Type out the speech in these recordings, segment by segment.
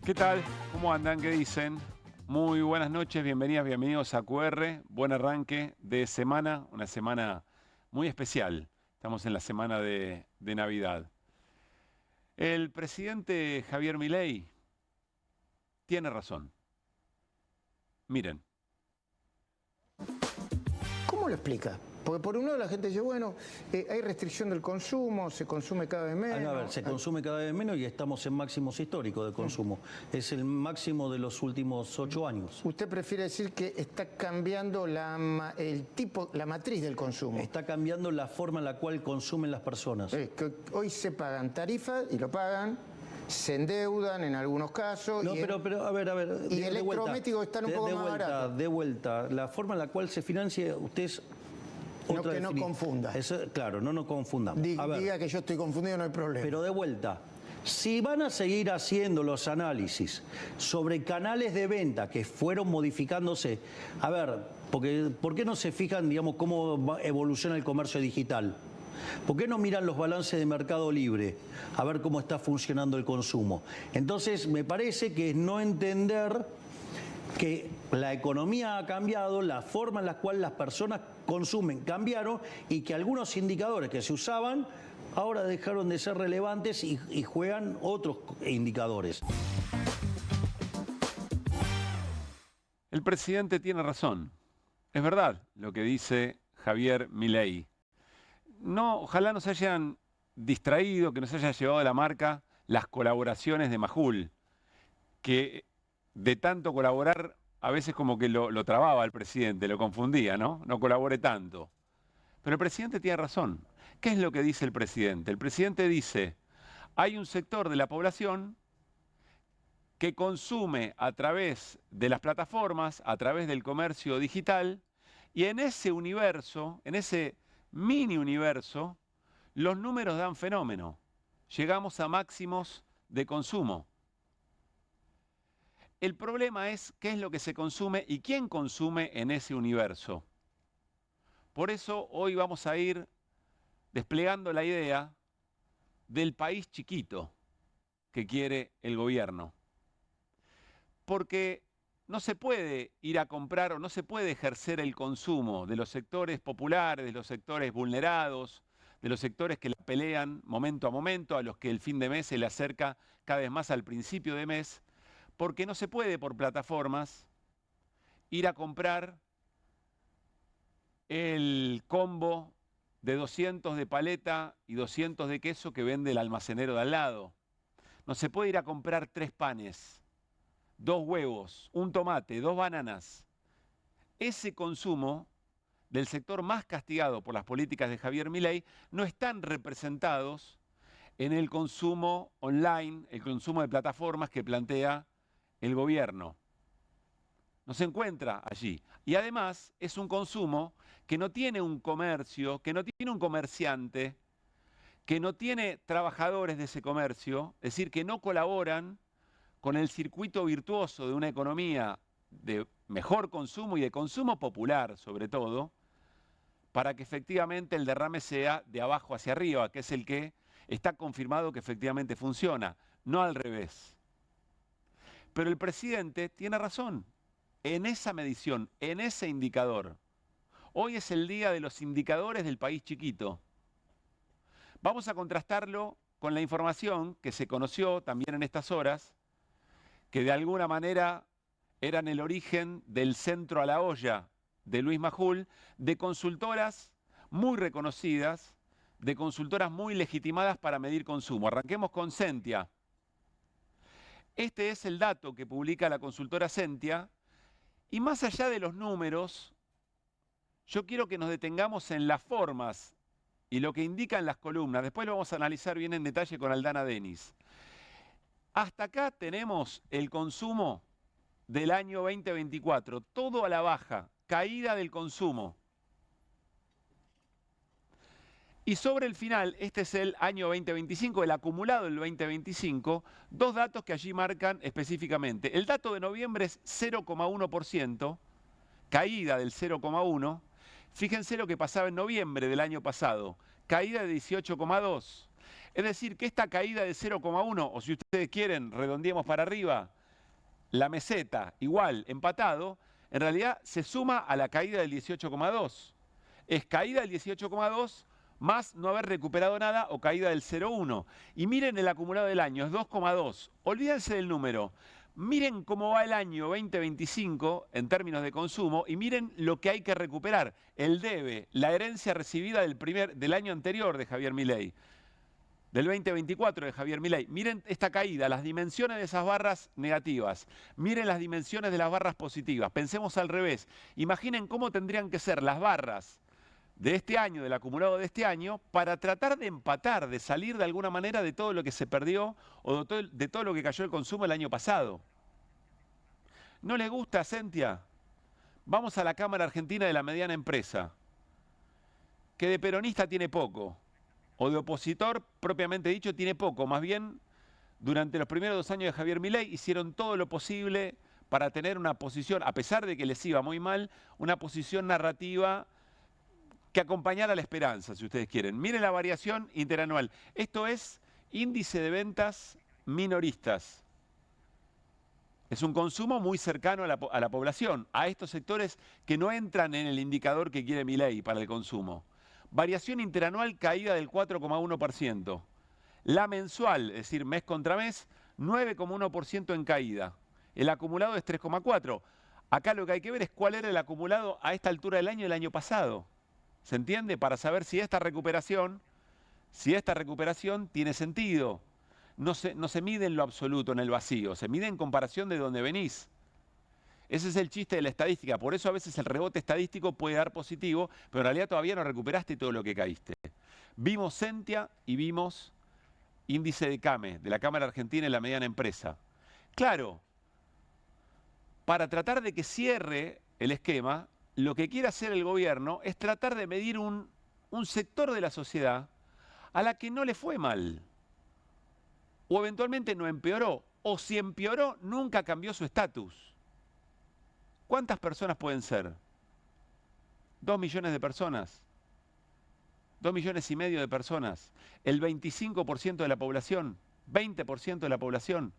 ¿Qué tal? ¿Cómo andan? ¿Qué dicen? Muy buenas noches, bienvenidas, bienvenidos a QR. Buen arranque de semana, una semana muy especial. Estamos en la semana de Navidad. El presidente Javier Milei tiene razón. Miren. ¿Cómo lo explica? Porque por un lado la gente dice, bueno, hay restricción del consumo, se consume cada vez menos. A ver, se consume cada vez menos y estamos en máximos históricos de consumo. Es el máximo de los últimos 8 años. ¿Usted prefiere decir que está cambiando la matriz del consumo? Está cambiando la forma en la cual consumen las personas. Que hoy se pagan tarifas y lo pagan, se endeudan en algunos casos. No, pero a ver. Y electrodomésticos están un poco más baratos. De vuelta, la forma en la cual se financia, usted es... Que no confunda. Claro, no nos confundamos. Diga que yo estoy confundido, no hay problema. Pero de vuelta, si van a seguir haciendo los análisis sobre canales de venta que fueron modificándose, a ver, ¿por qué no se fijan, digamos, cómo evoluciona el comercio digital? ¿Por qué no miran los balances de Mercado Libre a ver cómo está funcionando el consumo? Entonces, me parece que es no entender que la economía ha cambiado, la forma en la cual las personas consumen cambiaron y que algunos indicadores que se usaban ahora dejaron de ser relevantes y juegan otros indicadores. El presidente tiene razón. Es verdad lo que dice Javier Milei. No, ojalá no se hayan distraído, que no se haya llevado de la marca las colaboraciones de Majul, que de tanto colaborar a veces como que lo trababa el presidente, lo confundía, ¿no? No colabore tanto. Pero el presidente tiene razón. ¿Qué es lo que dice el presidente? El presidente dice, hay un sector de la población que consume a través de las plataformas, a través del comercio digital, y en ese universo, en ese mini universo, los números dan fenómeno. Llegamos a máximos de consumo. El problema es qué es lo que se consume y quién consume en ese universo. Por eso hoy vamos a ir desplegando la idea del país chiquito que quiere el gobierno. Porque no se puede ir a comprar o no se puede ejercer el consumo de los sectores populares, de los sectores vulnerados, de los sectores que la pelean momento a momento, a los que el fin de mes se le acerca cada vez más al principio de mes, porque no se puede por plataformas ir a comprar el combo de 200 de paleta y 200 de queso que vende el almacenero de al lado. No se puede ir a comprar 3 panes, 2 huevos, un tomate, 2 bananas. Ese consumo del sector más castigado por las políticas de Javier Milei no están representados en el consumo online, el consumo de plataformas que plantea el gobierno. No se encuentra allí. Y además es un consumo que no tiene un comercio, que no tiene un comerciante, que no tiene trabajadores de ese comercio, es decir, que no colaboran con el circuito virtuoso de una economía de mejor consumo y de consumo popular, sobre todo, para que efectivamente el derrame sea de abajo hacia arriba, que es el que está confirmado que efectivamente funciona, no al revés. Pero el presidente tiene razón en esa medición, en ese indicador. Hoy es el día de los indicadores del país chiquito. Vamos a contrastarlo con la información que se conoció también en estas horas, que de alguna manera eran el origen del centro a la olla de Luis Majul, de consultoras muy reconocidas, de consultoras muy legitimadas para medir consumo. Arranquemos con Sentia. Este es el dato que publica la consultora Sentia, y más allá de los números, yo quiero que nos detengamos en las formas y lo que indican las columnas. Después lo vamos a analizar bien en detalle con Aldana Denis. Hasta acá tenemos el consumo del año 2024, todo a la baja, caída del consumo. Y sobre el final, este es el año 2025, el acumulado del 2025, 2 datos que allí marcan específicamente. El dato de noviembre es 0,1%, caída del 0,1%. Fíjense lo que pasaba en noviembre del año pasado, caída de 18,2%. Es decir, que esta caída de 0,1, o si ustedes quieren, redondeemos para arriba, la meseta, igual, empatado, en realidad se suma a la caída del 18,2. Es caída del 18,2 más no haber recuperado nada o caída del 0,1. Y miren el acumulado del año, es 2,2. Olvídense del número. Miren cómo va el año 2025 en términos de consumo y miren lo que hay que recuperar. El debe, la herencia recibida del año anterior de Javier Milei, del 2024 de Javier Milei. Miren esta caída, las dimensiones de esas barras negativas. Miren las dimensiones de las barras positivas. Pensemos al revés. Imaginen cómo tendrían que ser las barras de este año, del acumulado de este año, para tratar de empatar, de salir de alguna manera de todo lo que se perdió o de todo lo que cayó el consumo el año pasado. ¿No les gusta, Sentia? Vamos a la Cámara Argentina de la Mediana Empresa, que de peronista tiene poco, o de opositor propiamente dicho tiene poco. Más bien, durante los primeros 2 años de Javier Milei hicieron todo lo posible para tener una posición, a pesar de que les iba muy mal, una posición narrativa que acompañara la esperanza, si ustedes quieren. Miren la variación interanual. Esto es índice de ventas minoristas. Es un consumo muy cercano a la población, a estos sectores que no entran en el indicador que quiere Milei para el consumo. Variación interanual caída del 4,1%. La mensual, es decir, mes contra mes, 9,1% en caída. El acumulado es 3,4%. Acá lo que hay que ver es cuál era el acumulado a esta altura del año pasado. ¿Se entiende? Para saber si esta recuperación tiene sentido. No se mide en lo absoluto, en el vacío, se mide en comparación de dónde venís. Ese es el chiste de la estadística, por eso a veces el rebote estadístico puede dar positivo, pero en realidad todavía no recuperaste todo lo que caíste. Vimos Sentia y vimos índice de CAME, de la Cámara Argentina en la Mediana Empresa. Claro, para tratar de que cierre el esquema, lo que quiere hacer el gobierno es tratar de medir un sector de la sociedad a la que no le fue mal. O eventualmente no empeoró. O si empeoró, nunca cambió su estatus. ¿Cuántas personas pueden ser? 2 millones de personas. 2,5 millones de personas. El 25% de la población. 20% de la población.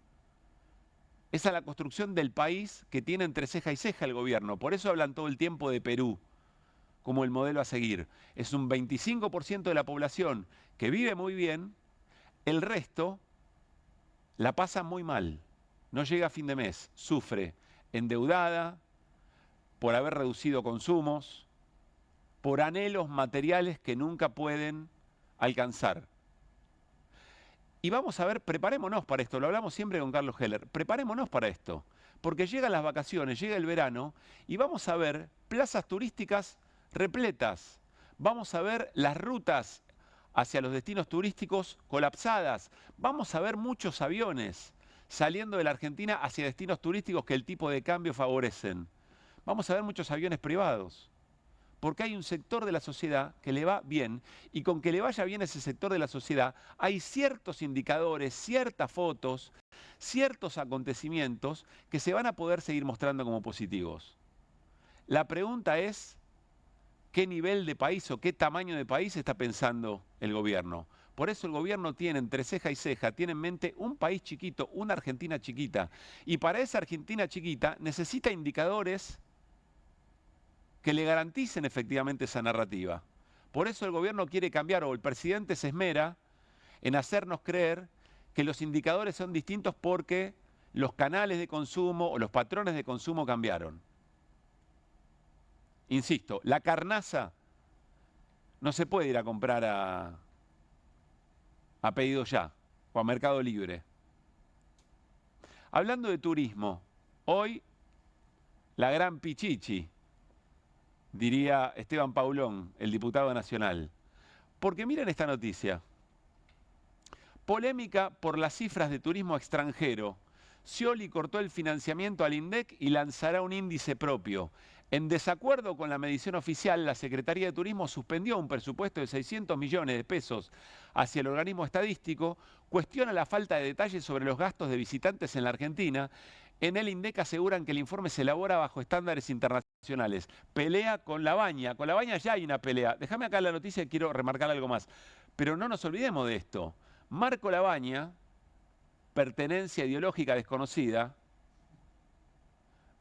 Esa es la construcción del país que tiene entre ceja y ceja el gobierno. Por eso hablan todo el tiempo de Perú como el modelo a seguir. Es un 25% de la población que vive muy bien, el resto la pasa muy mal. No llega a fin de mes, sufre, endeudada, por haber reducido consumos, por anhelos materiales que nunca pueden alcanzar. Y vamos a ver, preparémonos para esto, lo hablamos siempre con Carlos Heller, preparémonos para esto, porque llegan las vacaciones, llega el verano y vamos a ver plazas turísticas repletas, vamos a ver las rutas hacia los destinos turísticos colapsadas, vamos a ver muchos aviones saliendo de la Argentina hacia destinos turísticos que el tipo de cambio favorecen, vamos a ver muchos aviones privados. Porque hay un sector de la sociedad que le va bien y con que le vaya bien ese sector de la sociedad hay ciertos indicadores, ciertas fotos, ciertos acontecimientos que se van a poder seguir mostrando como positivos. La pregunta es, ¿qué nivel de país o qué tamaño de país está pensando el gobierno? Por eso el gobierno tiene entre ceja y ceja, tiene en mente un país chiquito, una Argentina chiquita. Y para esa Argentina chiquita necesita indicadores que le garanticen efectivamente esa narrativa. Por eso el gobierno quiere cambiar, o el presidente se esmera en hacernos creer que los indicadores son distintos porque los canales de consumo o los patrones de consumo cambiaron. Insisto, la carnaza no se puede ir a comprar a Pedido Ya o a Mercado Libre. Hablando de turismo, hoy la gran Pichichi, diría Esteban Paulón, el diputado nacional. Porque miren esta noticia. Polémica por las cifras de turismo extranjero. Scioli cortó el financiamiento al INDEC y lanzará un índice propio. En desacuerdo con la medición oficial, la Secretaría de Turismo suspendió un presupuesto de 600 millones de pesos hacia el organismo estadístico, cuestiona la falta de detalles sobre los gastos de visitantes en la Argentina. En el INDEC aseguran que el informe se elabora bajo estándares internacionales. Pelea con Labaña. Con Labaña ya hay una pelea. Déjame acá la noticia y quiero remarcar algo más. Pero no nos olvidemos de esto. Marco Labaña, pertenencia ideológica desconocida,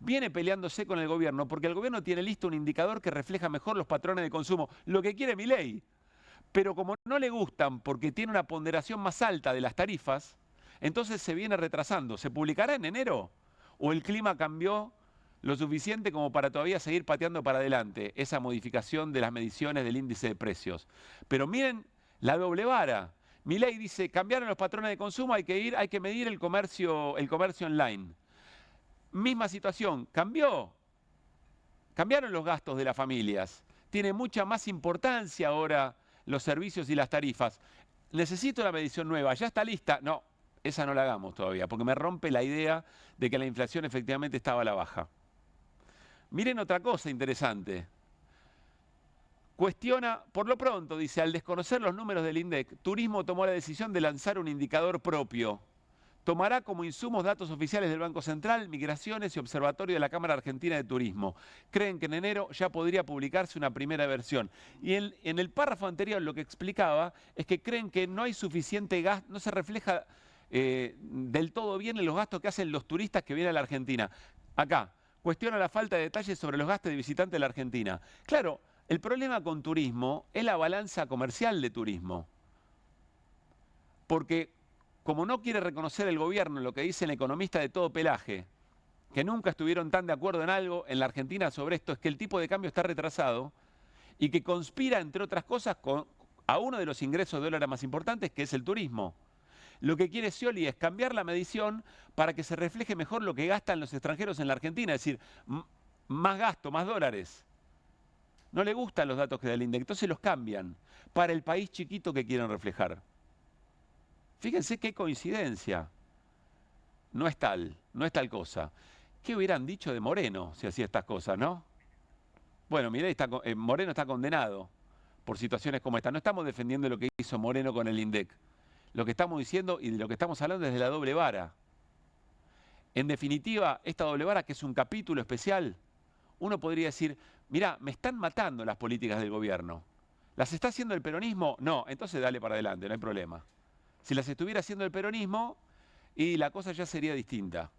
viene peleándose con el gobierno porque el gobierno tiene listo un indicador que refleja mejor los patrones de consumo, lo que quiere Milei. Pero como no le gustan porque tiene una ponderación más alta de las tarifas, entonces se viene retrasando. ¿Se publicará en enero? ¿O el clima cambió lo suficiente como para todavía seguir pateando para adelante esa modificación de las mediciones del índice de precios? Pero miren la doble vara. Milei dice, cambiaron los patrones de consumo, hay que medir el comercio online. Misma situación, cambiaron los gastos de las familias. Tiene mucha más importancia ahora los servicios y las tarifas. Necesito una medición nueva, ¿ya está lista? No, esa no la hagamos todavía, porque me rompe la idea de que la inflación efectivamente estaba a la baja. Miren otra cosa interesante. Cuestiona, por lo pronto, dice, al desconocer los números del INDEC, Turismo tomó la decisión de lanzar un indicador propio. Tomará como insumos datos oficiales del Banco Central, Migraciones y Observatorio de la Cámara Argentina de Turismo. Creen que en enero ya podría publicarse una primera versión. Y en el párrafo anterior lo que explicaba es que creen que no hay suficiente gasto, no se refleja del todo bien en los gastos que hacen los turistas que vienen a la Argentina. Acá, cuestiona la falta de detalles sobre los gastos de visitantes de la Argentina. Claro, el problema con turismo es la balanza comercial de turismo. Porque como no quiere reconocer el gobierno lo que dicen economistas de todo pelaje, que nunca estuvieron tan de acuerdo en algo en la Argentina sobre esto, es que el tipo de cambio está retrasado y que conspira, entre otras cosas, a uno de los ingresos de dólares más importantes, que es el turismo. Lo que quiere Scioli es cambiar la medición para que se refleje mejor lo que gastan los extranjeros en la Argentina, es decir, más gasto, más dólares. No le gustan los datos que da el INDEC, entonces los cambian para el país chiquito que quieren reflejar. Fíjense qué coincidencia. No es tal cosa. ¿Qué hubieran dicho de Moreno si hacía estas cosas, no? Bueno, Milei Moreno está condenado por situaciones como esta. No estamos defendiendo lo que hizo Moreno con el INDEC. Lo que estamos diciendo y de lo que estamos hablando es de la doble vara. En definitiva, esta doble vara, que es un capítulo especial, uno podría decir, mirá, me están matando las políticas del gobierno. ¿Las está haciendo el peronismo? No, entonces dale para adelante, no hay problema. Si las estuviera haciendo el peronismo, y la cosa ya sería distinta.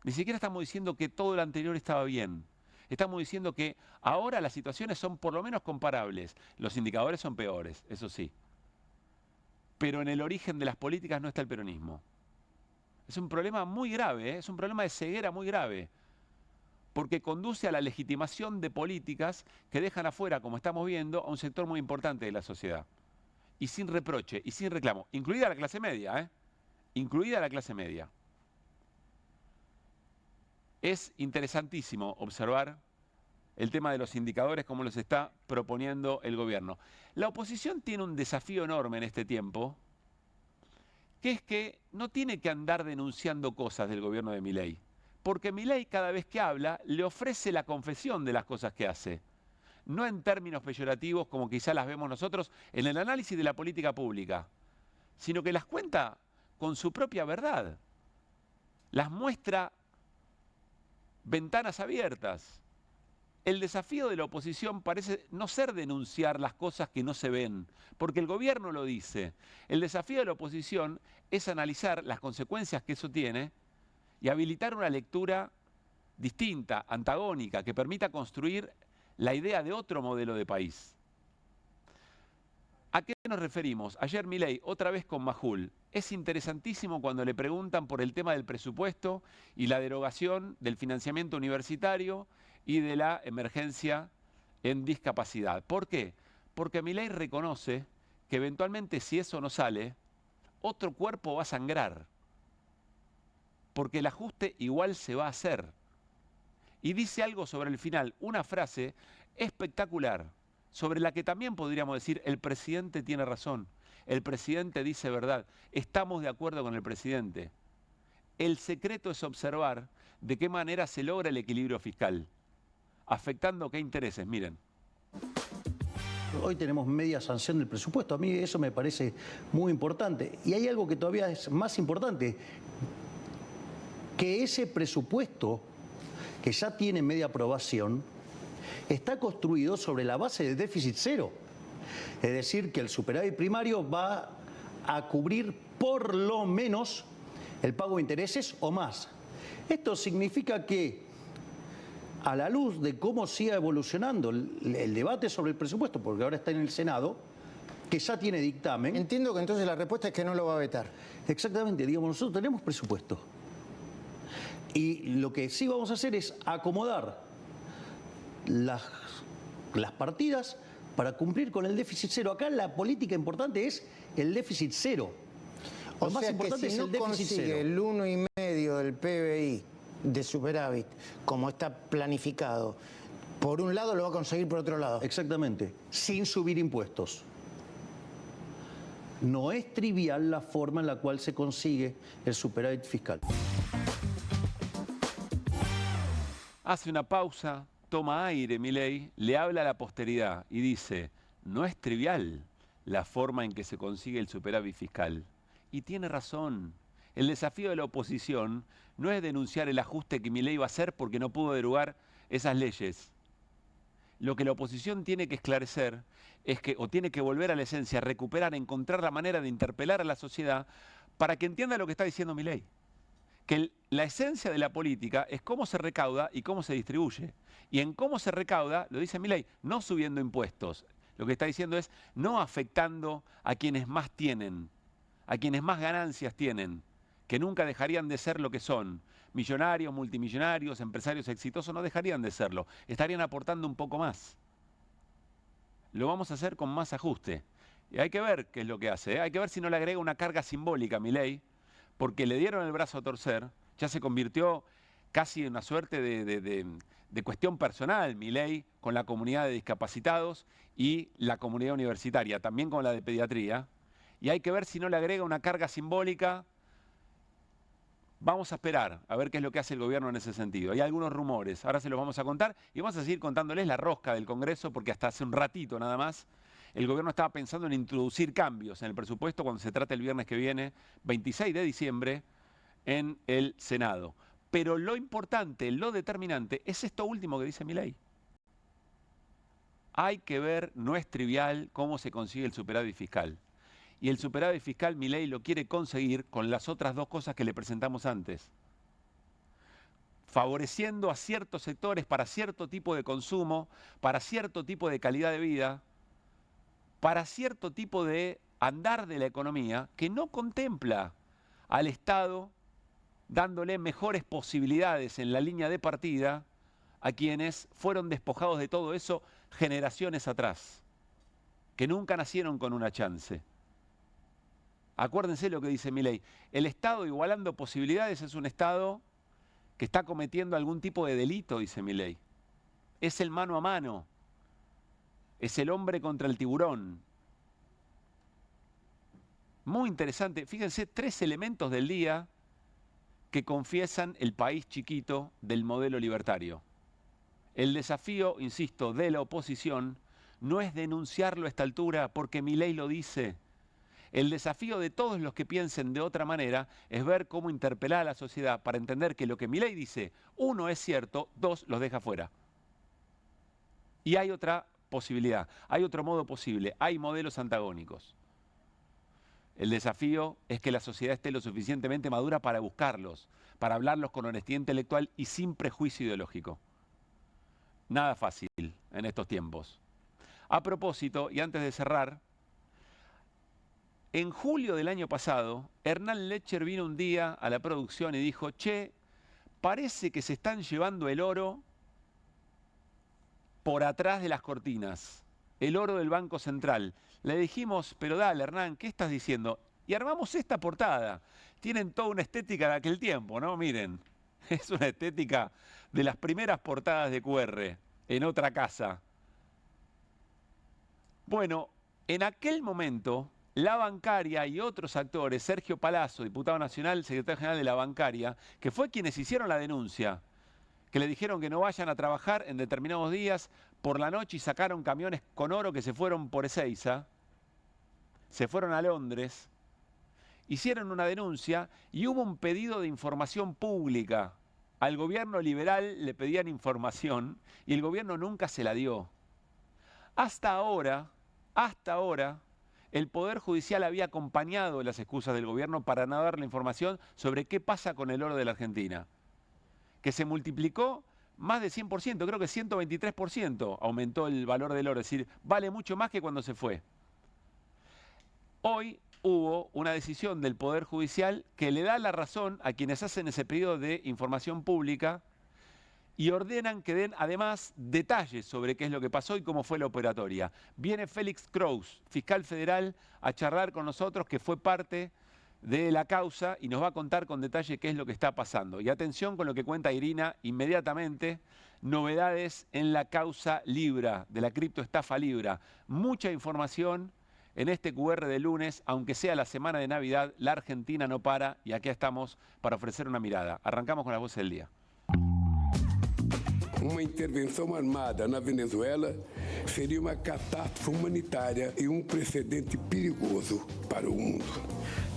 Ni siquiera estamos diciendo que todo lo anterior estaba bien. Estamos diciendo que ahora las situaciones son por lo menos comparables. Los indicadores son peores, eso sí. Pero en el origen de las políticas no está el peronismo. Es un problema muy grave, es un problema de ceguera muy grave. Porque conduce a la legitimación de políticas que dejan afuera, como estamos viendo, a un sector muy importante de la sociedad. Y sin reproche, y sin reclamo, incluida la clase media, incluida la clase media. Es interesantísimo observar el tema de los indicadores, como los está proponiendo el gobierno. La oposición tiene un desafío enorme en este tiempo, que es que no tiene que andar denunciando cosas del gobierno de Milei, porque Milei cada vez que habla le ofrece la confesión de las cosas que hace. No en términos peyorativos como quizá las vemos nosotros en el análisis de la política pública, sino que las cuenta con su propia verdad. Las muestra ventanas abiertas. El desafío de la oposición parece no ser denunciar las cosas que no se ven, porque el gobierno lo dice. El desafío de la oposición es analizar las consecuencias que eso tiene y habilitar una lectura distinta, antagónica, que permita construir la idea de otro modelo de país. ¿A qué nos referimos? Ayer Milei, otra vez con Majul. Es interesantísimo cuando le preguntan por el tema del presupuesto y la derogación del financiamiento universitario y de la emergencia en discapacidad. ¿Por qué? Porque Milei reconoce que eventualmente si eso no sale, otro cuerpo va a sangrar. Porque el ajuste igual se va a hacer. Y dice algo sobre el final, una frase espectacular, sobre la que también podríamos decir, el presidente tiene razón, el presidente dice verdad, estamos de acuerdo con el presidente. El secreto es observar de qué manera se logra el equilibrio fiscal, afectando qué intereses, miren. Hoy tenemos media sanción del presupuesto, a mí eso me parece muy importante. Y hay algo que todavía es más importante, que ese presupuesto que ya tiene media aprobación, está construido sobre la base de déficit cero. Es decir, que el superávit primario va a cubrir por lo menos el pago de intereses o más. Esto significa que, a la luz de cómo siga evolucionando el debate sobre el presupuesto, porque ahora está en el Senado, que ya tiene dictamen. Entiendo que entonces la respuesta es que no lo va a vetar. Exactamente, digamos, nosotros tenemos presupuesto. Y lo que sí vamos a hacer es acomodar las partidas para cumplir con el déficit cero. Acá la política importante es el déficit cero. Lo más importante es el déficit cero. El 1,5 del PBI de superávit, como está planificado, por un lado lo va a conseguir por otro lado. Exactamente, sin subir impuestos. No es trivial la forma en la cual se consigue el superávit fiscal. Hace una pausa, toma aire, Milei, le habla a la posteridad y dice, no es trivial la forma en que se consigue el superávit fiscal. Y tiene razón. El desafío de la oposición no es denunciar el ajuste que Milei va a hacer porque no pudo derogar esas leyes. Lo que la oposición tiene que esclarecer es que, o tiene que volver a la esencia, recuperar, encontrar la manera de interpelar a la sociedad para que entienda lo que está diciendo Milei. Que la esencia de la política es cómo se recauda y cómo se distribuye. Y en cómo se recauda, lo dice Milei, no subiendo impuestos. Lo que está diciendo es no afectando a quienes más tienen, a quienes más ganancias tienen, que nunca dejarían de ser lo que son. Millonarios, multimillonarios, empresarios exitosos no dejarían de serlo, estarían aportando un poco más. Lo vamos a hacer con más ajuste. Y hay que ver qué es lo que hace, ¿eh? Hay que ver si no le agrega una carga simbólica a Milei, porque le dieron el brazo a torcer, ya se convirtió casi en una suerte de cuestión personal, Milei, con la comunidad de discapacitados y la comunidad universitaria, también con la de pediatría. Y hay que ver si no le agrega una carga simbólica. Vamos a esperar a ver qué es lo que hace el gobierno en ese sentido. Hay algunos rumores, ahora se los vamos a contar y vamos a seguir contándoles la rosca del Congreso porque hasta hace un ratito nada más el gobierno estaba pensando en introducir cambios en el presupuesto cuando se trate el viernes que viene, 26 de diciembre, en el Senado. Pero lo importante, lo determinante es esto último que dice Milei. Hay que ver, no es trivial cómo se consigue el superávit fiscal. Y el superávit fiscal Milei lo quiere conseguir con las otras dos cosas que le presentamos antes. Favoreciendo a ciertos sectores para cierto tipo de consumo, para cierto tipo de calidad de vida, para cierto tipo de andar de la economía que no contempla al Estado dándole mejores posibilidades en la línea de partida a quienes fueron despojados de todo eso generaciones atrás, que nunca nacieron con una chance. Acuérdense lo que dice Milei. El Estado igualando posibilidades es un Estado que está cometiendo algún tipo de delito, dice Milei. Es el mano a mano. Es el hombre contra el tiburón. Muy interesante. Fíjense, 3 elementos del día que confiesan el país chiquito del modelo libertario. El desafío, insisto, de la oposición no es denunciarlo a esta altura porque Milei lo dice. El desafío de todos los que piensen de otra manera es ver cómo interpelar a la sociedad para entender que lo que Milei dice, 1, es cierto, 2, los deja fuera. Y hay otra posibilidad, hay otro modo posible, hay modelos antagónicos. El desafío es que la sociedad esté lo suficientemente madura para buscarlos, para hablarlos con honestidad intelectual y sin prejuicio ideológico. Nada fácil en estos tiempos. A propósito, y antes de cerrar, en julio del año pasado, Hernán Lecher vino un día a la producción y dijo, che, parece que se están llevando el oro por atrás de las cortinas, el oro del Banco Central. Le dijimos, pero dale, Hernán, ¿qué estás diciendo? Y armamos esta portada. Tienen toda una estética de aquel tiempo, ¿no? Miren, es una estética de las primeras portadas de QR en otra casa. Bueno, en aquel momento, la bancaria y otros actores, Sergio Palazzo, diputado nacional, secretario general de la bancaria, que fue quienes hicieron la denuncia, que le dijeron que no vayan a trabajar en determinados días por la noche y sacaron camiones con oro que se fueron por Ezeiza, se fueron a Londres, hicieron una denuncia y hubo un pedido de información pública. Al gobierno liberal le pedían información y el gobierno nunca se la dio. Hasta ahora, el Poder Judicial había acompañado las excusas del gobierno para no dar la información sobre qué pasa con el oro de la Argentina. que se multiplicó más de 100%, creo que 123% aumentó el valor del oro, es decir, vale mucho más que cuando se fue. Hoy hubo una decisión del Poder Judicial que le da la razón a quienes hacen ese pedido de información pública y ordenan que den además detalles sobre qué es lo que pasó y cómo fue la operatoria. Viene Félix Kraus, fiscal federal, a charlar con nosotros, que fue parte de la causa y nos va a contar con detalle qué es lo que está pasando. Y atención con lo que cuenta Irina inmediatamente, novedades en la causa Libra, de la criptoestafa Libra. Mucha información en este QR de lunes, aunque sea la semana de Navidad, la Argentina no para y aquí estamos para ofrecer una mirada. Arrancamos con las voces del día. Uma intervenção armada na Venezuela seria uma catástrofe humanitária e precedente perigoso para o mundo.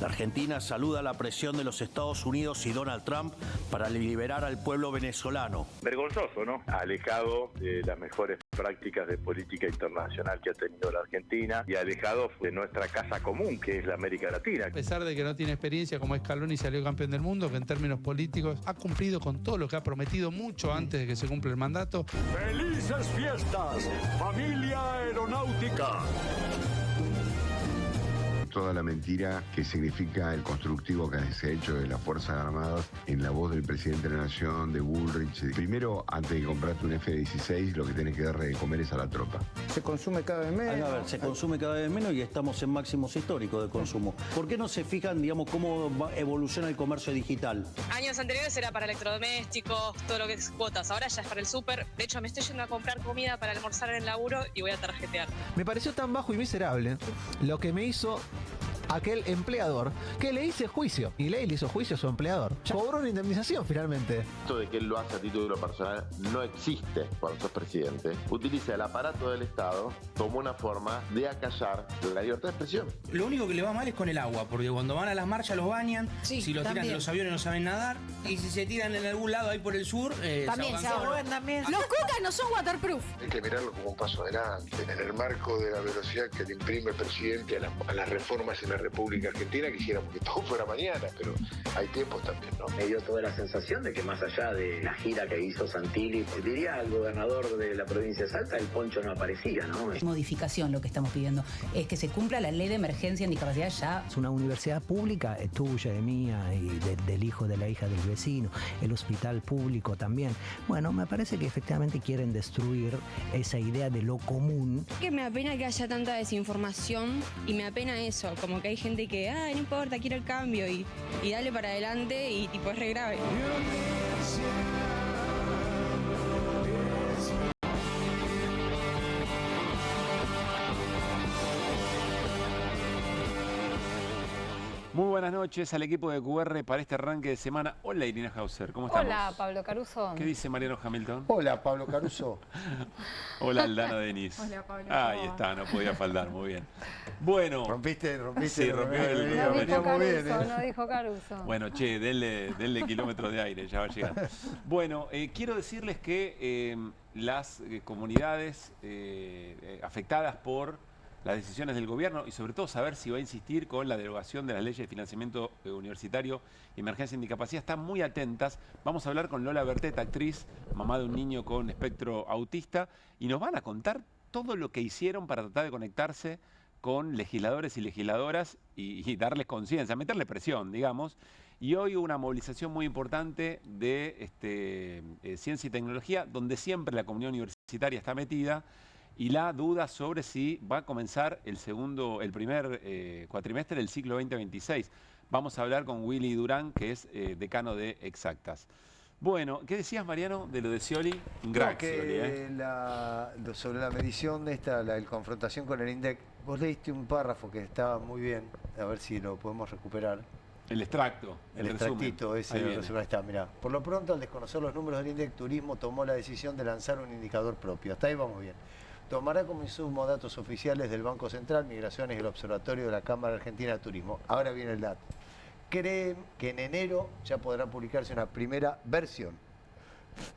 La Argentina saluda la presión de los Estados Unidos y Donald Trump para liberar al pueblo venezolano. Vergonzoso, ¿no? Alejado de las mejores prácticas de política internacional que ha tenido la Argentina y alejado de nuestra casa común, que es la América Latina. A pesar de que no tiene experiencia como Scaloni, salió campeón del mundo, que en términos políticos ha cumplido con todo lo que ha prometido mucho antes de que se cumpla el mandato. ¡Felices fiestas, familia aeronáutica! Toda la mentira que significa el constructivo que se ha hecho de las Fuerzas Armadas en la voz del presidente de la Nación, de Bullrich. Primero, antes de comprarte un F-16, lo que tenés que dar de comer es a la tropa. Se consume cada vez menos. A ver, se consume cada vez menos y estamos en máximos históricos de consumo. ¿Por qué no se fijan, digamos, cómo evoluciona el comercio digital? Años anteriores era para electrodomésticos, todo lo que es cuotas. Ahora ya es para el súper. De hecho, me estoy yendo a comprar comida para almorzar en el laburo y voy a tarjetear. Me pareció tan bajo y miserable lo que me hizo aquel empleador que le hice juicio. Y Milei le hizo juicio a su empleador. Cobró una indemnización finalmente. Esto de que él lo hace a título personal no existe cuando sos presidente. Utiliza el aparato del Estado como una forma de acallar la libertad de expresión. Lo único que le va mal es con el agua, porque cuando van a las marchas los bañan, sí, si los tiran de los aviones no saben nadar, y si se tiran en algún lado ahí por el sur, también se ahogan. También. Los cucas no son waterproof. Hay que mirarlo como un paso adelante, en el marco de la velocidad que le imprime el presidente a las reformas en la República Argentina. Quisiéramos que todo fuera mañana, pero hay tiempos también, ¿no? Me dio toda la sensación de que más allá de la gira que hizo Santilli, diría al gobernador de la provincia de Salta, el poncho no aparecía, ¿no? Modificación lo que estamos pidiendo es que se cumpla la ley de emergencia en discapacidad ya. Es una universidad pública, tuya, mía y del hijo de la hija del vecino, el hospital público también. Bueno, me parece que efectivamente quieren destruir esa idea de lo común. Que me apena que haya tanta desinformación y me apena eso, como que hay gente que, no importa, quiero el cambio y dale para adelante y tipo es re grave. Muy buenas noches al equipo de QR para este arranque de semana. Hola Irina Hauser, ¿cómo estamos? Hola Pablo Caruso. ¿Qué dice Mariano Hamilton? Hola Pablo Caruso. Hola Aldana Denis. Hola Pablo. Ahí está, no podía faltar, muy bien. Bueno. Rompiste. Sí, rompió el no dijo Caruso, muy bien, no dijo Caruso. Bueno, che, denle kilómetros de aire, ya va a llegar. Bueno, quiero decirles que las comunidades afectadas por las decisiones del gobierno y sobre todo saber si va a insistir con la derogación de las leyes de financiamiento universitario y emergencia en discapacidad, están muy atentas. Vamos a hablar con Lola Bertet, actriz, mamá de un niño con espectro autista, y nos van a contar todo lo que hicieron para tratar de conectarse con legisladores y legisladoras y darles conciencia, meterle presión, digamos. Y hoy hubo una movilización muy importante de ciencia y tecnología, donde siempre la comunidad universitaria está metida, y la duda sobre si va a comenzar el primer cuatrimestre del ciclo 2026. Vamos a hablar con Willy Durán, que es decano de Exactas. Bueno, ¿qué decías, Mariano, de lo de Scioli? Un gran Scioli, sobre la medición de la confrontación con el INDEC, vos leíste un párrafo que estaba muy bien, a ver si lo podemos recuperar. El extracto. El extractito ese. Ahí está, mirá. Por lo pronto, al desconocer los números del INDEC, Turismo tomó la decisión de lanzar un indicador propio. Hasta ahí vamos bien. Tomará como insumo datos oficiales del Banco Central, Migraciones y el Observatorio de la Cámara Argentina de Turismo. Ahora viene el dato. Creen que en enero ya podrá publicarse una primera versión.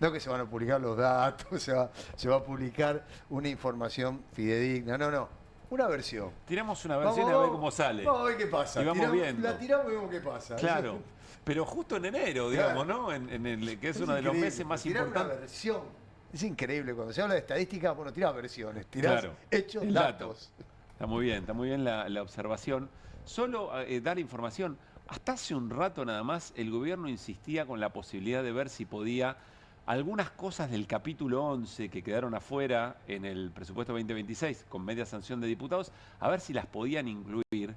No que se van a publicar los datos, se va a publicar una información fidedigna. No. una versión. Tiramos una versión y a ver cómo sale. Vamos a ver qué pasa. Y vamos viendo. La tiramos y vemos qué pasa. Claro. Pero justo en enero, digamos, ¿no? En el que es uno de los meses más importantes. Una versión. Es increíble. Cuando se habla de estadística, bueno, tirás versiones, tirás hechos, datos. Está muy bien la observación. Solo dar información. Hasta hace un rato nada más el gobierno insistía con la posibilidad de ver si podía algunas cosas del capítulo 11 que quedaron afuera en el presupuesto 2026 con media sanción de diputados, a ver si las podían incluir.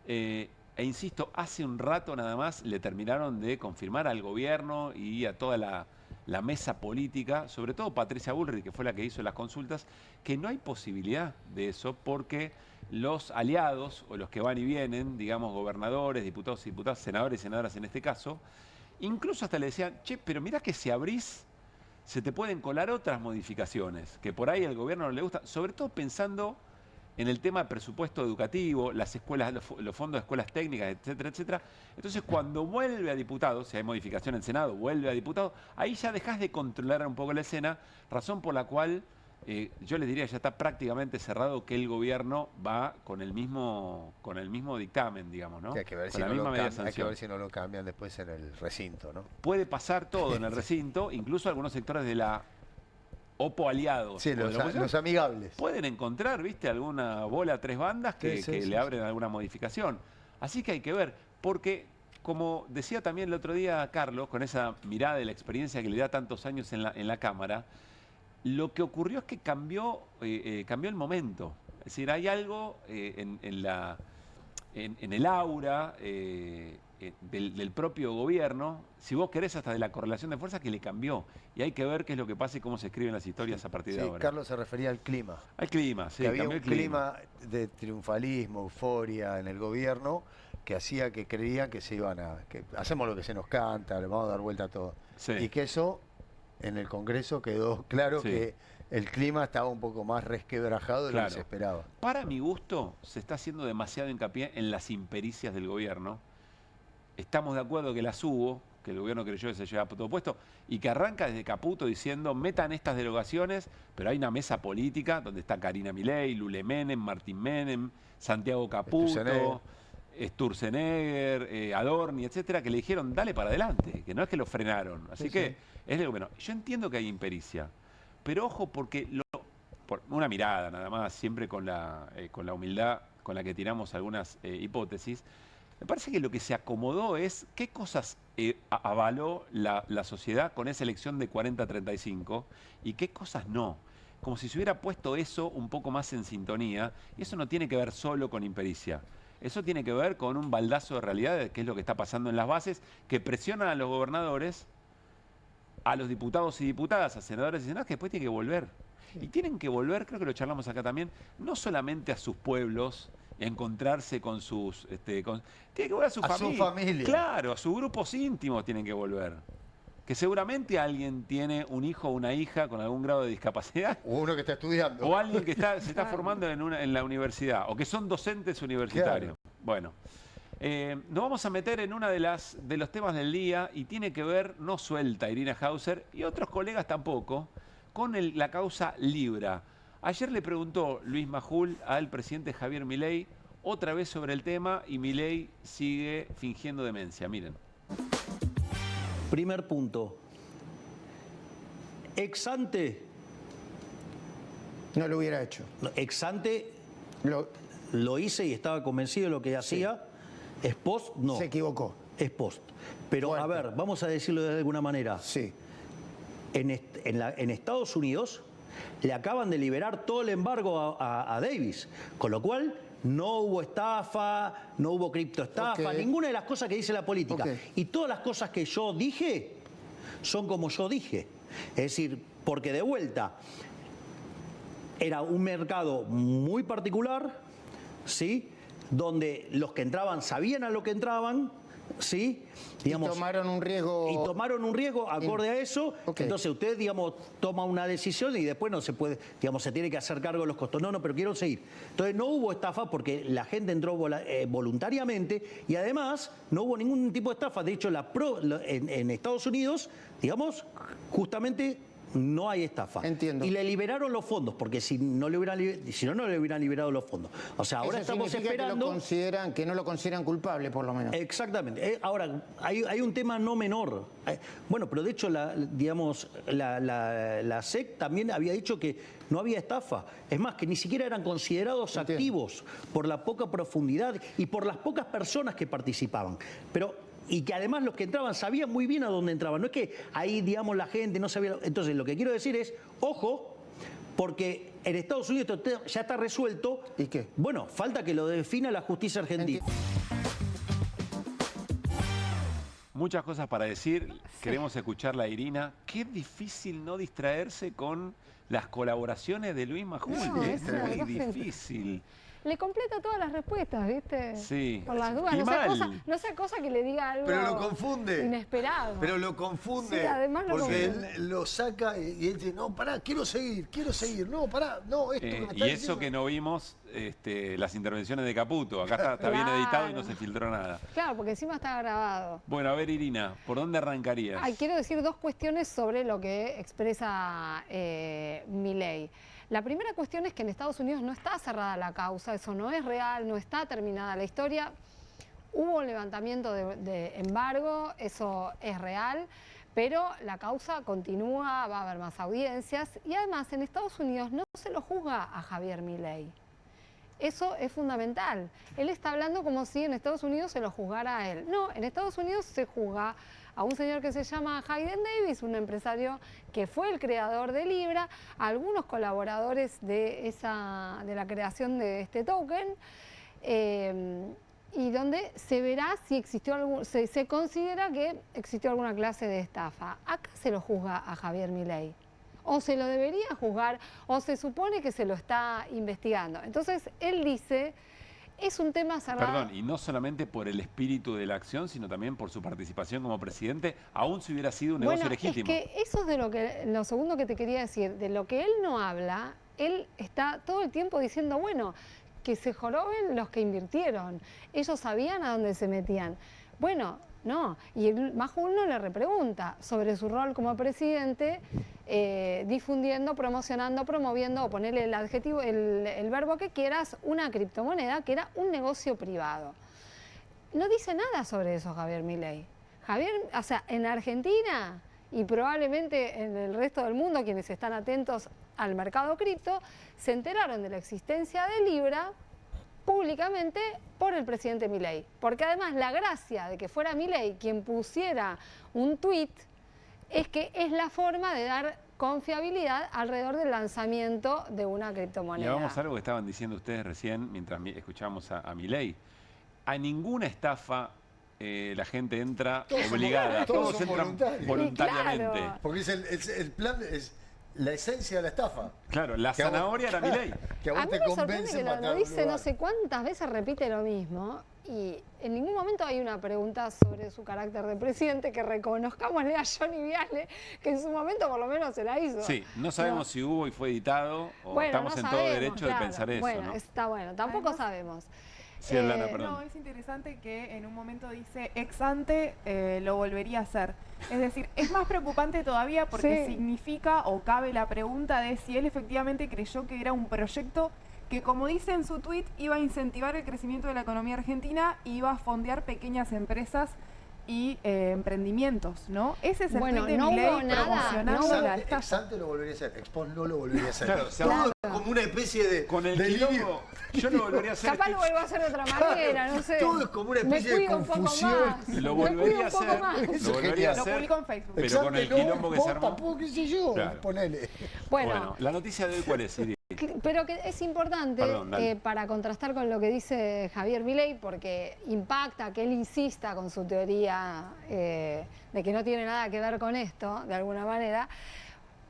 E insisto, hace un rato nada más le terminaron de confirmar al gobierno y a toda la mesa política, sobre todo Patricia Bullrich, que fue la que hizo las consultas, que no hay posibilidad de eso porque los aliados o los que van y vienen, digamos gobernadores, diputados y diputadas, senadores y senadoras en este caso, incluso hasta le decían, che, pero mirá que si abrís se te pueden colar otras modificaciones, que por ahí al gobierno no le gusta, sobre todo pensando en el tema de presupuesto educativo, las escuelas, los fondos de escuelas técnicas, etcétera, etcétera. Entonces, cuando vuelve a diputados, si hay modificación en el Senado, vuelve a diputados, ahí ya dejás de controlar un poco la escena, razón por la cual yo les diría ya está prácticamente cerrado que el gobierno va con el mismo dictamen, digamos, ¿no? Sí, hay que ver con si la misma media sanción. Hay que ver si no lo cambian después en el recinto, ¿no? Puede pasar todo en el recinto, incluso algunos sectores de la Opo aliados. Sí, los amigables. Pueden encontrar, ¿viste? Alguna bola a tres bandas que le abren alguna modificación. Así que hay que ver, porque como decía también el otro día Carlos, con esa mirada de la experiencia que le da tantos años en la Cámara, lo que ocurrió es que cambió el momento. Es decir, hay algo en el aura del propio gobierno, si vos querés hasta de la correlación de fuerzas, que le cambió. Y hay que ver qué es lo que pasa y cómo se escriben las historias a partir de ahora. Carlos se refería al clima. Al clima, sí. Que había un clima de triunfalismo, euforia en el gobierno que hacía que creían que se iban que hacemos lo que se nos canta, le vamos a dar vuelta a todo. Sí. Y que eso en el Congreso quedó claro que el clima estaba un poco más resquebrajado de lo que se esperaba. Para mi gusto, se está haciendo demasiado hincapié en las impericias del gobierno. Estamos de acuerdo que las hubo, que el gobierno creyó que se llevaba todo puesto, y que arranca desde Caputo diciendo, metan estas derogaciones, pero hay una mesa política donde está Karina Milei, Lule Menem, Martín Menem, Santiago Caputo, Sturzenegger, Adorni, etcétera, que le dijeron, dale para adelante, que no es que lo frenaron. Así que es de bueno. Yo entiendo que hay impericia, pero ojo, porque por una mirada nada más, siempre con la humildad con la que tiramos algunas hipótesis, me parece que lo que se acomodó es qué cosas avaló la sociedad con esa elección de 40-35 y qué cosas no. Como si se hubiera puesto eso un poco más en sintonía, y eso no tiene que ver solo con impericia. Eso tiene que ver con un baldazo de realidad, que es lo que está pasando en las bases, que presionan a los gobernadores, a los diputados y diputadas, a senadores y senadoras, que después tienen que volver. Y tienen que volver, creo que lo charlamos acá también, no solamente a sus pueblos, y a encontrarse con sus... tienen que volver a su familia. Claro, a sus grupos íntimos tienen que volver. Que seguramente alguien tiene un hijo o una hija con algún grado de discapacidad. O uno que está estudiando. O alguien que se está formando en la universidad. O que son docentes universitarios. Claro. Bueno, nos vamos a meter en una de los temas del día y tiene que ver, no suelta Irina Hauser y otros colegas tampoco, con la causa Libra. Ayer le preguntó Luis Majul al presidente Javier Milei otra vez sobre el tema y Milei sigue fingiendo demencia. Miren. Primer punto. Ex ante. No lo hubiera hecho. Ex ante lo hice y estaba convencido de lo que hacía. Es post, no. Se equivocó. Es post. Pero a ver, vamos a decirlo de alguna manera. Sí. En Estados Unidos le acaban de liberar todo el embargo a Davis, con lo cual no hubo estafa, no hubo criptoestafa, ninguna de las cosas que dice la política. Y todas las cosas que yo dije son como yo dije. Es decir, porque de vuelta era un mercado muy particular, ¿sí? Donde los que entraban sabían a lo que entraban, ¿sí? Digamos, y tomaron un riesgo. Y tomaron un riesgo acorde a eso. Entonces usted, digamos, toma una decisión y después no se puede, digamos, se tiene que hacer cargo de los costos. No, pero quiero seguir. Entonces no hubo estafa porque la gente entró voluntariamente y además no hubo ningún tipo de estafa. De hecho, en Estados Unidos, digamos, justamente no hay estafa. Entiendo. Y le liberaron los fondos, porque si no le hubieran liberado los fondos. O sea, ahora Eso estamos significa esperando... que no lo consideran culpable, por lo menos. Exactamente. Ahora, hay un tema no menor. Bueno, pero de hecho, la SEC también había dicho que no había estafa. Es más, que ni siquiera eran considerados activos por la poca profundidad y por las pocas personas que participaban. Y que además los que entraban sabían muy bien a dónde entraban. No es que ahí, digamos, la gente no sabía... Entonces, lo que quiero decir es, ojo, porque en Estados Unidos esto ya está resuelto. ¿Y qué? Bueno, falta que lo defina la justicia argentina. Muchas cosas para decir. Queremos escucharla a Irina. Qué difícil no distraerse con las colaboraciones de Luis Majul. No, Es muy no. difícil. Le completa todas las respuestas, ¿viste? Sí. Por las dudas. Y No sea cosa que le diga algo Pero lo confunde. inesperado. Pero lo confunde. Sí, además lo porque confunde. él lo saca y él dice, no, pará, quiero seguir. No, pará, no, esto que me está Y eso diciendo. que no vimos las intervenciones de Caputo. Acá está bien Claro. editado y no se filtró nada. Claro, porque encima está grabado. Bueno, a ver, Irina, ¿por dónde arrancarías? Quiero decir dos cuestiones sobre lo que expresa Milei. La primera cuestión es que en Estados Unidos no está cerrada la causa, eso no es real, no está terminada la historia. Hubo un levantamiento de embargo, eso es real, pero la causa continúa, va a haber más audiencias y además en Estados Unidos no se lo juzga a Javier Milei. Eso es fundamental. Él está hablando como si en Estados Unidos se lo juzgara a él. No, en Estados Unidos se juzga a un señor que se llama Hayden Davis, un empresario que fue el creador de Libra, a algunos colaboradores de la creación de este token, y donde se verá si existió se considera que existió alguna clase de estafa. Acá se lo juzga a Javier Milei. O se lo debería juzgar, o se supone que se lo está investigando. Entonces, él dice, es un tema cerrado. Perdón, y no solamente por el espíritu de la acción, sino también por su participación como presidente, aún si hubiera sido un negocio legítimo. Es que eso es lo segundo que te quería decir. De lo que él no habla, él está todo el tiempo diciendo, bueno, que se joroben los que invirtieron. Ellos sabían a dónde se metían. Bueno, no. Y Majul no le repregunta sobre su rol como presidente, difundiendo, promocionando, promoviendo, o ponerle el adjetivo, el verbo que quieras, una criptomoneda que era un negocio privado. No dice nada sobre eso Javier Milei. O sea, en Argentina y probablemente en el resto del mundo, quienes están atentos al mercado cripto, se enteraron de la existencia de Libra públicamente por el presidente Milei. Porque además la gracia de que fuera Milei quien pusiera un tuit es que es la forma de dar confiabilidad alrededor del lanzamiento de una criptomoneda. Y vamos a algo que estaban diciendo ustedes recién mientras escuchábamos a Milei. A ninguna estafa la gente entra obligada. Todos entran voluntariamente. Claro. Porque el plan es la esencia de la estafa. Claro, la zanahoria era Milei. Que a A vos mí te me sorprende convence que para lo dice no sé cuántas veces, repite lo mismo. Y en ningún momento hay una pregunta sobre su carácter de presidente, que reconozcamosle a Johnny Viale, que en su momento por lo menos se la hizo. Sí, no sabemos si hubo y fue editado, o Bueno, estamos no en sabemos, todo derecho claro. de pensar eso, Bueno, ¿no? está bueno, tampoco sabemos. Sí, Alana, perdón. No, es interesante que en un momento dice ex ante lo volvería a hacer. Es decir, es más preocupante todavía porque significa o cabe la pregunta de si él efectivamente creyó que era un proyecto que, como dice en su tuit, iba a incentivar el crecimiento de la economía argentina y iba a fondear pequeñas empresas y emprendimientos, ¿no? Ese es el tuit de Milei promocionando la estafa. Ex ante lo volvería a hacer, ex post no lo volvería a hacer. Claro, Todo como una especie de... Con el delirio. quilombo, yo lo volvería a hacer. Capaz lo vuelvo a hacer de otra manera, no sé. Todo es como una especie de confusión. Lo volvería a hacer. Lo volvería a Lo hacer. publicó en Facebook. Pero con el quilombo que se armó. Tampoco, qué sé yo, Claro. ponele. Bueno, la noticia de hoy, ¿cuál es, Siri? pero que es importante Perdón, dale. para contrastar con lo que dice Javier Milei, porque impacta que él insista con su teoría de que no tiene nada que ver con esto, de alguna manera.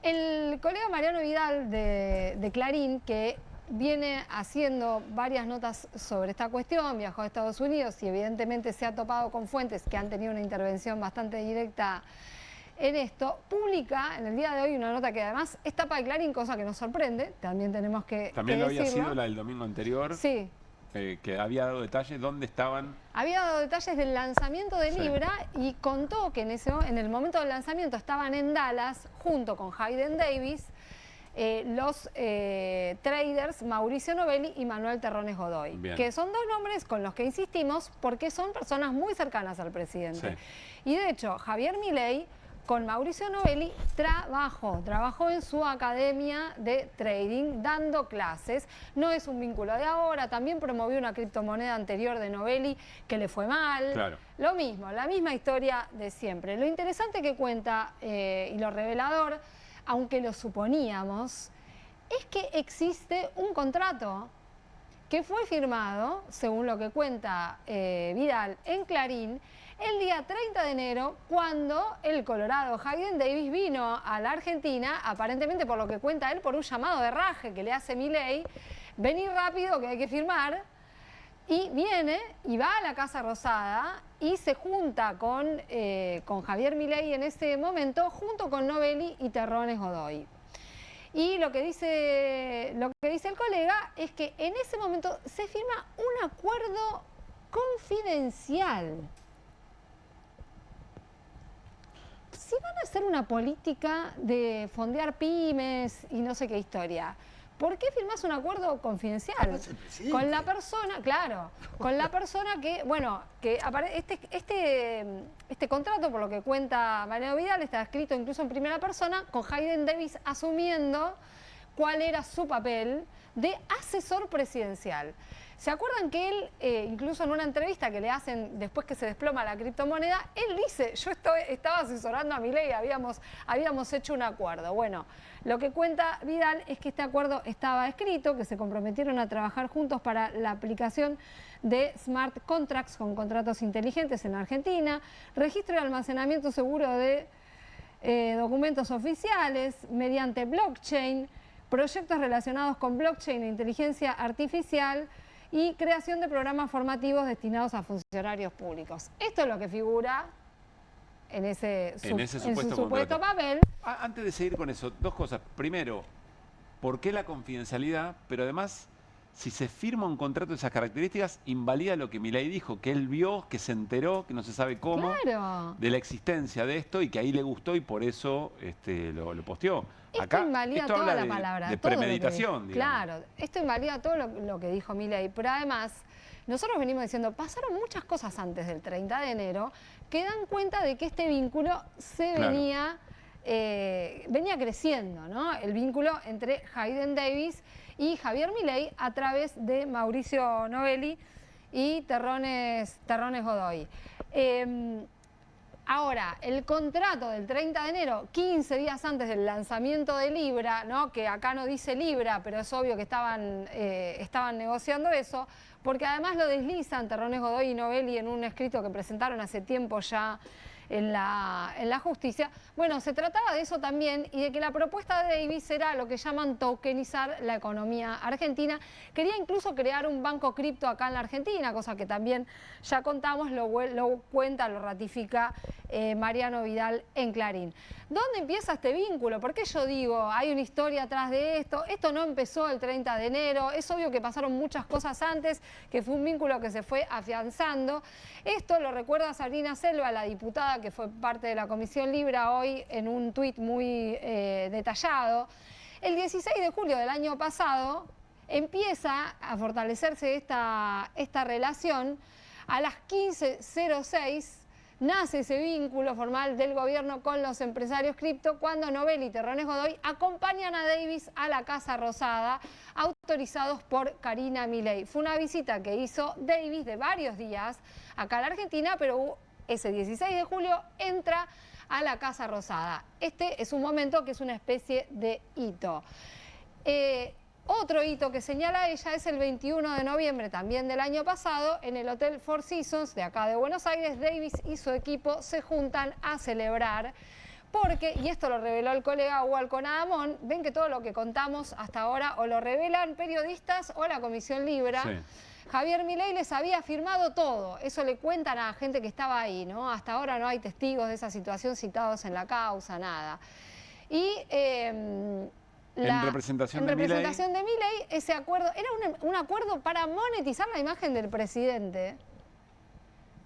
El colega Mariano Vidal de Clarín, que viene haciendo varias notas sobre esta cuestión, viajó a Estados Unidos y evidentemente se ha topado con fuentes que han tenido una intervención bastante directa en esto, publica en el día de hoy una nota que además es tapa de Clarín, cosa que nos sorprende, también tenemos que También lo había decirlo. sido la del domingo anterior. Sí, que había dado detalles dónde estaban. Había dado detalles del lanzamiento de Sí. Libra y contó que en el momento del lanzamiento estaban en Dallas, junto con Hayden Davis, los traders Mauricio Novelli y Manuel Terrones Godoy, Bien. que son dos nombres con los que insistimos porque son personas muy cercanas al presidente. Sí. Y de hecho, Javier Milei con Mauricio Novelli trabajó en su academia de trading dando clases. No es un vínculo de ahora, también promovió una criptomoneda anterior de Novelli que le fue mal. Claro. Lo mismo, la misma historia de siempre. Lo interesante que cuenta y lo revelador, aunque lo suponíamos, es que existe un contrato que fue firmado, según lo que cuenta Vidal en Clarín, el día 30 de enero, cuando el colorado Hayden Davis vino a la Argentina, aparentemente por lo que cuenta él, por un llamado de raje que le hace Milei, vení rápido que hay que firmar, y viene y va a la Casa Rosada y se junta con Javier Milei en ese momento, junto con Novelli y Terrones Godoy. Y lo que dice el colega es que en ese momento se firma un acuerdo confidencial. Si van a hacer una política de fondear pymes y no sé qué historia, ¿por qué firmás un acuerdo confidencial? Con la persona, claro, con la persona que, bueno, que este contrato, por lo que cuenta Mariano Vidal, está escrito incluso en primera persona, con Hayden Davis asumiendo cuál era su papel de asesor presidencial. ¿Se acuerdan que él, incluso en una entrevista que le hacen después que se desploma la criptomoneda, él dice, yo estaba asesorando a Milei, habíamos hecho un acuerdo? Bueno, lo que cuenta Vidal es que este acuerdo estaba escrito, que se comprometieron a trabajar juntos para la aplicación de smart contracts con contratos inteligentes en Argentina, registro y almacenamiento seguro de documentos oficiales mediante blockchain, proyectos relacionados con blockchain e inteligencia artificial, y creación de programas formativos destinados a funcionarios públicos. Esto es lo que figura en ese supuesto papel. Antes de seguir con eso, dos cosas. Primero, ¿por qué la confidencialidad? Pero además, si se firma un contrato de esas características, invalida lo que Milei dijo, que él vio, que se enteró, que no se sabe cómo, de la existencia de esto y que ahí le gustó y por eso lo posteó. Esto invalida toda la palabra. De premeditación, digamos. Claro, esto invalida todo lo que dijo Milei, pero además nosotros venimos diciendo, pasaron muchas cosas antes del 30 de enero que dan cuenta de que este vínculo venía creciendo, ¿no? El vínculo entre Hayden Davis y Javier Milei a través de Mauricio Novelli y Terrones Godoy. Ahora, el contrato del 30 de enero, 15 días antes del lanzamiento de Libra, ¿no? Que acá no dice Libra, pero es obvio que estaban negociando eso, porque además lo deslizan Terrones Godoy y Novelli en un escrito que presentaron hace tiempo ya en la justicia. Bueno, se trataba de eso también y de que la propuesta de Davis era lo que llaman tokenizar la economía argentina. Quería incluso crear un banco cripto acá en la Argentina, cosa que también ya contamos, lo ratifica Mariano Vidal en Clarín. ¿Dónde empieza este vínculo? Porque yo digo, hay una historia atrás de esto. Esto no empezó el 30 de enero. Es obvio que pasaron muchas cosas antes, que fue un vínculo que se fue afianzando. Esto lo recuerda Sabrina Selva, la diputada que fue parte de la Comisión Libra, hoy en un tuit muy detallado. El 16 de julio del año pasado empieza a fortalecerse esta relación. A las 15:06 nace ese vínculo formal del gobierno con los empresarios cripto cuando Novelli y Terrones Godoy acompañan a Davis a la Casa Rosada, autorizados por Karina Milei. Fue una visita que hizo Davis de varios días acá a la Argentina, pero ese 16 de julio entra a la Casa Rosada. Este es un momento que es una especie de hito. Otro hito que señala ella es el 21 de noviembre también del año pasado, en el Hotel Four Seasons de acá de Buenos Aires. Davis y su equipo se juntan a celebrar porque, y esto lo reveló el colega Hugo Alconadamón, ven que todo lo que contamos hasta ahora o lo revelan periodistas o la Comisión Libra. Sí. Javier Milei les había firmado todo, eso le cuentan a gente que estaba ahí, ¿no? Hasta ahora no hay testigos de esa situación citados en la causa, nada. Y En representación de Milei, ese acuerdo era un acuerdo para monetizar la imagen del presidente.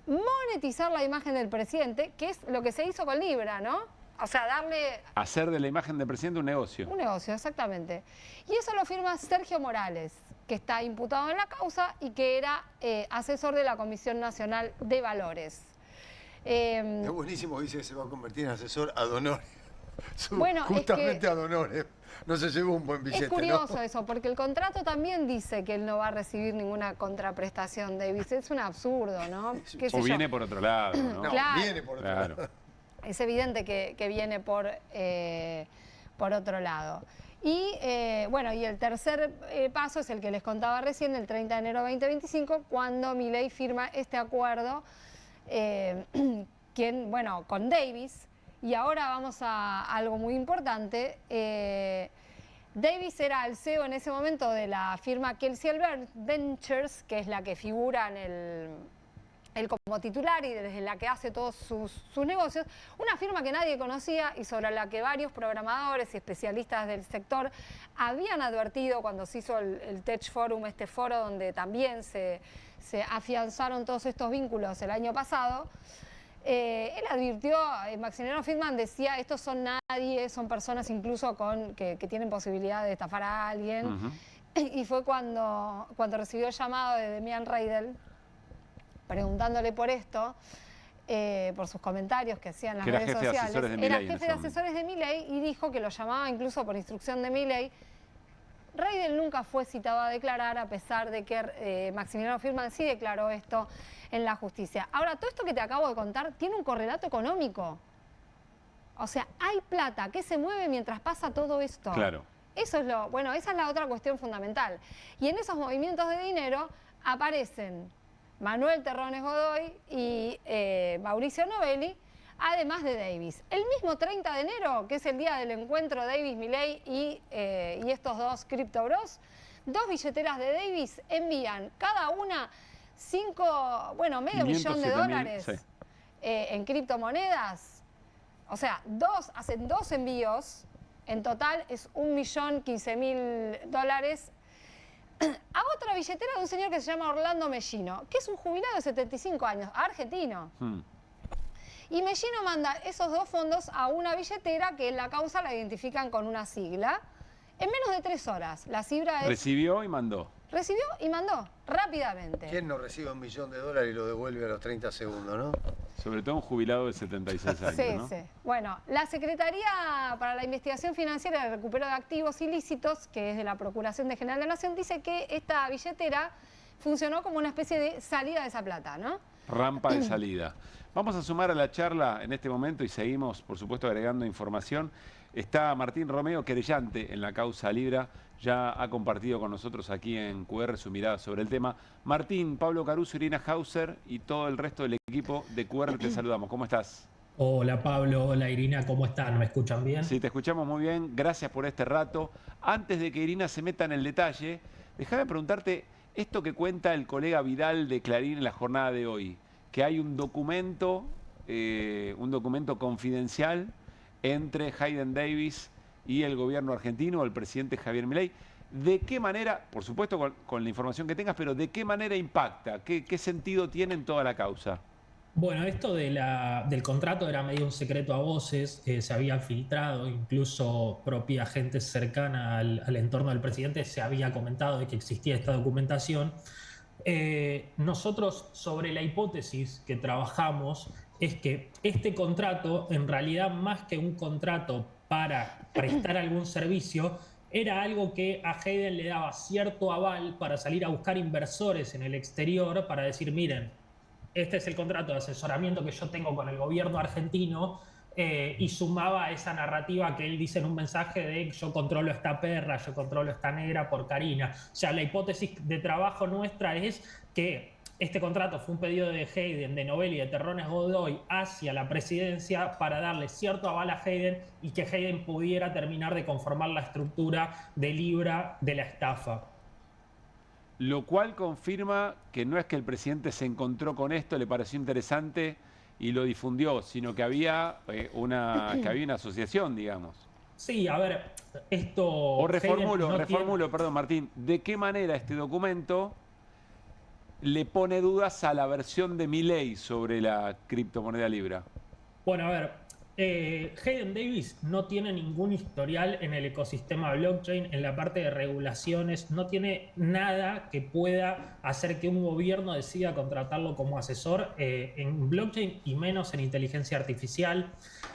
Monetizar la imagen del presidente, que es lo que se hizo con Libra, ¿no? O sea, darle... Hacer de la imagen del presidente un negocio. Un negocio, exactamente. Y eso lo firma Sergio Morales, que está imputado en la causa y que era asesor de la Comisión Nacional de Valores. Es buenísimo, dice que se va a convertir en asesor ad honorem. Bueno, justamente ad honorem. No se llevó un buen billete, es curioso, ¿no? eso, porque el contrato también dice que él no va a recibir ninguna contraprestación, Davis. Es un absurdo, ¿no? O viene por otro lado, ¿no? Claro. Viene por otro lado. Es evidente que viene por otro lado. Y bueno, y el tercer paso es el que les contaba recién, el 30 de enero de 2025, cuando Milei firma este acuerdo con Davis. Y ahora vamos a algo muy importante. Davis era el CEO en ese momento de la firma Kelsey Ventures, que es la que figura en él como titular y desde la que hace todos sus negocios, una firma que nadie conocía y sobre la que varios programadores y especialistas del sector habían advertido cuando se hizo el Tech Forum, este foro donde también se afianzaron todos estos vínculos el año pasado. Él advirtió, Maximiliano Friedman decía, estos son nadie, son personas incluso que tienen posibilidad de estafar a alguien. Y fue cuando recibió el llamado de Demian Reidel, preguntándole por esto, por sus comentarios que hacían en las redes sociales. Era jefe de asesores de Milei y dijo que lo llamaba incluso por instrucción de Milei. Reidel nunca fue citado a declarar, a pesar de que Maximiliano Friedman sí declaró esto en la justicia. Ahora, todo esto que te acabo de contar tiene un correlato económico. O sea, hay plata que se mueve mientras pasa todo esto. Claro. Eso es esa es la otra cuestión fundamental. Y en esos movimientos de dinero aparecen Manuel Terrones Godoy y Mauricio Novelli, además de Davis. El mismo 30 de enero, que es el día del encuentro Davis-Milei y estos 2 Crypto Bros, 2 billeteras de Davis envían cada una medio millón de dólares en criptomonedas. O sea, hacen 2 envíos. En total es $1.015.000 a otra billetera de un señor que se llama Orlando Mellino, que es un jubilado de 75 años, argentino. Y Mellino manda esos 2 fondos a una billetera que en la causa la identifican con una sigla. En menos de 3 horas. La cifra es... Recibió y mandó. Recibió y mandó, rápidamente. ¿Quién no recibe $1 millón y lo devuelve a los 30 segundos, no? Sobre todo un jubilado de 76 años, ¿no? Sí. Bueno, la Secretaría para la Investigación Financiera y el Recupero de Activos Ilícitos, que es de la Procuración General de la Nación, dice que esta billetera funcionó como una especie de salida de esa plata, ¿no? Rampa de salida. Vamos a sumar a la charla en este momento y seguimos, por supuesto, agregando información. Está Martín Romeo, querellante en la causa Libra. Ya ha compartido con nosotros aquí en QR su mirada sobre el tema. Martín, Pablo Caruso, Irina Hauser y todo el resto del equipo de QR te saludamos. ¿Cómo estás? Hola Pablo, hola Irina, ¿cómo están? ¿Me escuchan bien? Sí, te escuchamos muy bien. Gracias por este rato. Antes de que Irina se meta en el detalle, déjame preguntarte esto que cuenta el colega Vidal de Clarín en la jornada de hoy, que hay un documento confidencial entre Hayden Davis y el gobierno argentino, el presidente Javier Milei. ¿De qué manera, por supuesto con la información que tengas, pero de qué manera impacta? ¿Qué sentido tiene en toda la causa? Bueno, esto del contrato era medio un secreto a voces, se había filtrado, incluso propia gente cercana al entorno del presidente se había comentado de que existía esta documentación. Nosotros sobre la hipótesis que trabajamos es que este contrato, en realidad más que un contrato para prestar algún servicio, era algo que a Hayden le daba cierto aval para salir a buscar inversores en el exterior para decir, miren, este es el contrato de asesoramiento que yo tengo con el gobierno argentino, y sumaba a esa narrativa que él dice en un mensaje de yo controlo esta perra, yo controlo esta negra por Karina. O sea, la hipótesis de trabajo nuestra es que este contrato fue un pedido de Hayden, de Novelli y de Terrones Godoy hacia la presidencia para darle cierto aval a Hayden y que Hayden pudiera terminar de conformar la estructura de Libra de la estafa. Lo cual confirma que no es que el presidente se encontró con esto, le pareció interesante y lo difundió, sino que había una asociación, digamos. Sí, a ver, esto... O reformulo, reformulo, perdón Martín, ¿de qué manera este documento le pone dudas a la versión de Milei sobre la criptomoneda Libra? Bueno, a ver, Hayden Davis no tiene ningún historial en el ecosistema blockchain, en la parte de regulaciones, no tiene nada que pueda hacer que un gobierno decida contratarlo como asesor en blockchain y menos en inteligencia artificial.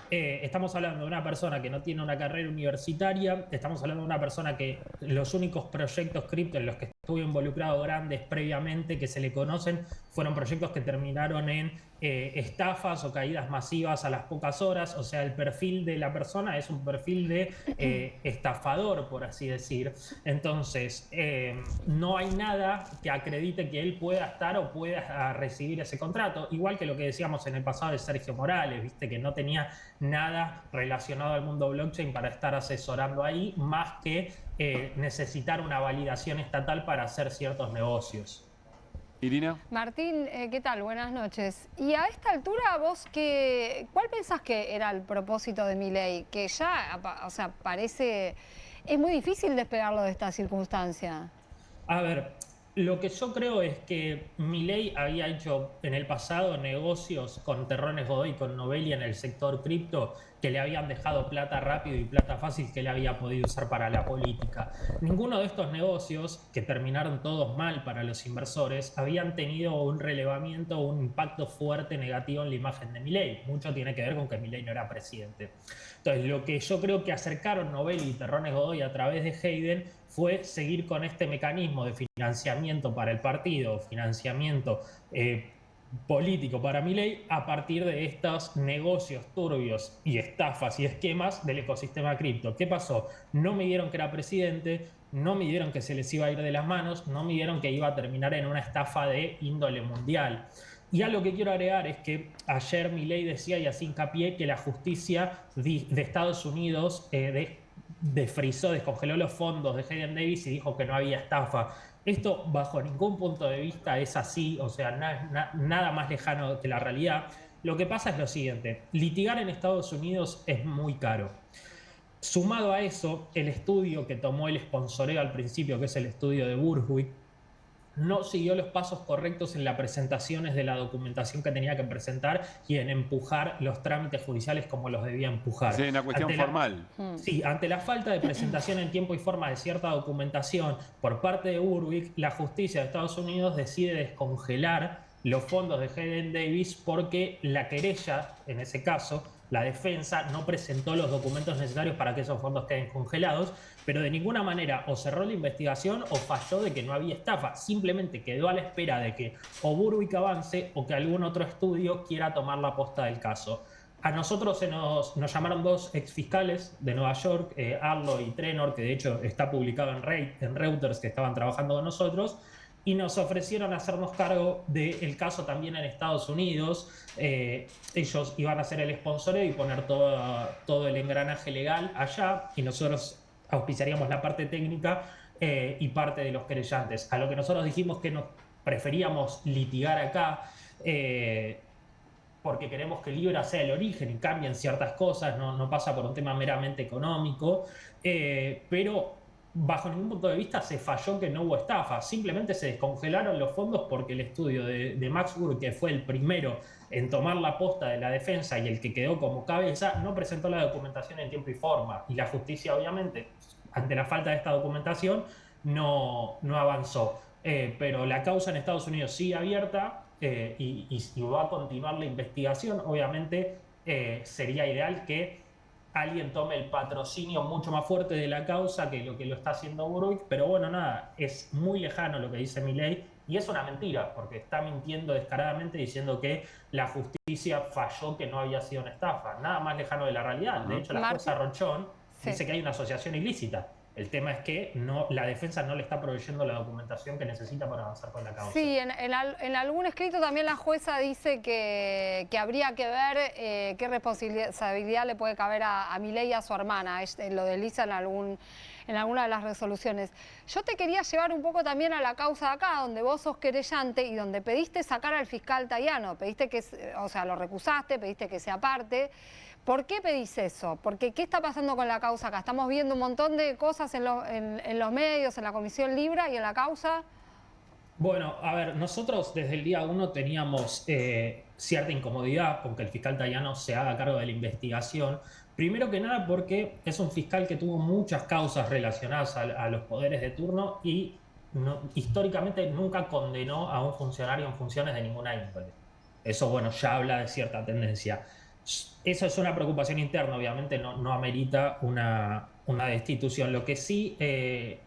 Estamos hablando de una persona que no tiene una carrera universitaria, estamos hablando de una persona que los únicos proyectos cripto en los que estuvo involucrado grandes previamente que se le conocen fueron proyectos que terminaron en estafas o caídas masivas a las pocas horas. O sea, el perfil de la persona es un perfil de estafador, por así decir. Entonces, no hay nada que acredite que él pueda estar o pueda recibir ese contrato. Igual que lo que decíamos en el pasado de Sergio Morales, viste, que no tenía nada relacionado al mundo blockchain para estar asesorando ahí, más que necesitar una validación estatal para hacer ciertos negocios. Irina. Martín, ¿qué tal? Buenas noches. Y a esta altura, vos, ¿cuál pensás que era el propósito de Milei? Que ya, o sea, parece... Es muy difícil despegarlo de esta circunstancia. A ver, lo que yo creo es que Milei había hecho en el pasado negocios con Terrones Godoy y con Novelli en el sector cripto que le habían dejado plata rápido y plata fácil que le había podido usar para la política. Ninguno de estos negocios, que terminaron todos mal para los inversores, habían tenido un relevamiento o un impacto fuerte negativo en la imagen de Milei. Mucho tiene que ver con que Milei no era presidente. Entonces, lo que yo creo que acercaron Novelli y Terrones Godoy a través de Hayden fue seguir con este mecanismo de financiamiento para el partido, financiamiento político para Milei a partir de estos negocios turbios y estafas y esquemas del ecosistema cripto. ¿Qué pasó? No midieron que era presidente, no midieron que se les iba a ir de las manos, no midieron que iba a terminar en una estafa de índole mundial. Y algo que quiero agregar es que ayer Milei decía, y así hincapié, que la justicia de Estados Unidos desfrizó, descongeló los fondos de Hayden Davis y dijo que no había estafa. Esto bajo ningún punto de vista es así, o sea, nada más lejano que la realidad. Lo que pasa es lo siguiente, litigar en Estados Unidos es muy caro. Sumado a eso, el estudio que tomó el sponsoreo al principio, que es el estudio de Burswick, no siguió los pasos correctos en las presentaciones de la documentación que tenía que presentar y en empujar los trámites judiciales como los debía empujar. Sí, una cuestión formal. Sí, ante la falta de presentación en tiempo y forma de cierta documentación por parte de Burswick, la justicia de Estados Unidos decide descongelar los fondos de Hayden Davis porque la querella, en ese caso, la defensa no presentó los documentos necesarios para que esos fondos queden congelados, pero de ninguna manera o cerró la investigación o falló de que no había estafa. Simplemente quedó a la espera de que o Burswick avance o que algún otro estudio quiera tomar la posta del caso. A nosotros nos llamaron dos exfiscales de Nueva York, Arlo y Trenor, que de hecho está publicado en Reuters, que estaban trabajando con nosotros, y nos ofrecieron hacernos cargo del caso también en Estados Unidos. Ellos iban a hacer el sponsoreo y poner todo el engranaje legal allá, y nosotros auspiciaríamos la parte técnica y parte de los querellantes. A lo que nosotros dijimos que nos preferíamos litigar acá, porque queremos que Libra sea el origen y cambien ciertas cosas, no pasa por un tema meramente económico, pero bajo ningún punto de vista se falló que no hubo estafa, simplemente se descongelaron los fondos porque el estudio de Max Burswick, que fue el primero en tomar la posta de la defensa y el que quedó como cabeza, no presentó la documentación en tiempo y forma, y la justicia obviamente, ante la falta de esta documentación, no avanzó. Pero la causa en Estados Unidos sigue abierta y va a continuar la investigación. Obviamente sería ideal que alguien tome el patrocinio mucho más fuerte de la causa que lo está haciendo Burswick, pero bueno, nada, es muy lejano lo que dice Milei y es una mentira, porque está mintiendo descaradamente diciendo que la justicia falló que no había sido una estafa. Nada más lejano de la realidad. De hecho, la jueza Rochón dice que hay una asociación ilícita. El tema es que la defensa no le está proveyendo la documentación que necesita para avanzar con la causa. Sí, en algún escrito también la jueza dice que habría que ver qué responsabilidad le puede caber a Milei y a su hermana. Lo desliza en alguna de las resoluciones. Yo te quería llevar un poco también a la causa de acá, donde vos sos querellante y donde pediste sacar al fiscal Tayano, pediste que, o sea, lo recusaste, pediste que se aparte. ¿Por qué pedís eso? Porque ¿qué está pasando con la causa acá? Estamos viendo un montón de cosas en los medios, en la Comisión Libra y en la causa. Bueno, a ver, nosotros desde el día 1 teníamos cierta incomodidad con que el fiscal Tayano se haga cargo de la investigación. Primero que nada porque es un fiscal que tuvo muchas causas relacionadas a los poderes de turno y históricamente nunca condenó a un funcionario en funciones de ninguna índole. Eso, bueno, ya habla de cierta tendencia. Eso es una preocupación interna, obviamente no amerita una destitución. Lo que sí,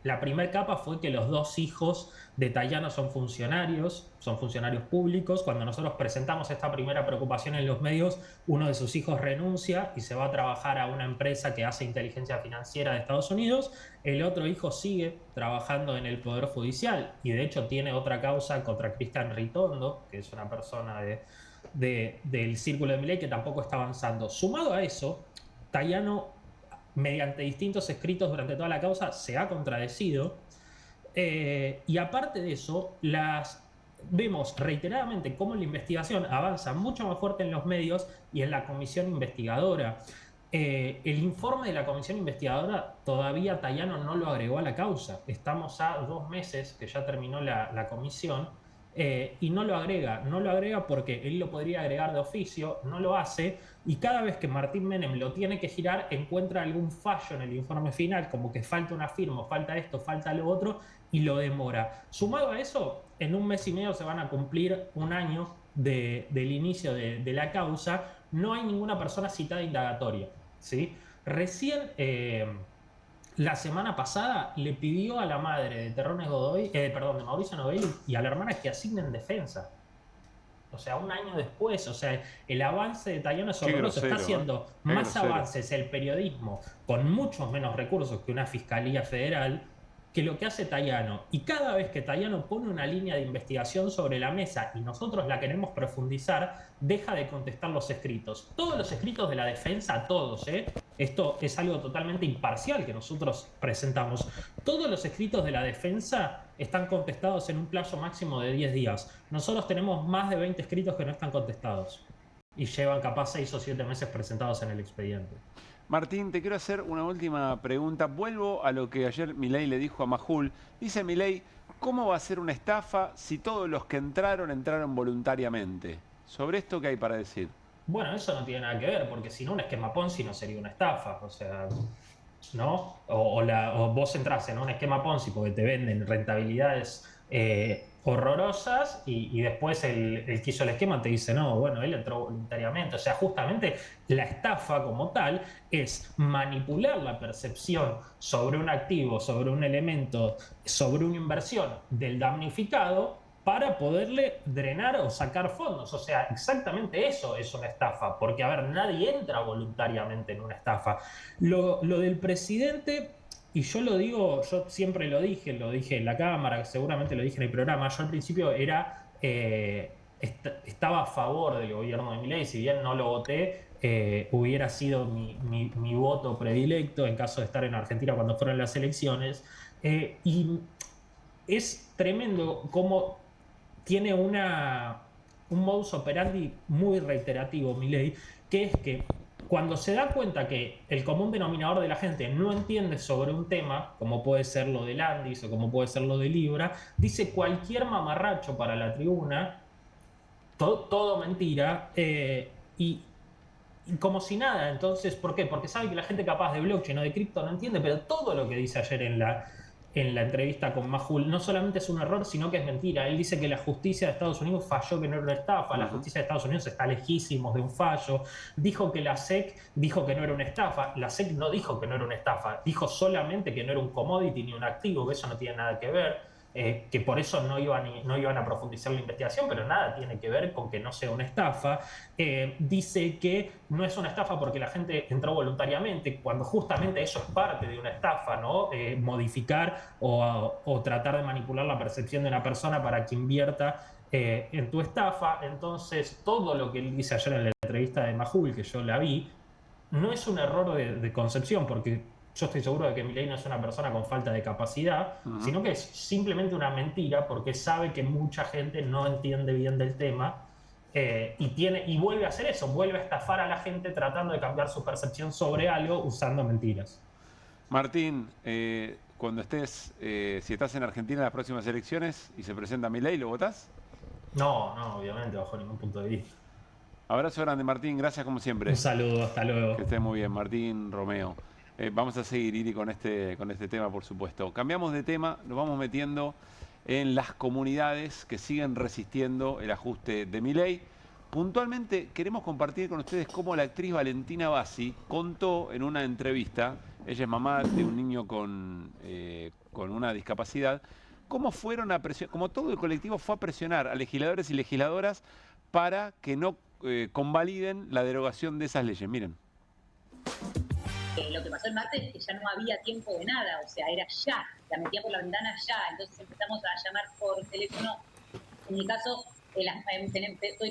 la primera capa fue que los dos hijos de Tayano son funcionarios públicos. Cuando nosotros presentamos esta primera preocupación en los medios, uno de sus hijos renuncia y se va a trabajar a una empresa que hace inteligencia financiera de Estados Unidos. El otro hijo sigue trabajando en el Poder Judicial y de hecho tiene otra causa contra Cristian Ritondo, que es una persona del círculo de Milei que tampoco está avanzando. Sumado a eso, Tayano, mediante distintos escritos durante toda la causa, se ha contradecido. Y aparte de eso, vemos reiteradamente cómo la investigación avanza mucho más fuerte en los medios y en la comisión investigadora. El informe de la comisión investigadora todavía Tayano no lo agregó a la causa. Estamos a 2 meses que ya terminó la comisión. Y no lo agrega porque él lo podría agregar de oficio, no lo hace, y cada vez que Martín Menem lo tiene que girar, encuentra algún fallo en el informe final, como que falta una firma, falta esto, falta lo otro, y lo demora. Sumado a eso, en 1 mes y medio se van a cumplir 1 año del inicio de la causa. No hay ninguna persona citada indagatoria, ¿sí? Recién... la semana pasada le pidió a la madre de Terrones Godoy, de Mauricio Novelli y a la hermana que asignen defensa. O sea, 1 año después, o sea, el avance de Tayano es horroroso. Está haciendo más avances el periodismo con muchos menos recursos que una fiscalía federal que lo que hace Tayano. Y cada vez que Tayano pone una línea de investigación sobre la mesa y nosotros la queremos profundizar, deja de contestar los escritos. Todos los escritos de la defensa, todos, esto es algo totalmente imparcial que nosotros presentamos. Todos los escritos de la defensa están contestados en un plazo máximo de 10 días. Nosotros tenemos más de 20 escritos que no están contestados y llevan capaz 6 o 7 meses presentados en el expediente. Martín, te quiero hacer una última pregunta. Vuelvo a lo que ayer Milei le dijo a Majul. Dice Milei, ¿cómo va a ser una estafa si todos los que entraron voluntariamente? ¿Sobre esto qué hay para decir? Bueno, eso no tiene nada que ver, porque si no, un esquema Ponzi no sería una estafa. O sea, ¿no? O vos entras en un esquema Ponzi porque te venden rentabilidades horrorosas y después el que hizo el esquema te dice, no, bueno, él entró voluntariamente. O sea, justamente la estafa como tal es manipular la percepción sobre un activo, sobre un elemento, sobre una inversión del damnificado para poderle drenar o sacar fondos. O sea, exactamente eso es una estafa, porque, a ver, nadie entra voluntariamente en una estafa. Lo del presidente... Y yo lo digo, yo siempre lo dije en la cámara, seguramente lo dije en el programa. Yo al principio estaba a favor del gobierno de Milei, si bien no lo voté, hubiera sido mi voto predilecto en caso de estar en Argentina cuando fueron las elecciones. Y es tremendo cómo tiene un modus operandi muy reiterativo Milei, que es que cuando se da cuenta que el común denominador de la gente no entiende sobre un tema, como puede ser lo de Landis o como puede ser lo de Libra, dice cualquier mamarracho para la tribuna, todo mentira, y como si nada. Entonces, ¿por qué? Porque sabe que la gente capaz de blockchain o de cripto no entiende, pero todo lo que dice ayer en la entrevista con Majul no solamente es un error, sino que es mentira. Él dice que la justicia de Estados Unidos falló, que no era una estafa. La justicia de Estados Unidos está lejísimos de un fallo. Dijo que la SEC dijo que no era una estafa. La SEC no dijo que no era una estafa, dijo solamente que no era un commodity ni un activo, que eso no tiene nada que ver. Que por eso no iban a profundizar la investigación, pero nada tiene que ver con que no sea una estafa. Dice que no es una estafa porque la gente entró voluntariamente, cuando justamente eso es parte de una estafa, ¿no? Modificar o tratar de manipular la percepción de una persona para que invierta en tu estafa. Entonces, todo lo que él dice ayer en la entrevista de Majul, que yo la vi, no es un error de concepción, porque yo estoy seguro de que Milei no es una persona con falta de capacidad, sino que es simplemente una mentira porque sabe que mucha gente no entiende bien del tema y vuelve a hacer eso, vuelve a estafar a la gente tratando de cambiar su percepción sobre algo usando mentiras. Martín, cuando estés, si estás en Argentina en las próximas elecciones y se presenta Milei, ¿lo votás? No, obviamente, bajo ningún punto de vista. Abrazo grande, Martín, gracias como siempre. Un saludo, hasta luego. Que esté muy bien, Martín Romeo. Vamos a seguir, Iri, con este tema, por supuesto. Cambiamos de tema, nos vamos metiendo en las comunidades que siguen resistiendo el ajuste de Milei. Puntualmente queremos compartir con ustedes cómo la actriz Valentina Bassi contó en una entrevista, ella es mamá de un niño con una discapacidad, cómo fueron a presionar, como todo el colectivo fue a presionar a legisladores y legisladoras para que no convaliden la derogación de esas leyes. Miren. Lo que pasó el martes es que ya no había tiempo de nada, o sea, era ya, la metía por la ventana ya, entonces empezamos a llamar por teléfono. En mi caso,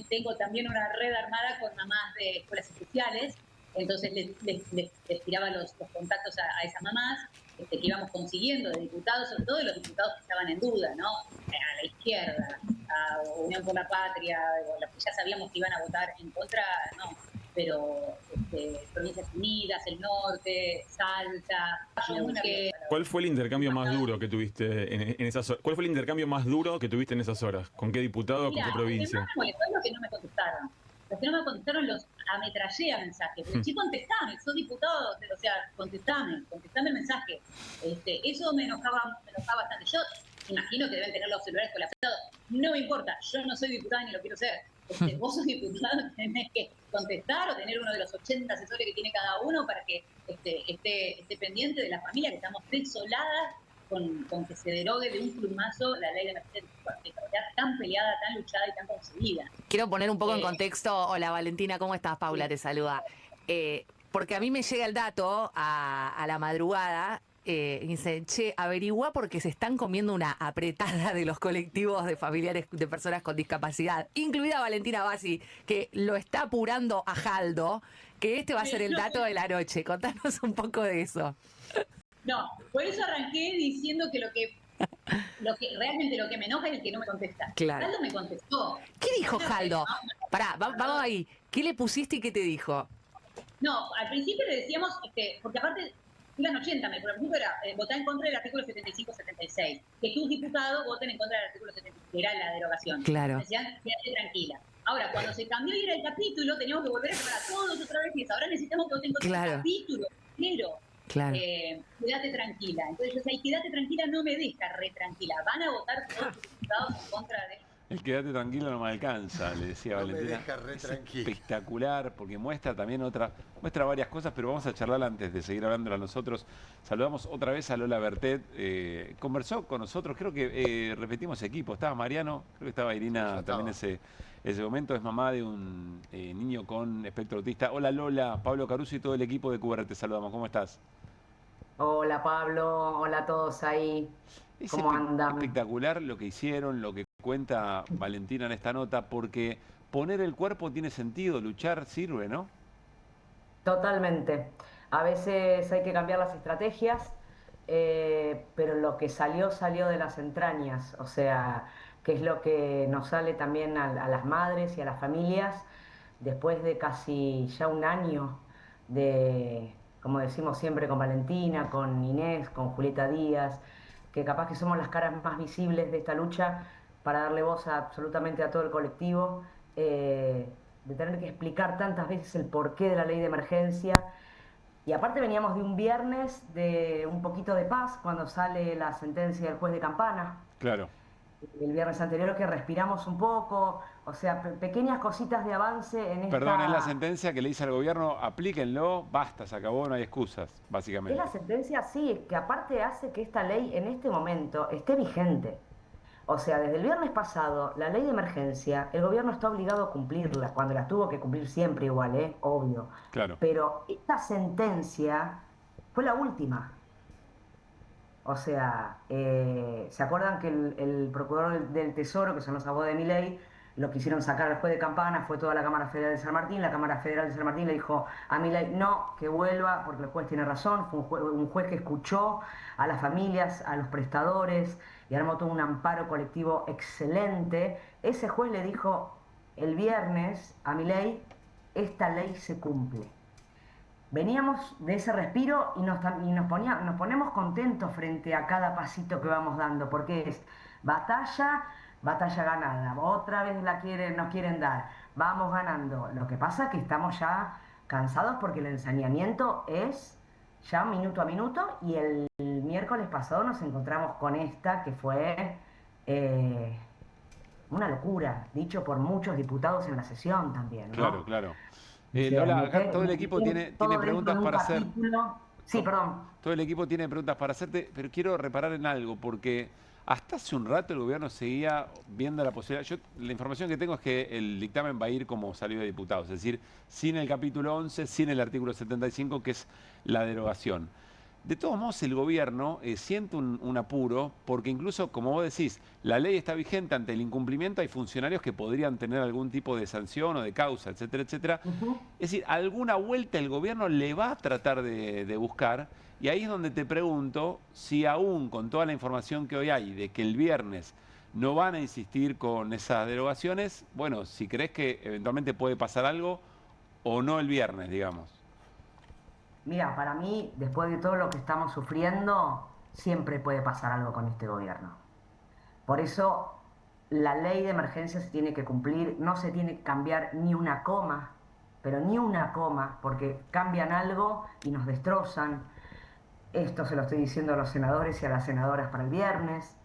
tengo también una red armada con mamás de escuelas especiales, entonces les tiraba los contactos a esas mamás que íbamos consiguiendo de diputados, sobre todo de los diputados que estaban en duda, ¿no? A la izquierda, a Unión por la Patria, los que ya sabíamos que iban a votar en contra, no. Pero Provincias Unidas, el Norte, Salta, ¿Cuál fue el intercambio más duro que tuviste en esas horas? ¿Cuál fue el intercambio más duro que tuviste en esas horas? ¿Con qué diputado, con qué provincia? Lo que más me molestó es los que no me contestaron. Los que no me contestaron los ametrallé a mensajes. Porque, sí, contestame, sos diputado, o sea, contestame el mensaje. Eso me enojaba bastante. Yo imagino que deben tener los celulares colapsados. No me importa, yo no soy diputada ni lo quiero ser. Vos sos diputado, tenés que contestar o tener uno de los 80 asesores que tiene cada uno para que esté pendiente de la familia, que estamos desoladas con que se derogue de un plumazo la ley de emergencia tan peleada, tan luchada y tan conseguida. Quiero poner un poco en contexto. Hola Valentina, ¿cómo estás? Paula te saluda. Porque a mí me llega el dato a la madrugada. Dice, che, averigua porque se están comiendo una apretada de los colectivos de familiares de personas con discapacidad, incluida Valentina Bassi, que lo está apurando a Jaldo, que este va a ser el dato de la noche. Contanos un poco de eso. No, por eso arranqué diciendo que realmente lo que me enoja es el que no me contesta. Claro. Jaldo me contestó. ¿Qué dijo Jaldo? Pará, vamos ahí. ¿Qué le pusiste y qué te dijo? No, al principio le decíamos, porque aparte iban 80, por ejemplo, era votar en contra del artículo 75-76, que tus diputados voten en contra del artículo 75, que era la derogación. Claro. Decían, quédate tranquila. Ahora, cuando se cambió y era el capítulo, teníamos que volver a llamar a todos otra vez y ahora necesitamos que voten contra el capítulo entero. Claro. Quédate tranquila. Entonces yo decía, quédate tranquila no me deja re tranquila. Van a votar todos los diputados en contra de... El quédate tranquilo no me alcanza, le decía Valentina. Me deja re tranquila. Espectacular, porque muestra también muestra varias cosas, pero vamos a charlar antes de seguir hablando a nosotros. Saludamos otra vez a Lola Bertet, conversó con nosotros, creo que repetimos equipo, estaba Mariano, creo que estaba Irina también ese momento, es mamá de un niño con espectro autista. Hola Lola, Pablo Caruso y todo el equipo de QR, te saludamos, ¿cómo estás? Hola Pablo, hola a todos ahí. ¿Cómo andan? Espectacular lo que hicieron, lo que cuenta Valentina en esta nota, porque poner el cuerpo tiene sentido, luchar sirve, ¿no? Totalmente. A veces hay que cambiar las estrategias, pero lo que salió de las entrañas, o sea, que es lo que nos sale también a las madres y a las familias después de casi ya un año de, como decimos siempre con Valentina, con Inés, con Julieta Díaz, que capaz que somos las caras más visibles de esta lucha para darle voz absolutamente a todo el colectivo, de tener que explicar tantas veces el porqué de la ley de emergencia. Y aparte veníamos de un viernes de un poquito de paz cuando sale la sentencia del juez de Campana. Claro. El viernes anterior que respiramos un poco, o sea, pequeñas cositas de avance en esta... Perdón, es la sentencia que le dice al gobierno, aplíquenlo, basta, se acabó, no hay excusas, básicamente. Es la sentencia, sí, que aparte hace que esta ley en este momento esté vigente. O sea, desde el viernes pasado, la ley de emergencia, el gobierno está obligado a cumplirla, cuando la tuvo que cumplir siempre igual, obvio. Claro. Pero esta sentencia fue la última. O sea, ¿se acuerdan que el procurador del Tesoro, que son los abogados de Milei, lo quisieron sacar al juez de Campana, fue toda la Cámara Federal de San Martín, la Cámara Federal de San Martín le dijo a Milei no, que vuelva, porque el juez tiene razón, fue un juez que escuchó a las familias, a los prestadores, y armó todo un amparo colectivo excelente. Ese juez le dijo el viernes a Milei, esta ley se cumple. Veníamos de ese respiro y nos ponemos contentos frente a cada pasito que vamos dando, porque es batalla ganada, otra vez nos quieren dar, vamos ganando. Lo que pasa es que estamos ya cansados porque el ensañamiento es ya minuto a minuto, y el miércoles pasado nos encontramos con esta que fue una locura, dicho por muchos diputados en la sesión también, ¿no? Claro. Lola, acá todo el equipo tiene preguntas para hacer. Sí, perdón. Todo el equipo tiene preguntas para hacerte, pero quiero reparar en algo, porque hasta hace un rato el gobierno seguía viendo la posibilidad. La información que tengo es que el dictamen va a ir como salió de diputados, es decir, sin el capítulo 11, sin el artículo 75, que es la derogación. De todos modos, el gobierno siente un apuro, porque incluso, como vos decís, la ley está vigente. Ante el incumplimiento hay funcionarios que podrían tener algún tipo de sanción o de causa, etcétera, etcétera. Es decir, alguna vuelta el gobierno le va a tratar de buscar, y ahí es donde te pregunto si aún con toda la información que hoy hay de que el viernes no van a insistir con esas derogaciones, bueno, si crees que eventualmente puede pasar algo o no el viernes, digamos. Mira, para mí, después de todo lo que estamos sufriendo, siempre puede pasar algo con este gobierno. Por eso, la ley de emergencia se tiene que cumplir, no se tiene que cambiar ni una coma, pero ni una coma, porque cambian algo y nos destrozan. Esto se lo estoy diciendo a los senadores y a las senadoras para el viernes.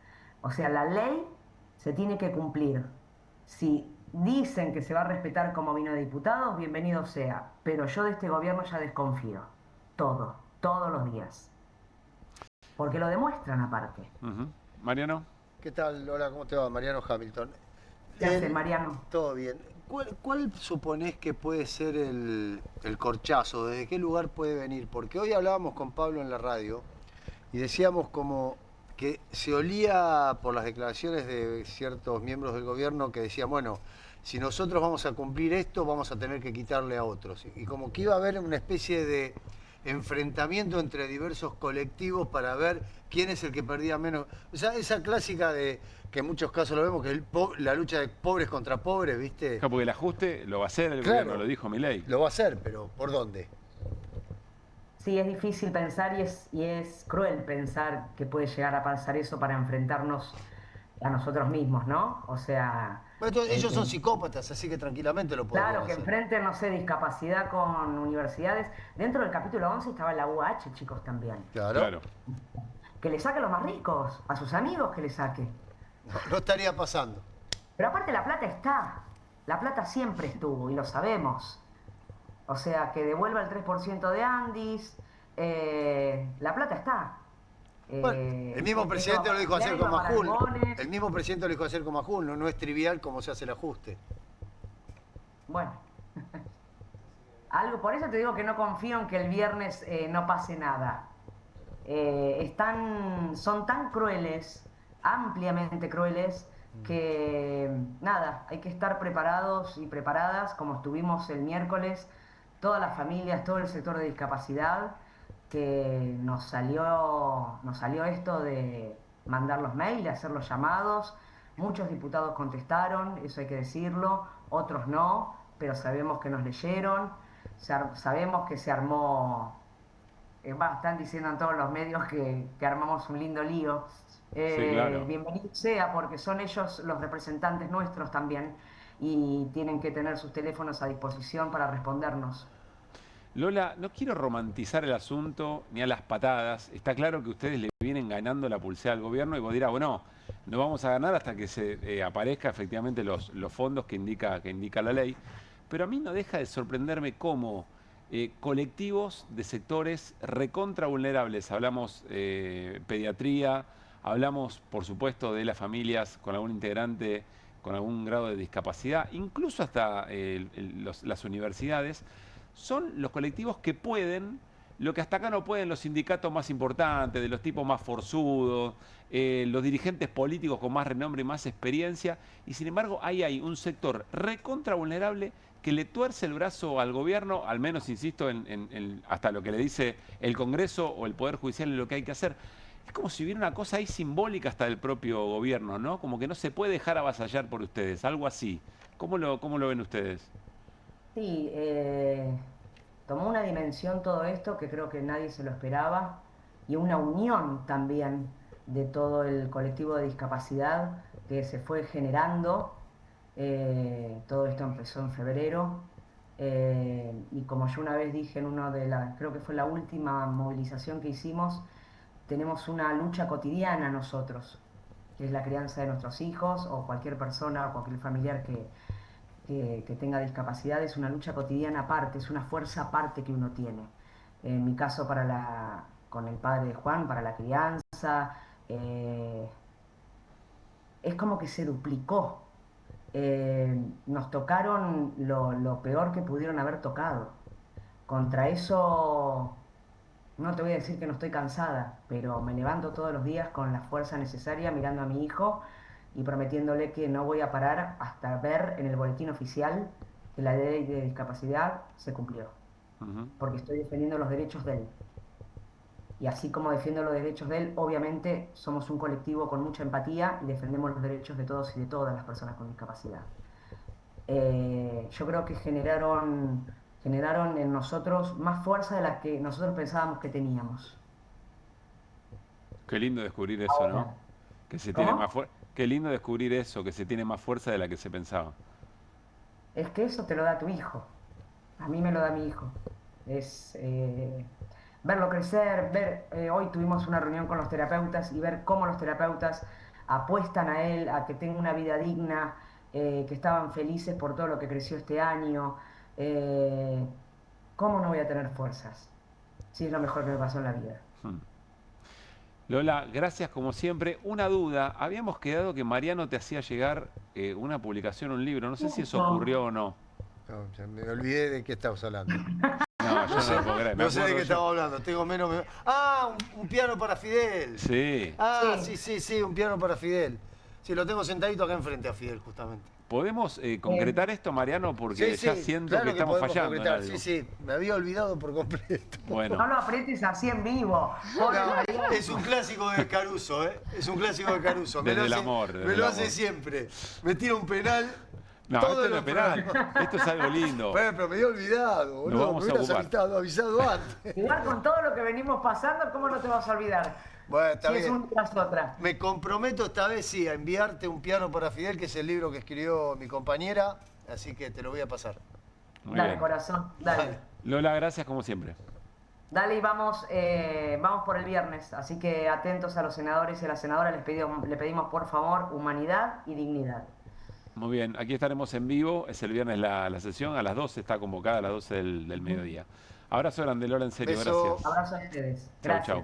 O sea, la ley se tiene que cumplir. Si dicen que se va a respetar como vino de diputados, bienvenido sea. Pero yo de este gobierno ya desconfío. Todos los días. Porque lo demuestran aparte. Mariano. ¿Qué tal? Hola, ¿cómo te va? Mariano Hamilton. ¿Qué haces, Mariano? Todo bien. ¿Cuál suponés que puede ser el corchazo? ¿Desde qué lugar puede venir? Porque hoy hablábamos con Pablo en la radio y decíamos como que se olía por las declaraciones de ciertos miembros del gobierno que decían, bueno, si nosotros vamos a cumplir esto, vamos a tener que quitarle a otros. Y como que iba a haber una especie de enfrentamiento entre diversos colectivos para ver quién es el que perdía menos. O sea, esa clásica de que en muchos casos lo vemos, que la lucha de pobres contra pobres, ¿viste? Claro, porque el ajuste lo va a hacer el gobierno, lo dijo Milei. Lo va a hacer, pero ¿por dónde? Sí, es difícil pensar y es cruel pensar que puede llegar a pasar eso para enfrentarnos a nosotros mismos, ¿no? O sea... Bueno, ellos son psicópatas, así que tranquilamente lo pueden hacer. Claro, que enfrenten, no sé, discapacidad con universidades. Dentro del capítulo 11 estaba la UH, chicos, también. Claro. Que le saque a los más ricos, a sus amigos que le saque. No estaría pasando. Pero aparte la plata está. La plata siempre estuvo y lo sabemos. O sea, que devuelva el 3% de Andis. La plata está. Bueno, el mismo presidente lo dijo hacer con Majul. El mismo presidente lo dijo hacer con Majul. No es trivial cómo se hace el ajuste. Bueno. Por eso te digo que no confío en que el viernes no pase nada. Son tan crueles, ampliamente crueles, que nada, hay que estar preparados y preparadas como estuvimos el miércoles, todas las familias, todo el sector de discapacidad, que nos salió esto de mandar los mails, de hacer los llamados. Muchos diputados contestaron, eso hay que decirlo, otros no, pero sabemos que nos leyeron, sabemos que se armó, están diciendo en todos los medios que armamos un lindo lío. Sí, claro. Bienvenido sea, porque son ellos los representantes nuestros también y tienen que tener sus teléfonos a disposición para respondernos. Lola, no quiero romantizar el asunto ni a las patadas. Está claro que ustedes le vienen ganando la pulsera al gobierno y vos dirás, bueno, no vamos a ganar hasta que se aparezca efectivamente los fondos que indica la ley. Pero a mí no deja de sorprenderme cómo colectivos de sectores recontra vulnerables, hablamos pediatría, hablamos por supuesto de las familias con algún integrante con algún grado de discapacidad, incluso hasta las universidades, son los colectivos que pueden lo que hasta acá no pueden los sindicatos más importantes, de los tipos más forzudos, los dirigentes políticos con más renombre y más experiencia, y sin embargo ahí hay un sector recontra vulnerable que le tuerce el brazo al gobierno, al menos, insisto, hasta lo que le dice el Congreso o el Poder Judicial en lo que hay que hacer. Es como si hubiera una cosa ahí simbólica hasta del propio gobierno, ¿no? Como que no se puede dejar avasallar por ustedes, algo así. ¿Cómo lo ven ustedes? Sí, tomó una dimensión todo esto que creo que nadie se lo esperaba y una unión también de todo el colectivo de discapacidad que se fue generando. Todo esto empezó en febrero y como yo una vez dije en creo que fue la última movilización que hicimos, tenemos una lucha cotidiana nosotros, que es la crianza de nuestros hijos o cualquier persona o cualquier familiar que tenga discapacidad. Es una lucha cotidiana aparte, es una fuerza aparte que uno tiene. En mi caso con el padre de Juan, para la crianza, es como que se duplicó. Nos tocaron lo peor que pudieron haber tocado. Contra eso no te voy a decir que no estoy cansada, pero me levanto todos los días con la fuerza necesaria mirando a mi hijo y prometiéndole que no voy a parar hasta ver en el boletín oficial que la ley de discapacidad se cumplió. Porque estoy defendiendo los derechos de él. Y así como defiendo los derechos de él, obviamente somos un colectivo con mucha empatía y defendemos los derechos de todos y de todas las personas con discapacidad. Yo creo que generaron en nosotros más fuerza de la que nosotros pensábamos que teníamos. Qué lindo descubrir eso, ¿no? Que se tiene más fuerza. Qué lindo descubrir eso, que se tiene más fuerza de la que se pensaba. Es que eso te lo da tu hijo. A mí me lo da mi hijo. Es verlo crecer, hoy tuvimos una reunión con los terapeutas y ver cómo los terapeutas apuestan a él, a que tenga una vida digna, que estaban felices por todo lo que creció este año. ¿Cómo no voy a tener fuerzas? Sí, es lo mejor que me pasó en la vida. Lola, gracias como siempre. Una duda, habíamos quedado que Mariano te hacía llegar una publicación, un libro, no sé si eso ocurrió o no. No, me olvidé de qué estabas hablando. No, yo no lo puedo creer. No sé de qué estamos hablando, tengo menos... un piano para Fidel. Sí. Sí, un piano para Fidel. Sí, lo tengo sentadito acá enfrente a Fidel, justamente. ¿Podemos concretar esto, Mariano? Porque ya siento claro que estamos fallando en algo. Sí, me había olvidado por completo. Bueno. No lo aprietes así en vivo. Es un clásico de Caruso, ¿eh? Es un clásico de Caruso. Desde el amor. Me lo hace siempre. Me tira un penal. No, esto no es penal. Esto es algo lindo. Pero me había olvidado, boludo. Nos vamos me hubieras avisado antes. Igual con todo lo que venimos pasando, ¿cómo no te vas a olvidar? Bueno, está bien. Es una tras otra. Me comprometo esta vez, sí, a enviarte un piano para Fidel, que es el libro que escribió mi compañera, así que te lo voy a pasar. Muy dale, bien. Corazón, dale. Lola, gracias como siempre. Dale y vamos por el viernes, así que atentos a los senadores y a las senadoras, le pedimos por favor humanidad y dignidad. Muy bien, aquí estaremos en vivo, es el viernes la sesión, a las 12 está convocada, a las 12 del mediodía. Abrazo grande, Lola, en serio, gracias. Abrazo a ustedes. Gracias. Chau.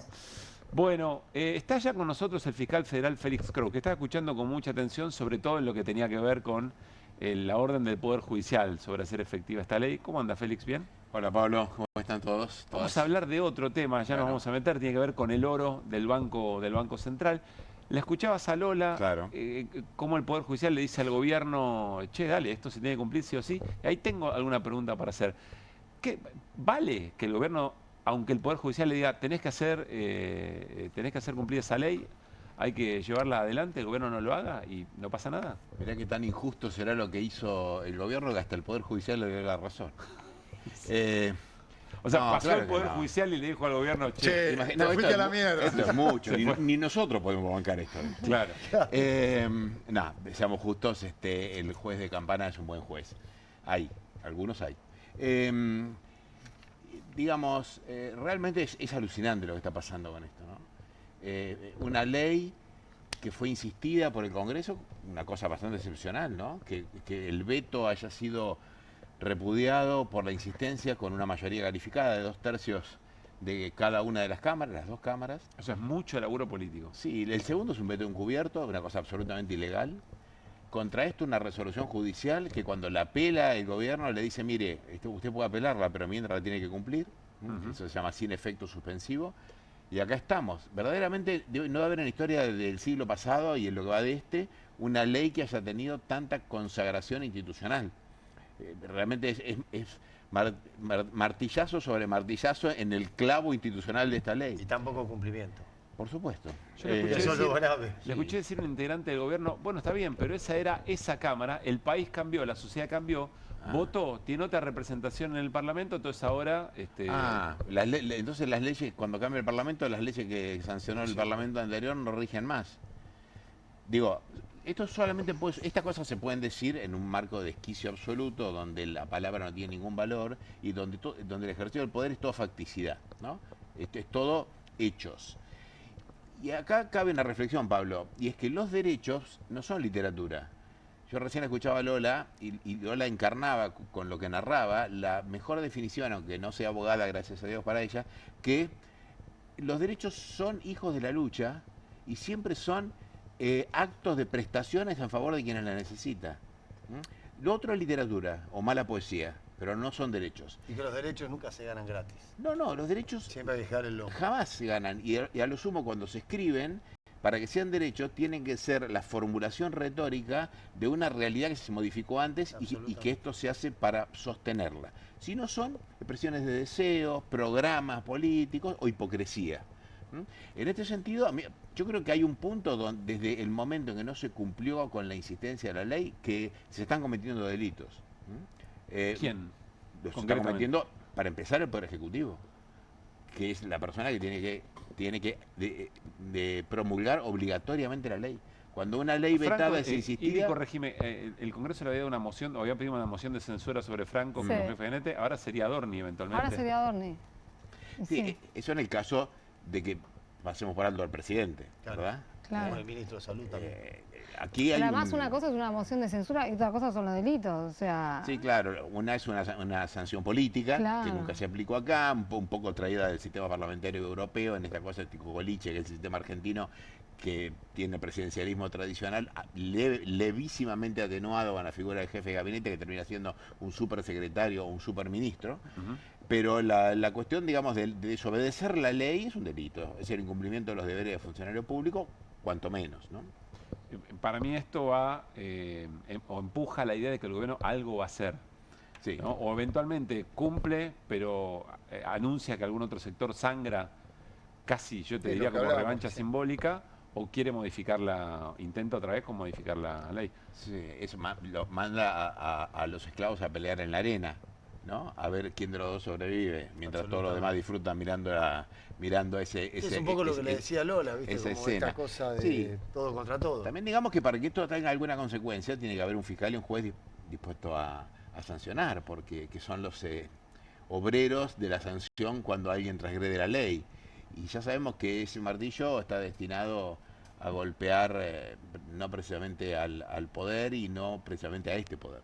Bueno, está ya con nosotros el fiscal federal Félix Crowe, que está escuchando con mucha atención, sobre todo en lo que tenía que ver con la orden del Poder Judicial sobre hacer efectiva esta ley. ¿Cómo anda, Félix? ¿Bien? Hola, Pablo. ¿Cómo están todos? Vamos a hablar de otro tema, ya nos vamos a meter, tiene que ver con el oro del Banco Central. La escuchabas a Lola, claro. Cómo el Poder Judicial le dice al gobierno, che, dale, esto se tiene que cumplir sí o sí. Y ahí tengo alguna pregunta para hacer. ¿Vale que el gobierno, aunque el Poder Judicial le diga, tenés que hacer cumplir esa ley, hay que llevarla adelante, el gobierno no lo haga y no pasa nada? Mirá qué tan injusto será lo que hizo el gobierno que hasta el Poder Judicial le dio la razón. O sea, pasó el Poder Judicial y le dijo al gobierno, che, te fuiste a la mierda. Esto es mucho, ni nosotros podemos bancar esto. Claro. Seamos justos, el juez de Campana es un buen juez. Hay, algunos hay. Digamos, realmente es alucinante lo que está pasando con esto, ¿no? Una ley que fue insistida por el Congreso, una cosa bastante excepcional, ¿no? Que el veto haya sido repudiado por la insistencia con una mayoría calificada de 2/3 de cada una de las cámaras, las dos cámaras. O sea, es mucho laburo político. Sí, el segundo es un veto encubierto, una cosa absolutamente ilegal. Contra esto una resolución judicial que cuando la apela el gobierno le dice, mire, usted puede apelarla, pero mientras la tiene que cumplir. Eso se llama sin efecto suspensivo. Y acá estamos. Verdaderamente no debe haber en la historia del siglo pasado y en lo que va de una ley que haya tenido tanta consagración institucional. Realmente es martillazo sobre martillazo en el clavo institucional de esta ley. Y tan poco cumplimiento. Por supuesto. Yo le escuché decir un integrante del gobierno, bueno, está bien, pero esa era esa Cámara, el país cambió, la sociedad cambió, votó, tiene otra representación en el Parlamento, entonces ahora... entonces las leyes, cuando cambia el Parlamento, las leyes que sancionó el Parlamento anterior no rigen más. Digo, esto solamente estas cosas se pueden decir en un marco de desquicio absoluto, donde la palabra no tiene ningún valor y donde el ejercicio del poder es todo facticidad, ¿no? Esto es todo hechos. Y acá cabe una reflexión, Pablo, y es que los derechos no son literatura. Yo recién escuchaba a Lola y Lola encarnaba con lo que narraba la mejor definición, aunque no sea abogada, gracias a Dios para ella, que los derechos son hijos de la lucha y siempre son actos de prestaciones a favor de quienes la necesitan. Lo otro es literatura o mala poesía, pero no son derechos. Y que los derechos nunca se ganan gratis. No, los derechos siempre hay que dejar el lomo. Jamás se ganan. Y a lo sumo, cuando se escriben, para que sean derechos, tienen que ser la formulación retórica de una realidad que se modificó antes y que esto se hace para sostenerla. Si no, son expresiones de deseos, programas políticos o hipocresía. En este sentido, yo creo que hay un punto donde, desde el momento en que no se cumplió con la insistencia de la ley, que se están cometiendo delitos. ¿Quién? Los está cometiendo, para empezar, el Poder Ejecutivo, que es la persona que tiene que promulgar obligatoriamente la ley. Cuando una ley vetada es insistida... corregime, el Congreso le había dado una moción, o había pedido una moción de censura sobre Franco como jefe de gabinete, ahora sería Adorni eventualmente. Ahora sería Adorni. Sí, eso en el caso de que pasemos por alto al presidente, ¿verdad? Claro. El ministro de Salud también. Aquí hay además una cosa es una moción de censura y otra cosa son los delitos, o sea... Sí, claro, una es una sanción política que nunca se aplicó acá, un poco traída del sistema parlamentario europeo, en esta cosa tipo Goliche, que es el sistema argentino, que tiene presidencialismo tradicional, levísimamente atenuado con la figura del jefe de gabinete, que termina siendo un supersecretario o un superministro. Pero la cuestión, digamos, de desobedecer la ley es un delito, es el incumplimiento de los deberes de funcionario público, cuanto menos, ¿no? Para mí esto va o empuja la idea de que el gobierno algo va a hacer. Sí. ¿No? O eventualmente cumple, pero anuncia que algún otro sector sangra casi, yo te diría, como revancha simbólica, o quiere modificarla, intenta otra vez con modificar la ley. Sí, eso manda a los esclavos a pelear en la arena, ¿no? A ver quién de los dos sobrevive, mientras todos los demás disfrutan mirando ese... Es un poco lo que le decía Lola, ¿viste? Esa como escena. Esta cosa de todo contra todo. También digamos que para que esto tenga alguna consecuencia tiene que haber un fiscal y un juez dispuesto a sancionar, porque que son los obreros de la sanción cuando alguien transgrede la ley. Y ya sabemos que ese martillo está destinado a golpear no precisamente al poder y no precisamente a este poder.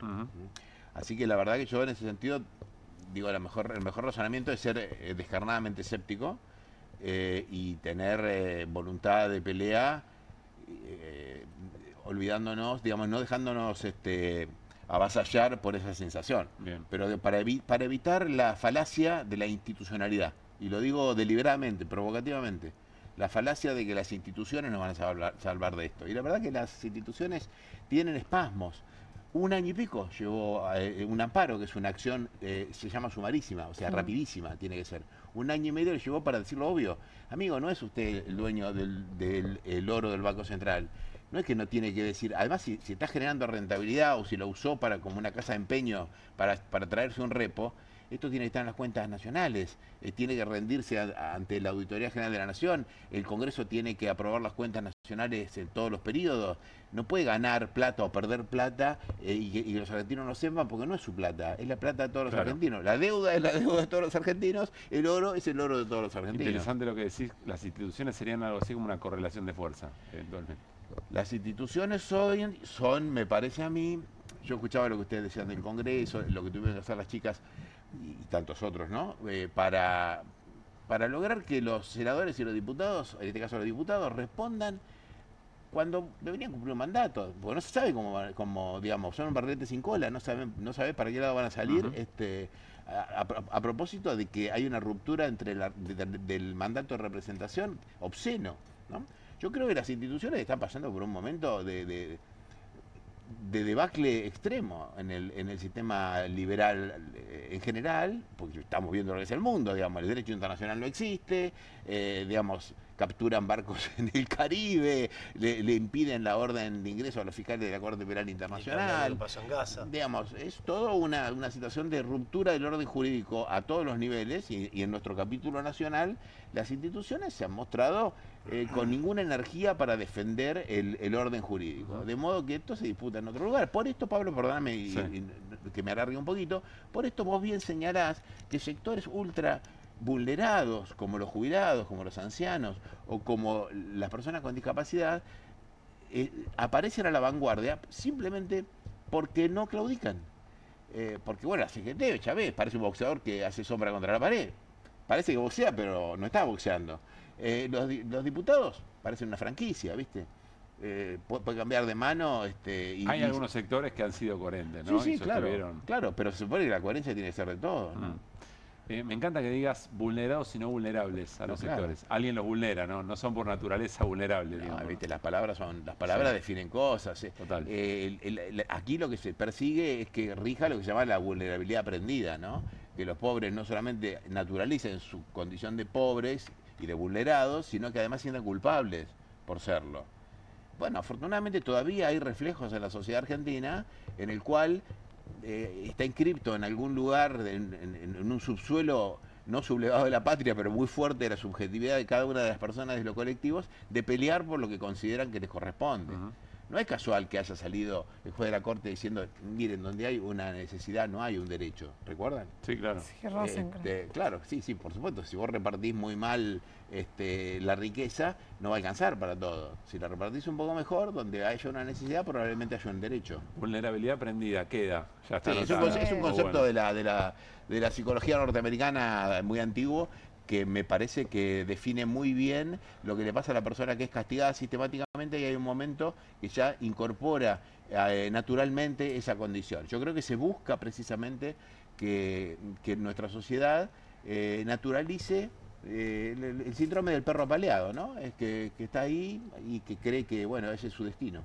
Así que la verdad que yo en ese sentido digo, el mejor razonamiento es ser descarnadamente escéptico y tener voluntad de pelea, olvidándonos, digamos, no dejándonos avasallar por esa sensación. Bien. Pero para evitar la falacia de la institucionalidad, y lo digo deliberadamente, provocativamente, la falacia de que las instituciones nos van a salvar de esto. Y la verdad que las instituciones tienen espasmos. 1 año y pico llevó un amparo, que es una acción, se llama sumarísima, o sea, rapidísima tiene que ser. 1 año y medio le llevó para decir lo obvio. Amigo, no es usted el dueño del oro del Banco Central. No es que no tiene que decir, además si está generando rentabilidad o si lo usó como una casa de empeño para traerse un repo, esto tiene que estar en las cuentas nacionales, tiene que rendirse ante la Auditoría General de la Nación, el Congreso tiene que aprobar las cuentas nacionales en todos los periodos, no puede ganar plata o perder plata y los argentinos no sepan porque no es su plata, es la plata de todos los argentinos. La deuda es la deuda de todos los argentinos, el oro es el oro de todos los argentinos. Interesante lo que decís, las instituciones serían algo así como una correlación de fuerza, eventualmente. Las instituciones son, me parece a mí, yo escuchaba lo que ustedes decían del Congreso, lo que tuvieron que hacer las chicas y tantos otros, ¿no? Para lograr que los senadores y los diputados, en este caso los diputados, respondan cuando deberían cumplir un mandato, porque no se sabe cómo digamos, son un barrilete sin cola, no sabe para qué lado van a salir a propósito de que hay una ruptura entre del mandato de representación obsceno, ¿no? Yo creo que las instituciones están pasando por un momento de debacle extremo en el sistema liberal en general, porque estamos viendo lo que es el mundo, digamos, el derecho internacional no existe, digamos, capturan barcos en el Caribe, le impiden la orden de ingreso a los fiscales de la Corte Penal Internacional. Lo pasó en Gaza. Digamos, es toda una situación de ruptura del orden jurídico a todos los niveles y en nuestro capítulo nacional las instituciones se han mostrado con ninguna energía para defender el orden jurídico. De modo que esto se disputa en otro lugar. Por esto, Pablo, perdóname que me alargue un poquito, por esto vos bien señalás que sectores ultra vulnerados, como los jubilados, como los ancianos o como las personas con discapacidad, aparecen a la vanguardia simplemente porque no claudican. Porque bueno, la CGT, Chávez, parece un boxeador que hace sombra contra la pared. Parece que boxea, pero no está boxeando. Los diputados parecen una franquicia, ¿viste? Puede cambiar de mano. Hay algunos sectores que han sido coherentes, ¿no? Sí, claro, pero se supone que la coherencia tiene que ser de todos, ¿no? Me encanta que digas vulnerados y no vulnerables a los sectores. Alguien los vulnera, ¿no? No son por naturaleza vulnerables. No, ¿viste? Las palabras definen cosas. Total. Aquí lo que se persigue es que rija lo que se llama la vulnerabilidad aprendida, ¿no? Que los pobres no solamente naturalicen su condición de pobres y de vulnerados, sino que además sientan culpables por serlo. Bueno, afortunadamente todavía hay reflejos en la sociedad argentina en el cual está inscripto en algún lugar, en un subsuelo no sublevado de la patria, pero muy fuerte de la subjetividad de cada una de las personas de los colectivos, de pelear por lo que consideran que les corresponde. No es casual que haya salido el juez de la Corte diciendo, miren, donde hay una necesidad no hay un derecho. ¿Recuerdan? Sí, claro. Claro, sí, por supuesto. Si vos repartís muy mal la riqueza, no va a alcanzar para todo. Si la repartís un poco mejor, donde haya una necesidad, probablemente haya un derecho. Vulnerabilidad aprendida, queda. Ya está. Sí, es un concepto de la psicología norteamericana muy antiguo, que me parece que define muy bien lo que le pasa a la persona que es castigada sistemáticamente y hay un momento que ya incorpora naturalmente esa condición. Yo creo que se busca precisamente que nuestra sociedad naturalice el síndrome del perro apaleado, ¿no? Es que está ahí y que cree que, bueno, ese es su destino.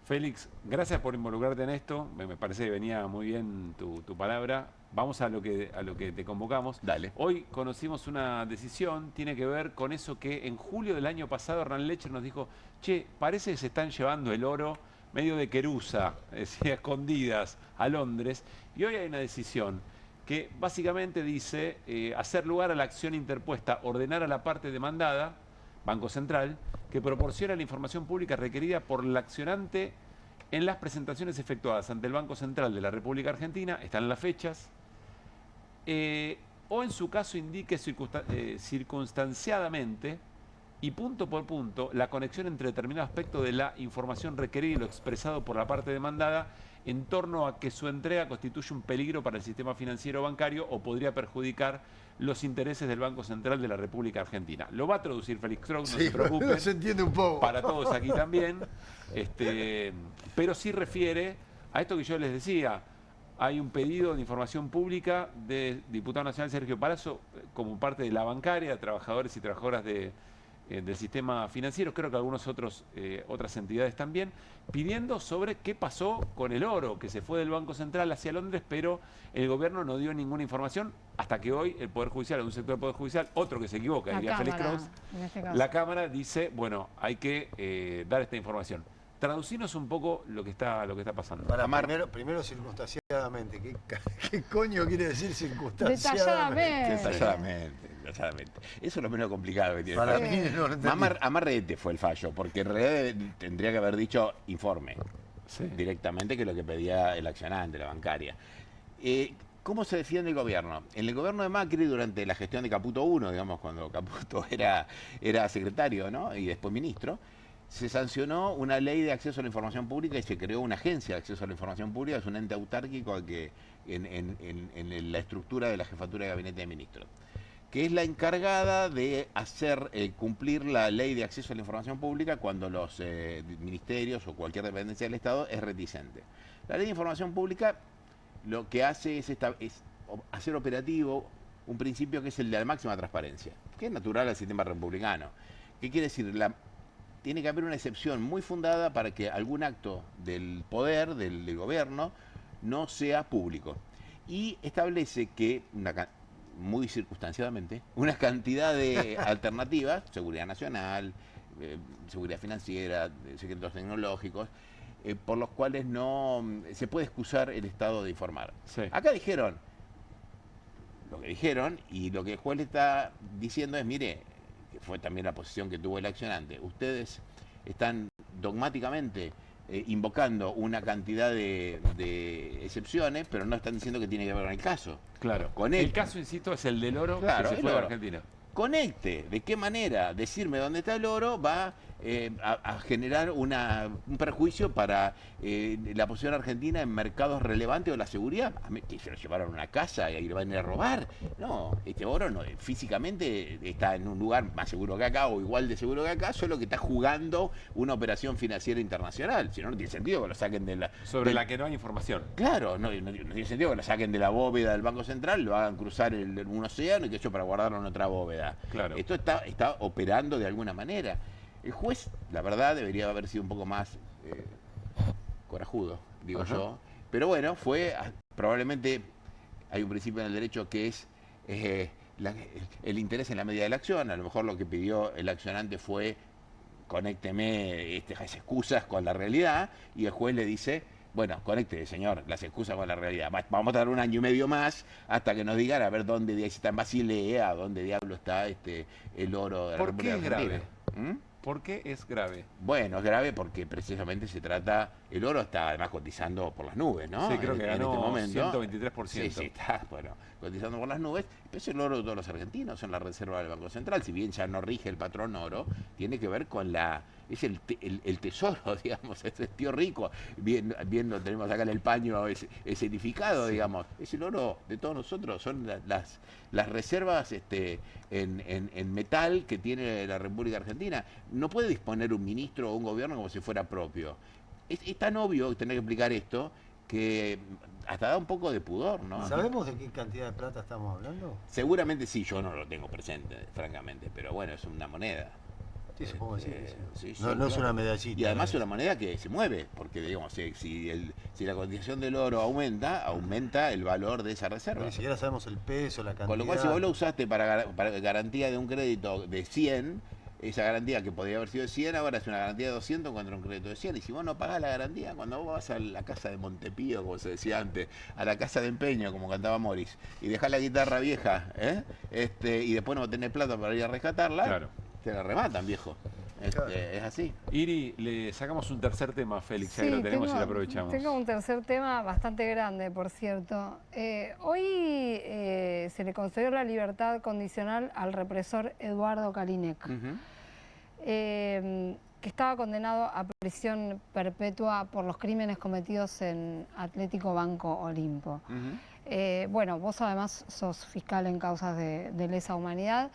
Félix, gracias por involucrarte en esto. Me parece que venía muy bien tu palabra. Vamos a lo que te convocamos. Dale. Hoy conocimos una decisión, tiene que ver con eso que en julio del año pasado Hernán Lecher nos dijo, che, parece que se están llevando el oro medio de querusa, escondidas, a Londres. Y hoy hay una decisión que básicamente dice hacer lugar a la acción interpuesta, ordenar a la parte demandada, Banco Central, que proporciona la información pública requerida por el accionante en las presentaciones efectuadas ante el Banco Central de la República Argentina, están las fechas, o en su caso indique circunstanciadamente y punto por punto la conexión entre determinado aspecto de la información requerida y lo expresado por la parte demandada en torno a que su entrega constituye un peligro para el sistema financiero bancario o podría perjudicar los intereses del Banco Central de la República Argentina. Lo va a traducir Félix Strauss, no se preocupen. Se entiende un poco. Para todos aquí también. Pero sí refiere a esto que yo les decía. Hay un pedido de información pública del diputado nacional Sergio Palazzo como parte de la bancaria, trabajadores y trabajadoras del sistema financiero, creo que algunas otras entidades también, pidiendo sobre qué pasó con el oro que se fue del Banco Central hacia Londres, pero el gobierno no dio ninguna información hasta que hoy el Poder Judicial, un sector del Poder Judicial, otro que se equivoca, diría Félix Strauss, la Cámara dice, bueno, hay que dar esta información. Traducinos un poco lo que está pasando. Primero circunstanciadamente. ¿Qué coño quiere decir circunstanciadamente? Detalladamente. Eso es lo menos complicado que tiene. Para mí no Amarrete fue el fallo, porque en realidad tendría que haber dicho informe directamente, que es lo que pedía el accionante, la bancaria. ¿Cómo se defiende el gobierno? En el gobierno de Macri, durante la gestión de Caputo I, digamos, cuando Caputo era secretario, ¿no? Y después ministro, se sancionó una ley de acceso a la información pública y se creó una agencia de acceso a la información pública, es un ente autárquico que en la estructura de la jefatura de gabinete de ministros, que es la encargada de hacer cumplir la ley de acceso a la información pública cuando los ministerios o cualquier dependencia del Estado es reticente. La ley de información pública lo que hace es hacer operativo un principio que es el de la máxima transparencia, que es natural al sistema republicano. ¿Qué quiere decir? Tiene que haber una excepción muy fundada para que algún acto del poder, del gobierno, no sea público. Y establece que, muy circunstanciadamente, una cantidad de alternativas, seguridad nacional, seguridad financiera, secretos tecnológicos, por los cuales no se puede excusar el Estado de informar. Sí. Acá dijeron lo que dijeron, y lo que el juez le está diciendo es, mire, que fue también la posición que tuvo el accionante, ustedes están dogmáticamente invocando una cantidad de excepciones, pero no están diciendo que tiene que ver con el caso. Claro. El caso, insisto, es el del oro, claro, que se fue de Argentina. Conecte de qué manera decirme dónde está el oro va a generar un perjuicio para la posición argentina en mercados relevantes o la seguridad. Que se lo llevaron a una casa y lo van a ir a robar. No, este oro no, físicamente está en un lugar más seguro que acá o igual de seguro que acá, solo que está jugando una operación financiera internacional. Si no, no tiene sentido que lo saquen de la... Sobre la que no hay información. Claro, no tiene sentido que lo saquen de la bóveda del Banco Central, lo hagan cruzar un océano y que eso para guardarlo en otra bóveda. Claro. Esto está operando de alguna manera. El juez, la verdad, debería haber sido un poco más corajudo, digo yo. Pero bueno, probablemente hay un principio en el derecho que es el interés en la medida de la acción. A lo mejor lo que pidió el accionante fue conécteme estas excusas con la realidad, y el juez le dice, bueno, conecte, señor, las excusas con la realidad. Vamos a dar 1 año y medio más hasta que nos digan a ver dónde, si está en Basilea, dónde diablo está el oro de la República Argentina. ¿Por qué es grave? ¿Por qué es grave? Bueno, es grave porque precisamente se trata, el oro está además cotizando por las nubes, ¿no? Sí, creo que ganó en este momento, 123%. Sí, está, bueno, cotizando por las nubes. Pero es el oro de todos los argentinos, en la reserva del Banco Central. Si bien ya no rige el patrón oro, tiene que ver con es el tesoro, digamos, es el tío rico. Bien lo tenemos acá en el paño escenificado, digamos. Es el oro de todos nosotros, son las reservas en metal que tiene la República Argentina. No puede disponer un ministro o un gobierno como si fuera propio. Es tan obvio tener que explicar esto que hasta da un poco de pudor, ¿no? ¿Sabemos de qué cantidad de plata estamos hablando? Seguramente sí, yo no lo tengo presente, francamente, pero bueno, es una moneda. Sí, supongo que sí. Sí, no claro. Es una medallita. Y además es una moneda que se mueve, porque digamos, si la cotización del oro aumenta el valor de esa reserva. Ni siquiera sabemos el peso, la cantidad. Con lo cual, si vos lo usaste para garantía de un crédito de 100, esa garantía que podría haber sido de 100, ahora es una garantía de 200 contra un crédito de 100. Y si vos no pagás la garantía, cuando vos vas a la casa de Montepío, como se decía antes, a la casa de empeño, como cantaba Morris, y dejás la guitarra vieja, y después no tenés plata para ir a rescatarla, claro, te la rematan, viejo. Es así. Iri, le sacamos un tercer tema a Félix, ya que lo tenemos y lo aprovechamos. Tengo un tercer tema bastante grande, por cierto. Hoy se le concedió la libertad condicional al represor Eduardo Kalinek, que estaba condenado a prisión perpetua por los crímenes cometidos en Atlético Banco Olimpo. Bueno, vos además sos fiscal en causas de lesa humanidad.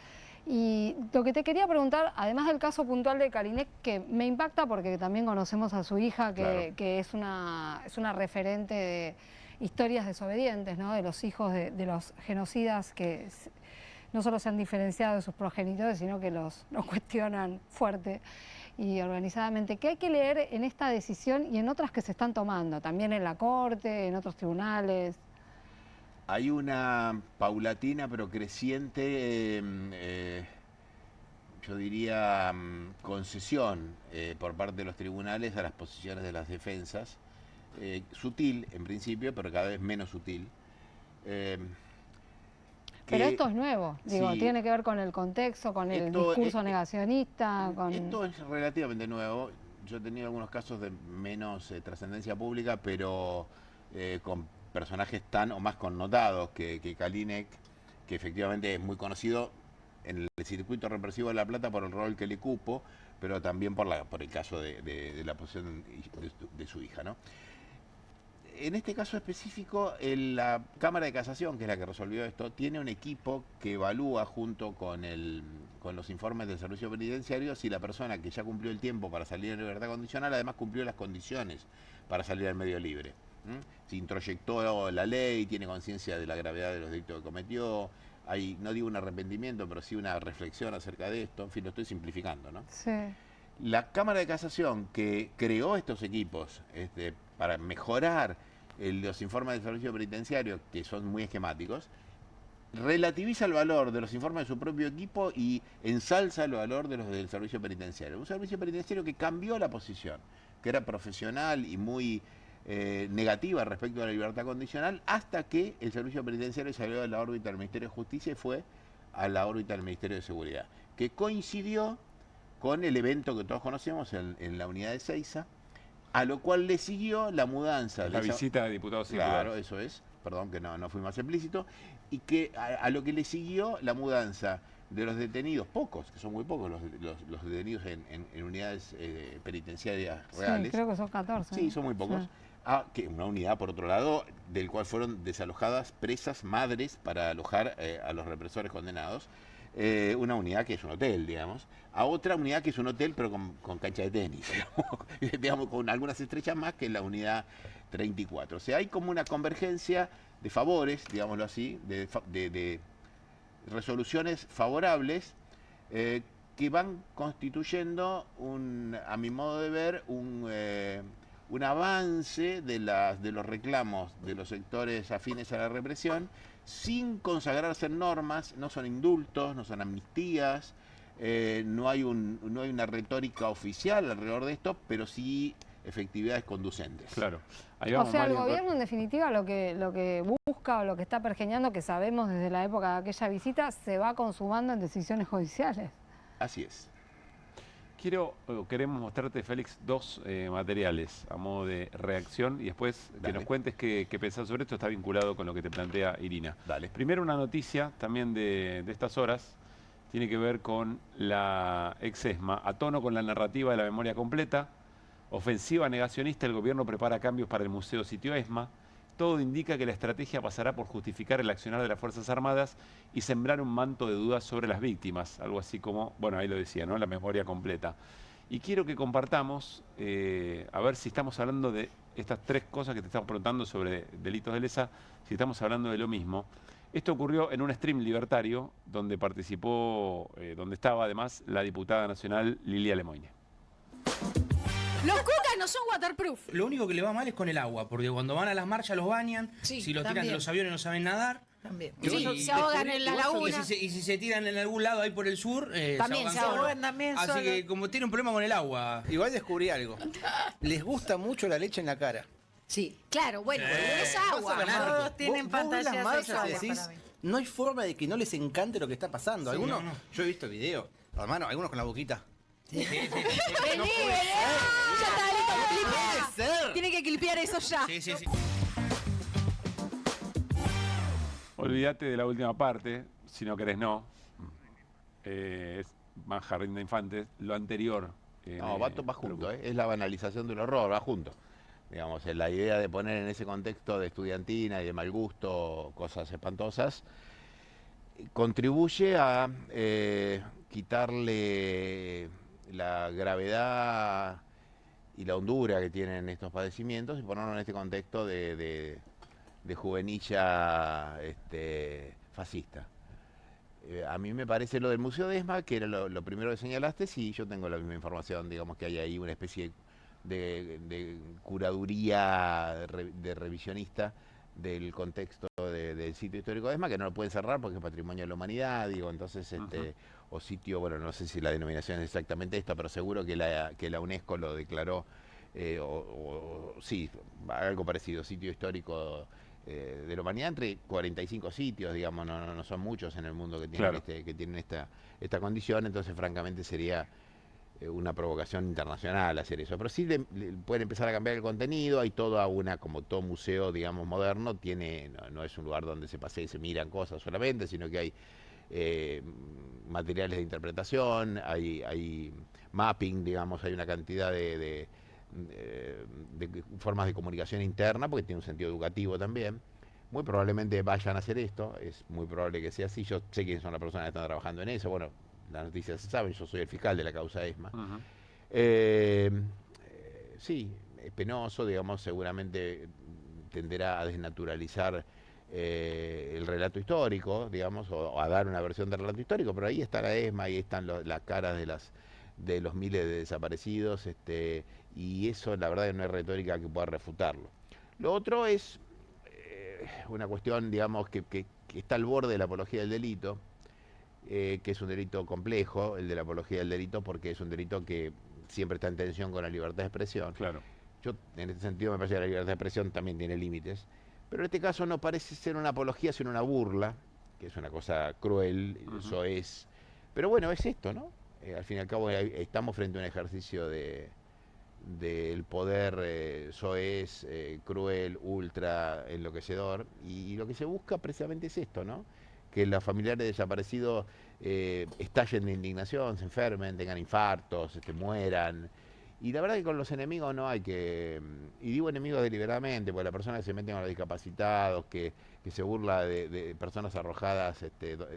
Y lo que te quería preguntar, además del caso puntual de Kalinek, que me impacta porque también conocemos a su hija, que es una referente de historias desobedientes, ¿no? De los hijos de los genocidas que no solo se han diferenciado de sus progenitores, sino que los cuestionan fuerte y organizadamente. ¿Qué hay que leer en esta decisión y en otras que se están tomando? También en la Corte, en otros tribunales. Hay una paulatina pero creciente, yo diría, concesión por parte de los tribunales a las posiciones de las defensas, sutil en principio, pero cada vez menos sutil. Pero esto es nuevo, digo, sí, tiene que ver con el contexto, con el discurso negacionista. Esto es relativamente nuevo. Yo he tenido algunos casos de menos trascendencia pública, pero con personajes tan o más connotados que Kalinek, que efectivamente es muy conocido en el circuito represivo de La Plata por el rol que le cupo, pero también por el caso de la posición de su hija, ¿no? En este caso específico, la Cámara de Casación, que es la que resolvió esto, tiene un equipo que evalúa junto con los informes del servicio penitenciario si la persona que ya cumplió el tiempo para salir en libertad condicional, además cumplió las condiciones para salir al medio libre. Se introyectó la ley, tiene conciencia de la gravedad de los delitos que cometió. Hay, no digo un arrepentimiento, pero sí una reflexión acerca de esto. En fin, lo estoy simplificando, ¿no? Sí. La Cámara de Casación, que creó estos equipos para mejorar los informes del servicio penitenciario, que son muy esquemáticos, relativiza el valor de los informes de su propio equipo y ensalza el valor de los del servicio penitenciario. Un servicio penitenciario que cambió la posición, que era profesional y muy negativa respecto a la libertad condicional, hasta que el servicio penitenciario salió de la órbita del Ministerio de Justicia y fue a la órbita del Ministerio de Seguridad, que coincidió con el evento que todos conocemos en la unidad de Seiza, a lo cual le siguió la mudanza. La visita de diputados y Claro, diputadas. eso es, perdón que no fui más explícito, y que a lo que le siguió la mudanza de los detenidos, pocos, que son muy pocos los detenidos en unidades penitenciarias reales. Sí, creo que son 14. Sí, son muy pocos. Sí. A que una unidad, por otro lado, del cual fueron desalojadas presas madres para alojar a los represores condenados. Una unidad que es un hotel, digamos, a otra unidad que es un hotel pero con cancha de tenis, digamos, con algunas estrechas más que la unidad 34. O sea, hay como una convergencia de favores, digámoslo así, de resoluciones favorables que van constituyendo, a mi modo de ver, un avance de los reclamos de los sectores afines a la represión, sin consagrarse en normas. No son indultos, no son amnistías, no hay una retórica oficial alrededor de esto, pero sí efectividades conducentes. Claro. O sea, el gobierno en definitiva lo que busca o lo que está pergeñando, que sabemos desde la época de aquella visita, se va consumando en decisiones judiciales. Así es. Queremos mostrarte, Félix, dos materiales a modo de reacción y después que nos cuentes qué pensás sobre esto. Está vinculado con lo que te plantea Irina. Dale. Primero, una noticia también de estas horas, tiene que ver con la ex-ESMA, a tono con la narrativa de la memoria completa, ofensiva negacionista, el gobierno prepara cambios para el Museo Sitio ESMA. Todo indica que la estrategia pasará por justificar el accionar de las Fuerzas Armadas y sembrar un manto de dudas sobre las víctimas, algo así como, bueno, ahí lo decía, ¿no? La memoria completa. Y quiero que compartamos, a ver si estamos hablando de estas tres cosas que te estamos preguntando sobre delitos de lesa, si estamos hablando de lo mismo. Esto ocurrió en un stream libertario donde participó, donde estaba además la diputada nacional Lilia Lemoine. Los cucas no son waterproof. Lo único que le va mal es con el agua, porque cuando van a las marchas los bañan, Sí, si los tiran también. de los aviones no saben nadar. También. Y- Sí, se ahogan en la laguna. Y si se tiran en algún lado ahí por el sur, También se ahogan solos. también Así solos. que como tiene un problema con el agua. Igual descubrí algo. Les gusta mucho la leche en la cara. Sí, claro, bueno, es agua. Todos tienen pantallas pantallas decís, para mí. no hay forma de que no les encante lo que está pasando. Sí, Algunos, no. yo he visto videos, hermano, algunos con la boquita. Vení, vení. Ya está listo, clipea. puede ser. Tiene que clipear eso ya. Sí, sí, sí. Olvídate de la última parte, si no querés no. Es más jardín de infantes. Lo anterior. No, va junto, es la banalización del horror, va junto. Digamos, la idea de poner en ese contexto de estudiantina y de mal gusto cosas espantosas, contribuye a quitarle la gravedad y la hondura que tienen estos padecimientos y ponerlo en este contexto de juvenilla fascista. A mí me parece lo del Museo de ESMA, que era lo primero que señalaste, sí, yo tengo la misma información, digamos que hay ahí una especie de curaduría de revisionista del contexto del sitio histórico de ESMA, que no lo pueden cerrar porque es patrimonio de la humanidad, digo, entonces, o sitio, bueno, no sé si la denominación es exactamente esta, pero seguro que la UNESCO lo declaró, sí, algo parecido, sitio histórico de la humanidad, entre 45 sitios, digamos, no son muchos en el mundo que tienen, Claro. que tienen esta condición, entonces francamente sería una provocación internacional hacer eso, pero sí le pueden empezar a cambiar el contenido. Hay toda como todo museo, digamos, moderno, no es un lugar donde se pasea y se miran cosas solamente, sino que hay materiales de interpretación, hay mapping, digamos, hay una cantidad de formas de comunicación interna, porque tiene un sentido educativo también. Muy probablemente vayan a hacer esto, es muy probable que sea así. Yo sé quiénes son las personas que están trabajando en eso, bueno, las noticias se saben, yo soy el fiscal de la causa ESMA. Sí, es penoso, digamos, seguramente tenderá a desnaturalizar el relato histórico, digamos, o a dar una versión del relato histórico, pero ahí está la ESMA, ahí están las caras de los miles de desaparecidos, y eso la verdad que no es retórica que pueda refutarlo. Lo otro es una cuestión, digamos, que está al borde de la apología del delito, que es un delito complejo, el de la apología del delito, porque es un delito que siempre está en tensión con la libertad de expresión. Claro. Yo, en este sentido, me parece que la libertad de expresión también tiene límites, pero en este caso no parece ser una apología, sino una burla, que es una cosa cruel, eso es. Pero bueno, es esto, ¿no? Al fin y al cabo estamos frente a un ejercicio del poder soez, cruel, ultra, enloquecedor, y lo que se busca precisamente es esto, ¿no? Que los familiares desaparecidos estallen de indignación, se enfermen, tengan infartos, mueran. Y la verdad que con los enemigos no hay que, y digo enemigos deliberadamente, porque la persona que se mete con los discapacitados, que se burla de personas arrojadas,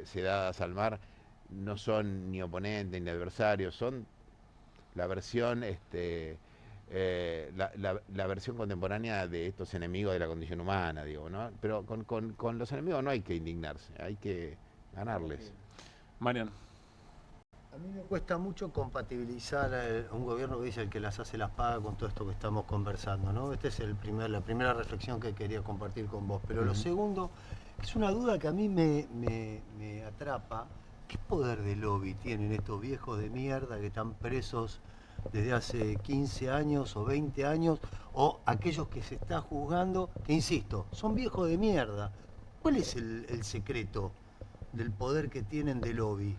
sedadas al mar, no son ni oponentes ni adversarios, son la versión, la versión contemporánea de estos enemigos de la condición humana, digo, ¿no? Pero con los enemigos no hay que indignarse, hay que ganarles. Marian. A mí me cuesta mucho compatibilizar un gobierno que dice el que las hace las paga con todo esto que estamos conversando, ¿no? Esta es la primera reflexión que quería compartir con vos. Pero lo segundo, es una duda que a mí me atrapa. ¿Qué poder de lobby tienen estos viejos de mierda que están presos desde hace 15 años o 20 años? O aquellos que se está juzgando, que insisto, son viejos de mierda. ¿Cuál es el secreto del poder que tienen de lobby?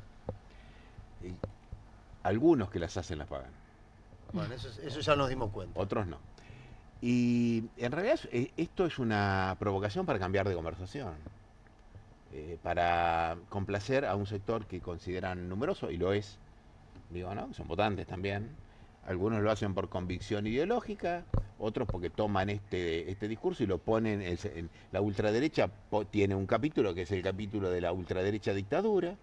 Algunos que las hacen las pagan. Bueno, eso ya nos dimos cuenta. Otros no. Y en realidad esto es una provocación para cambiar de conversación, para complacer a un sector que consideran numeroso, y lo es, digo, ¿no? Son votantes también. Algunos lo hacen por convicción ideológica, otros porque toman este discurso y lo ponen en la ultraderecha. Tiene un capítulo que es el capítulo de la ultraderecha dictadura,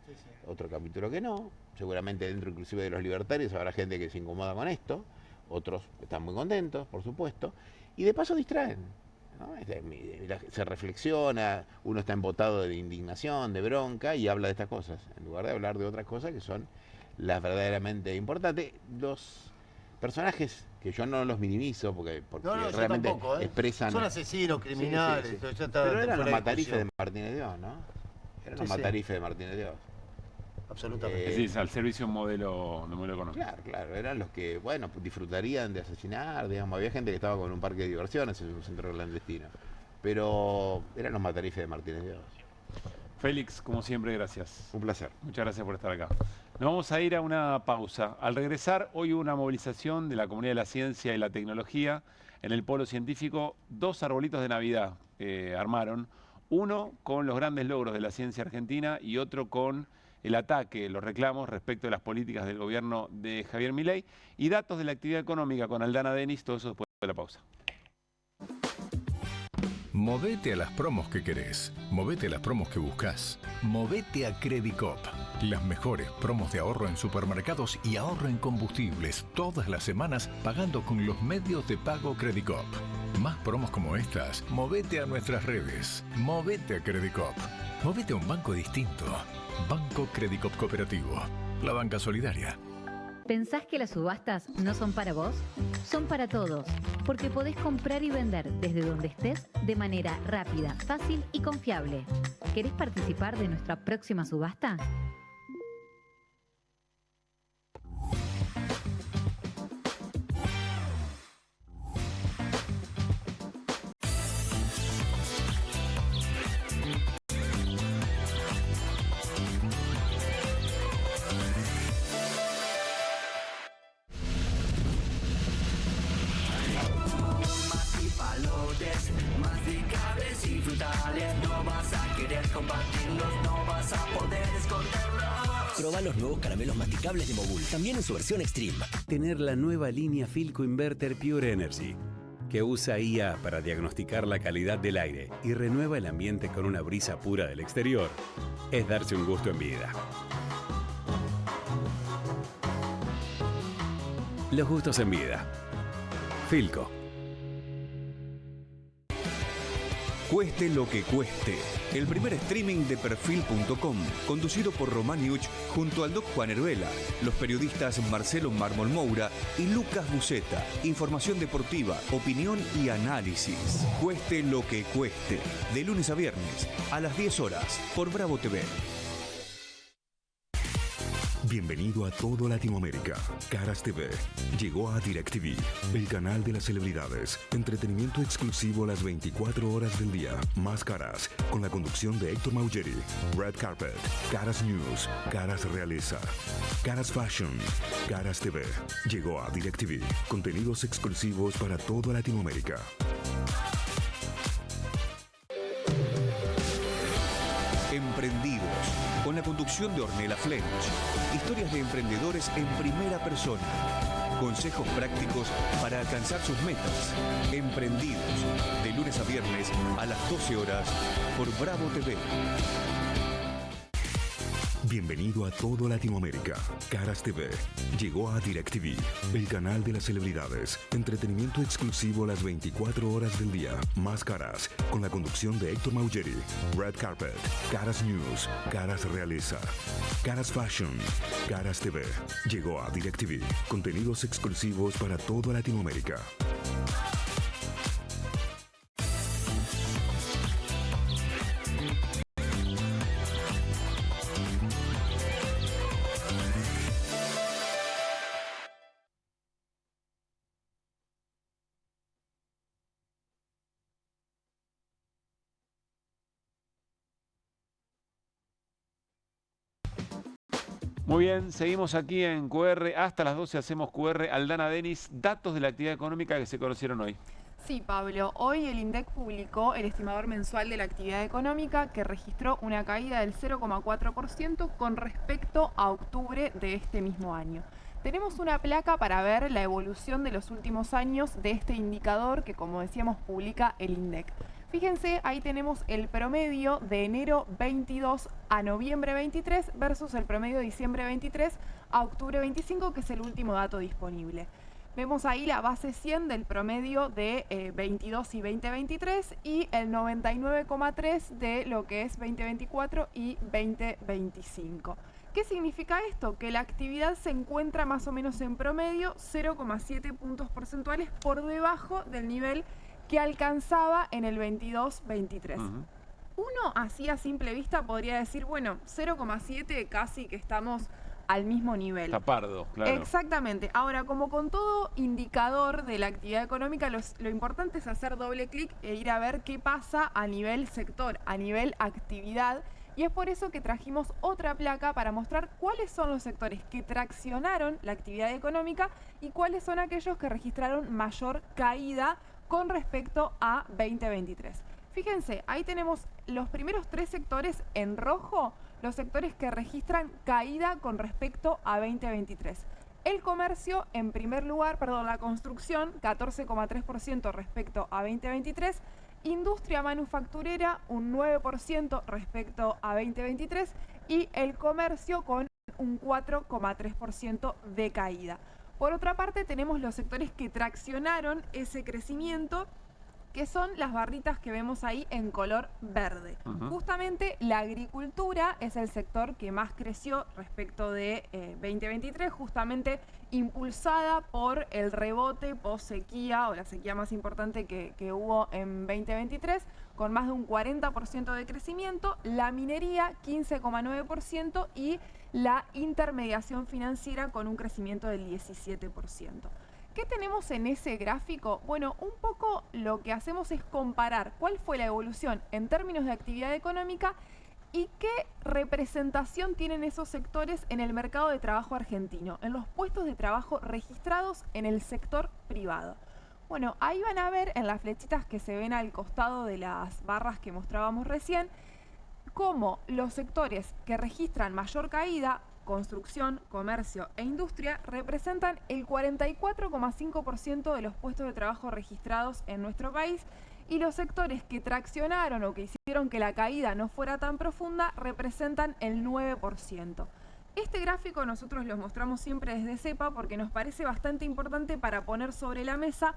otro capítulo que no. Seguramente dentro inclusive de los libertarios habrá gente que se incomoda con esto, otros están muy contentos, por supuesto, y de paso distraen, ¿no? Se reflexiona, uno está embotado de indignación, de bronca, y habla de estas cosas, en lugar de hablar de otras cosas que son las verdaderamente importantes. Los personajes, que yo no los minimizo, porque realmente tampoco, expresan... Son asesinos, criminales, sí. Ya está, pero eran los matarifes de Martínez de Dios, ¿no? Eran los matarifes de Martínez de Dios. Absolutamente. Es decir, al servicio de un modelo económico. Claro, eran los que, bueno, disfrutarían de asesinar, digamos, había gente que estaba con un parque de diversiones en un centro clandestino, pero eran los matarifes de Martínez de Dios. Félix, como siempre, gracias. Un placer. Muchas gracias por estar acá. Nos vamos a ir a una pausa. Al regresar, hoy hubo una movilización de la comunidad de la ciencia y la tecnología en el polo científico. 2 arbolitos de Navidad armaron, uno con los grandes logros de la ciencia argentina y otro con el ataque, los reclamos respecto de las políticas del gobierno de Javier Milei, y datos de la actividad económica con Aldana Denis, todo eso después de la pausa. Movete a las promos que querés, movete a las promos que buscas, movete a Credicop. Las mejores promos de ahorro en supermercados y ahorro en combustibles todas las semanas pagando con los medios de pago Credicop. Más promos como estas, movete a nuestras redes, movete a Credicop, movete a un banco distinto. Banco Credicop Cooperativo, la banca solidaria. ¿Pensás que las subastas no son para vos? Son para todos, porque podés comprar y vender desde donde estés de manera rápida, fácil y confiable. ¿Querés participar de nuestra próxima subasta? Proba los nuevos caramelos masticables de Mogul, también en su versión Extreme. Tener la nueva línea Philco Inverter Pure Energy, que usa IA para diagnosticar la calidad del aire y renueva el ambiente con una brisa pura del exterior, es darse un gusto en vida. Los gustos en vida. Philco. Cueste lo que cueste. El primer streaming de Perfil.com, conducido por Román Yuch junto al Doc Juan Heruela, los periodistas Marcelo Mármol Moura y Lucas Buceta. Información deportiva, opinión y análisis. Cueste lo que cueste. De lunes a viernes, a las 10 horas, por Bravo TV. Bienvenido a todo Latinoamérica. Caras TV llegó a DirecTV, el canal de las celebridades. Entretenimiento exclusivo las 24 horas del día. Más Caras, con la conducción de Héctor Maugeri. Red Carpet, Caras News, Caras Realeza, Caras Fashion, Caras TV. Llegó a DirecTV. Contenidos exclusivos para toda Latinoamérica. Emprendidos, con la conducción de Ornella Flench. Historias de emprendedores en primera persona. Consejos prácticos para alcanzar sus metas. Emprendidos, de lunes a viernes a las 12 horas por Bravo TV. Bienvenido a todo Latinoamérica. Caras TV llegó a DirecTV, el canal de las celebridades. Entretenimiento exclusivo las 24 horas del día. Más Caras, con la conducción de Héctor Maugeri. Red Carpet, Caras News, Caras Realeza, Caras Fashion, Caras TV. Llegó a DirecTV. Contenidos exclusivos para toda Latinoamérica. Muy bien, seguimos aquí en QR. Hasta las 12 hacemos QR. Aldana Denis, datos de la actividad económica que se conocieron hoy. Sí, Pablo. Hoy el INDEC publicó el estimador mensual de la actividad económica que registró una caída del 0,4% con respecto a octubre de este mismo año. Tenemos una placa para ver la evolución de los últimos años de este indicador que, como decíamos, publica el INDEC. Fíjense, ahí tenemos el promedio de enero 22 a noviembre 23 versus el promedio de diciembre 23 a octubre 25, que es el último dato disponible. Vemos ahí la base 100 del promedio de 22 y 2023 y el 99,3 de lo que es 2024 y 2025. ¿Qué significa esto? Que la actividad se encuentra más o menos en promedio 0,7 puntos porcentuales por debajo del nivel que alcanzaba en el 22-23. Uno así a simple vista podría decir, bueno, 0,7 casi que estamos al mismo nivel. Tapardo, claro. Exactamente. Ahora, como con todo indicador de la actividad económica, lo importante es hacer doble clic e ir a ver qué pasa a nivel sector, a nivel actividad. Y es por eso que trajimos otra placa para mostrar cuáles son los sectores que traccionaron la actividad económica y cuáles son aquellos que registraron mayor caída con respecto a 2023. Fíjense, ahí tenemos los primeros 3 sectores en rojo, los sectores que registran caída con respecto a 2023. El comercio, en primer lugar, la construcción, 14,3% respecto a 2023. Industria manufacturera, un 9% respecto a 2023. Y el comercio con un 4,3% de caída. Por otra parte, tenemos los sectores que traccionaron ese crecimiento, que son las barritas que vemos ahí en color verde. Justamente la agricultura es el sector que más creció respecto de 2023, justamente impulsada por el rebote post-sequía, o la sequía más importante que hubo en 2023, con más de un 40% de crecimiento, la minería 15,9% y la intermediación financiera con un crecimiento del 17%. ¿Qué tenemos en ese gráfico? Bueno, un poco lo que hacemos es comparar cuál fue la evolución en términos de actividad económica y qué representación tienen esos sectores en el mercado de trabajo argentino, en los puestos de trabajo registrados en el sector privado. Bueno, ahí van a ver en las flechitas que se ven al costado de las barras que mostrábamos recién, cómo los sectores que registran mayor caída, construcción, comercio e industria, representan el 44,5% de los puestos de trabajo registrados en nuestro país, y los sectores que traccionaron o que hicieron que la caída no fuera tan profunda representan el 9%. Este gráfico nosotros lo mostramos siempre desde CEPA porque nos parece bastante importante para poner sobre la mesa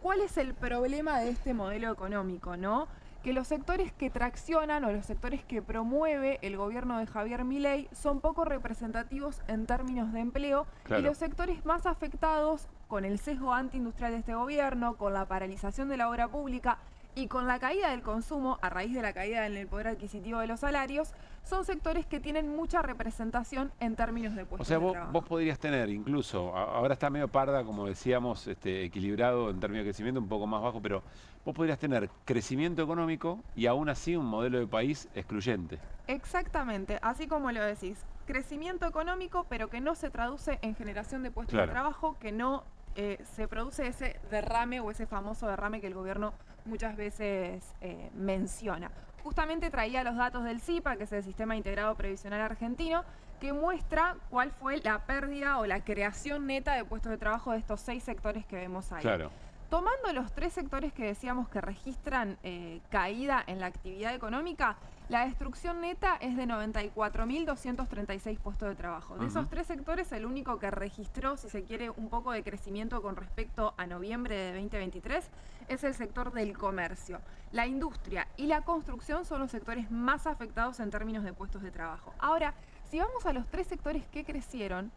cuál es el problema de este modelo económico, ¿no? que los sectores que traccionan o los sectores que promueve el gobierno de Javier Milei son poco representativos en términos de empleo, y los sectores más afectados con el sesgo antiindustrial de este gobierno, con la paralización de la obra pública y con la caída del consumo a raíz de la caída en el poder adquisitivo de los salarios, son sectores que tienen mucha representación en términos de puestos de trabajo. Vos podrías tener incluso, ahora está medio parda, como decíamos, equilibrado en términos de crecimiento, un poco más bajo, pero vos podrías tener crecimiento económico y aún así un modelo de país excluyente. Exactamente, así como lo decís. Crecimiento económico, pero que no se traduce en generación de puestos de trabajo, que no se produce ese derrame o ese famoso derrame que el gobierno muchas veces menciona. Justamente traía los datos del SIPA, que es el Sistema Integrado Previsional Argentino, que muestra cuál fue la pérdida o la creación neta de puestos de trabajo de estos 6 sectores que vemos ahí. Tomando los 3 sectores que decíamos que registran caída en la actividad económica, la destrucción neta es de 94.236 puestos de trabajo. De esos 3 sectores, el único que registró, si se quiere, un poco de crecimiento con respecto a noviembre de 2023 es el sector del comercio. La industria y la construcción son los sectores más afectados en términos de puestos de trabajo. Ahora, si vamos a los 3 sectores que crecieron,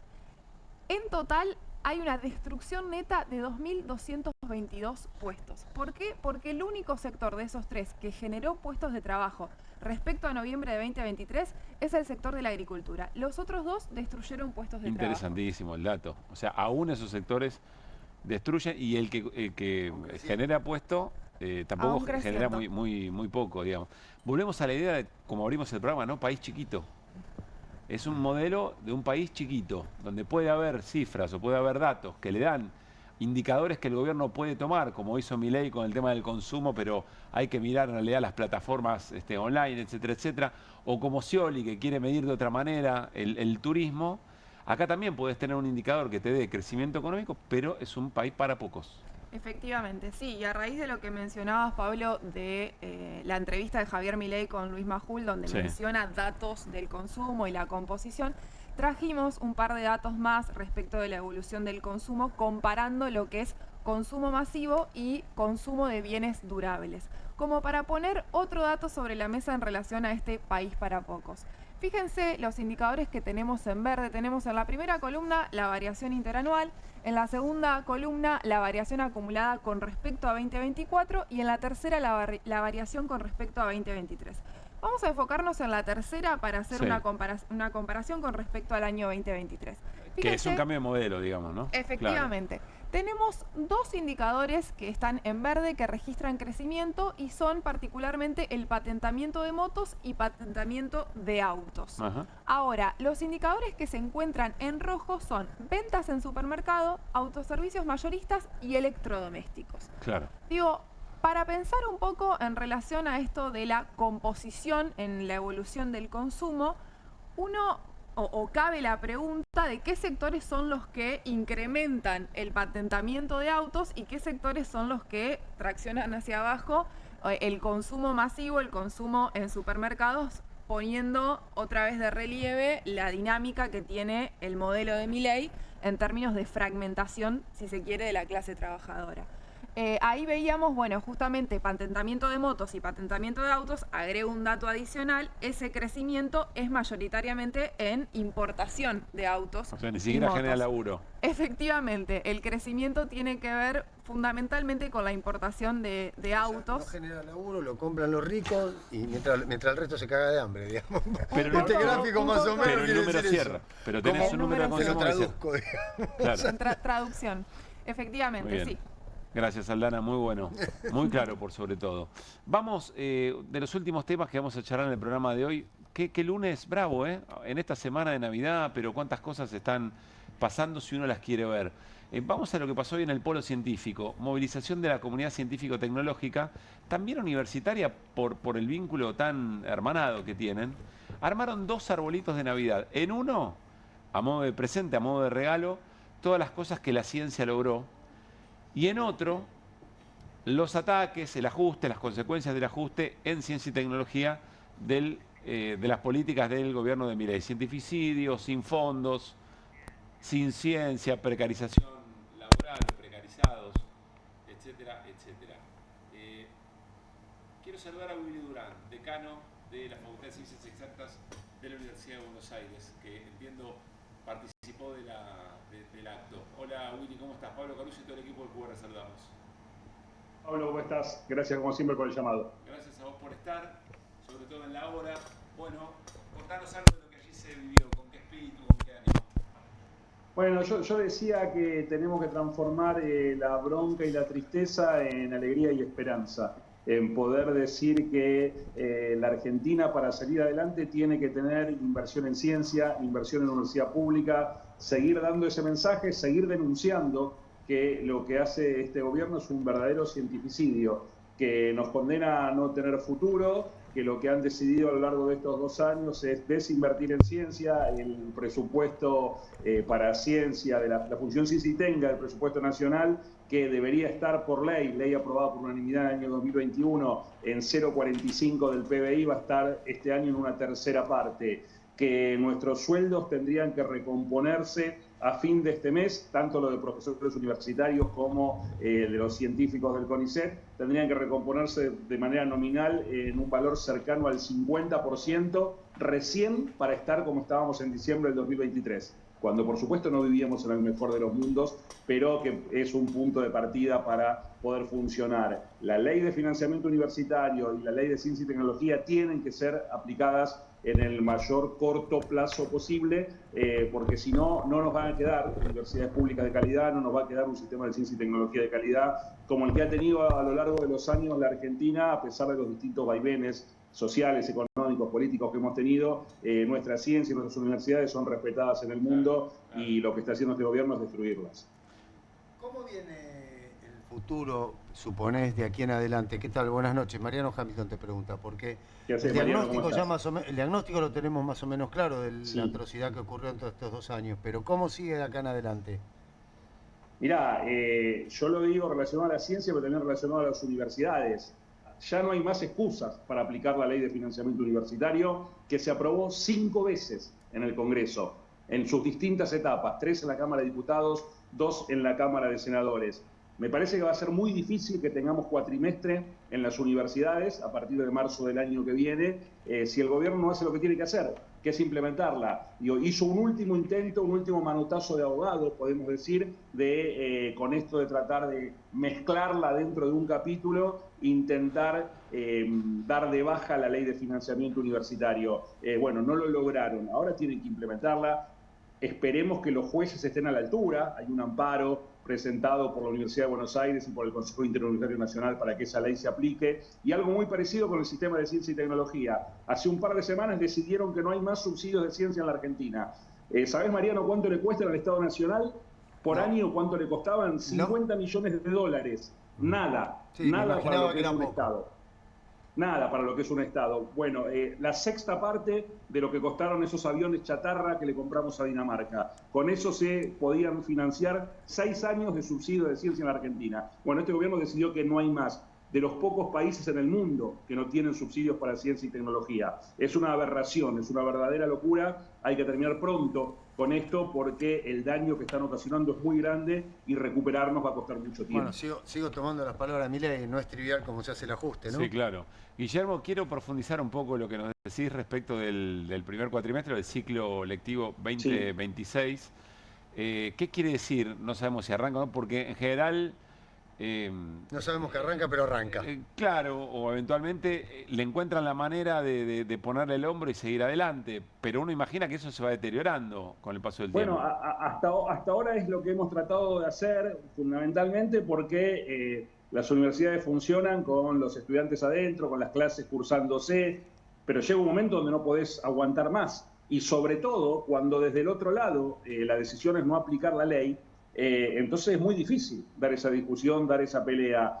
en total hay una destrucción neta de 2.222 puestos. ¿Por qué? Porque el único sector de esos 3 que generó puestos de trabajo respecto a noviembre de 2023 es el sector de la agricultura. Los otros 2 destruyeron puestos de trabajo. Interesantísimo el dato. O sea, aún esos sectores destruyen y el que genera puesto tampoco genera muy poco, digamos. Volvemos a la idea de, como abrimos el programa, ¿no? País chiquito. Es un modelo de un país chiquito, donde puede haber cifras o puede haber datos que le dan indicadores que el gobierno puede tomar, como hizo Milei con el tema del consumo, pero hay que mirar en realidad las plataformas online, etcétera, etcétera, o como Scioli, que quiere medir de otra manera el turismo. Acá también puedes tener un indicador que te dé crecimiento económico, pero es un país para pocos. Efectivamente, sí, y a raíz de lo que mencionabas, Pablo, de la entrevista de Javier Milei con Luis Majul, donde menciona datos del consumo y la composición, trajimos un par de datos más respecto de la evolución del consumo, comparando lo que es consumo masivo y consumo de bienes durables, como para poner otro dato sobre la mesa en relación a este país para pocos. Fíjense los indicadores que tenemos en verde. Tenemos en la primera columna la variación interanual, en la segunda columna la variación acumulada con respecto a 2024 y en la tercera la variación con respecto a 2023. Vamos a enfocarnos en la tercera para hacer una comparación con respecto al año 2023. Fíjense, que es un cambio de modelo, digamos, ¿no? Efectivamente. Tenemos 2 indicadores que están en verde que registran crecimiento y son particularmente el patentamiento de motos y patentamiento de autos. Ahora, los indicadores que se encuentran en rojo son ventas en supermercado, autoservicios mayoristas y electrodomésticos. Digo, para pensar un poco en relación a esto de la composición en la evolución del consumo, cabe la pregunta de qué sectores son los que incrementan el patentamiento de autos y qué sectores son los que traccionan hacia abajo el consumo masivo, el consumo en supermercados, poniendo otra vez de relieve la dinámica que tiene el modelo de Milei en términos de fragmentación, si se quiere, de la clase trabajadora. Ahí veíamos, bueno, justamente patentamiento de motos y patentamiento de autos. Agrego un dato adicional: ese crecimiento es mayoritariamente en importación de autos. O sea, ni siquiera genera laburo. Efectivamente, el crecimiento tiene que ver fundamentalmente con la importación de autos. No genera laburo, lo compran los ricos y mientras el resto se caga de hambre, digamos. Pero este gráfico más o menos. Pero el número cierra. Pero tenés un número de consumo. Te lo traduzco, digamos. Traducción. Efectivamente, sí. Gracias, Aldana, muy bueno, muy claro por sobre todo. Vamos, de los últimos temas que vamos a charlar en el programa de hoy, qué lunes bravo, en esta semana de Navidad, pero cuántas cosas están pasando si uno las quiere ver. Vamos a lo que pasó hoy en el Polo Científico, movilización de la comunidad científico-tecnológica, también universitaria por el vínculo tan hermanado que tienen. Armaron 2 arbolitos de Navidad, en uno, a modo de presente, a modo de regalo, todas las cosas que la ciencia logró, y en otro, los ataques, el ajuste, las consecuencias del ajuste en ciencia y tecnología de las políticas del gobierno de Milei. Cientificidio, sin fondos, sin ciencia, precarización laboral, precarizados, etcétera, etcétera. Quiero saludar a Willy Durán, decano de la Facultad de Ciencias Exactas de la Universidad de Buenos Aires, que entiendo participó del acto. Hola Willy, ¿cómo estás? Pablo Caruso y todo el equipo del QR saludamos. Pablo, ¿cómo estás? Gracias como siempre por el llamado. Gracias a vos por estar, sobre todo en la hora. Bueno, contanos algo de lo que allí se vivió, con qué espíritu, con qué ánimo. Bueno, yo decía que tenemos que transformar la bronca y la tristeza en alegría y esperanza. En poder decir que la Argentina para salir adelante tiene que tener inversión en ciencia, inversión en universidad pública, seguir dando ese mensaje, seguir denunciando que lo que hace este gobierno es un verdadero cientificidio, que nos condena a no tener futuro, que lo que han decidido a lo largo de estos 2 años es desinvertir en ciencia, el presupuesto para ciencia, de la función CICITENGA, el presupuesto nacional, que debería estar por ley aprobada por unanimidad en el año 2021, en 0,45 del PBI, va a estar este año en una tercera parte, que nuestros sueldos tendrían que recomponerse a fin de este mes, tanto lo de profesores universitarios como de los científicos del CONICET, tendrían que recomponerse de manera nominal en un valor cercano al 50% recién para estar como estábamos en diciembre del 2023, cuando por supuesto no vivíamos en el mejor de los mundos, pero que es un punto de partida para poder funcionar. La ley de financiamiento universitario y la ley de ciencia y tecnología tienen que ser aplicadas en el mayor corto plazo posible, porque si no, no nos van a quedar universidades públicas de calidad, no nos va a quedar un sistema de ciencia y tecnología de calidad como el que ha tenido a lo largo de los años la Argentina, a pesar de los distintos vaivenes sociales, económicos, políticos que hemos tenido. Nuestra ciencia y nuestras universidades son respetadas en el mundo y lo que está haciendo este gobierno es destruirlas. ¿Cómo viene el futuro, suponés, de aquí en adelante? ¿Qué tal? Buenas noches. Mariano Hamilton te pregunta, porque el diagnóstico ya el diagnóstico lo tenemos más o menos claro de la atrocidad que ocurrió en todos estos 2 años, pero ¿cómo sigue de acá en adelante? Mirá, yo lo digo relacionado a la ciencia, pero también relacionado a las universidades. Ya no hay más excusas para aplicar la ley de financiamiento universitario, que se aprobó 5 veces en el Congreso, en sus distintas etapas, 3 en la Cámara de Diputados, 2 en la Cámara de Senadores. Me parece que va a ser muy difícil que tengamos cuatrimestre en las universidades a partir de marzo del año que viene, si el gobierno no hace lo que tiene que hacer, que es implementarla. Hizo un último intento, un último manotazo de ahogado, podemos decir, con esto de tratar de mezclarla dentro de un capítulo, intentar dar de baja la ley de financiamiento universitario. Bueno, no lo lograron, ahora tienen que implementarla. Esperemos que los jueces estén a la altura. Hay un amparo presentado por la Universidad de Buenos Aires y por el Consejo Interuniversitario Nacional para que esa ley se aplique. Y algo muy parecido con el sistema de ciencia y tecnología. Hace un par de semanas decidieron que no hay más subsidios de ciencia en la Argentina. ¿Sabés, Mariano, cuánto le cuestan al Estado Nacional por año? ¿Cuánto le costaban? 50 millones de dólares. Nada. Sí, nada para lo que es un Estado. Nada para lo que es un Estado. Bueno, la sexta parte de lo que costaron esos aviones chatarra que le compramos a Dinamarca. Con eso se podían financiar 6 años de subsidio de ciencia en la Argentina. Bueno, este gobierno decidió que no hay más. De los pocos países en el mundo que no tienen subsidios para ciencia y tecnología. Es una aberración, es una verdadera locura. Hay que terminar pronto con esto porque el daño que están ocasionando es muy grande y recuperarnos va a costar mucho tiempo. Bueno, sigo tomando las palabras de Milei, no es trivial cómo se hace el ajuste, ¿no? Sí, claro. Guillermo, quiero profundizar un poco lo que nos decís respecto del primer cuatrimestre del ciclo lectivo 2026. Sí. ¿Qué quiere decir? No sabemos si arranca o no, porque en general... no sabemos que arranca, pero arranca. Claro, o eventualmente le encuentran la manera de ponerle el hombro y seguir adelante, pero uno imagina que eso se va deteriorando con el paso del tiempo. Bueno, hasta ahora es lo que hemos tratado de hacer, fundamentalmente porque las universidades funcionan con los estudiantes adentro, con las clases cursándose, pero llega un momento donde no podés aguantar más. Y sobre todo, cuando desde el otro lado la decisión es no aplicar la ley, entonces es muy difícil dar esa discusión, dar esa pelea.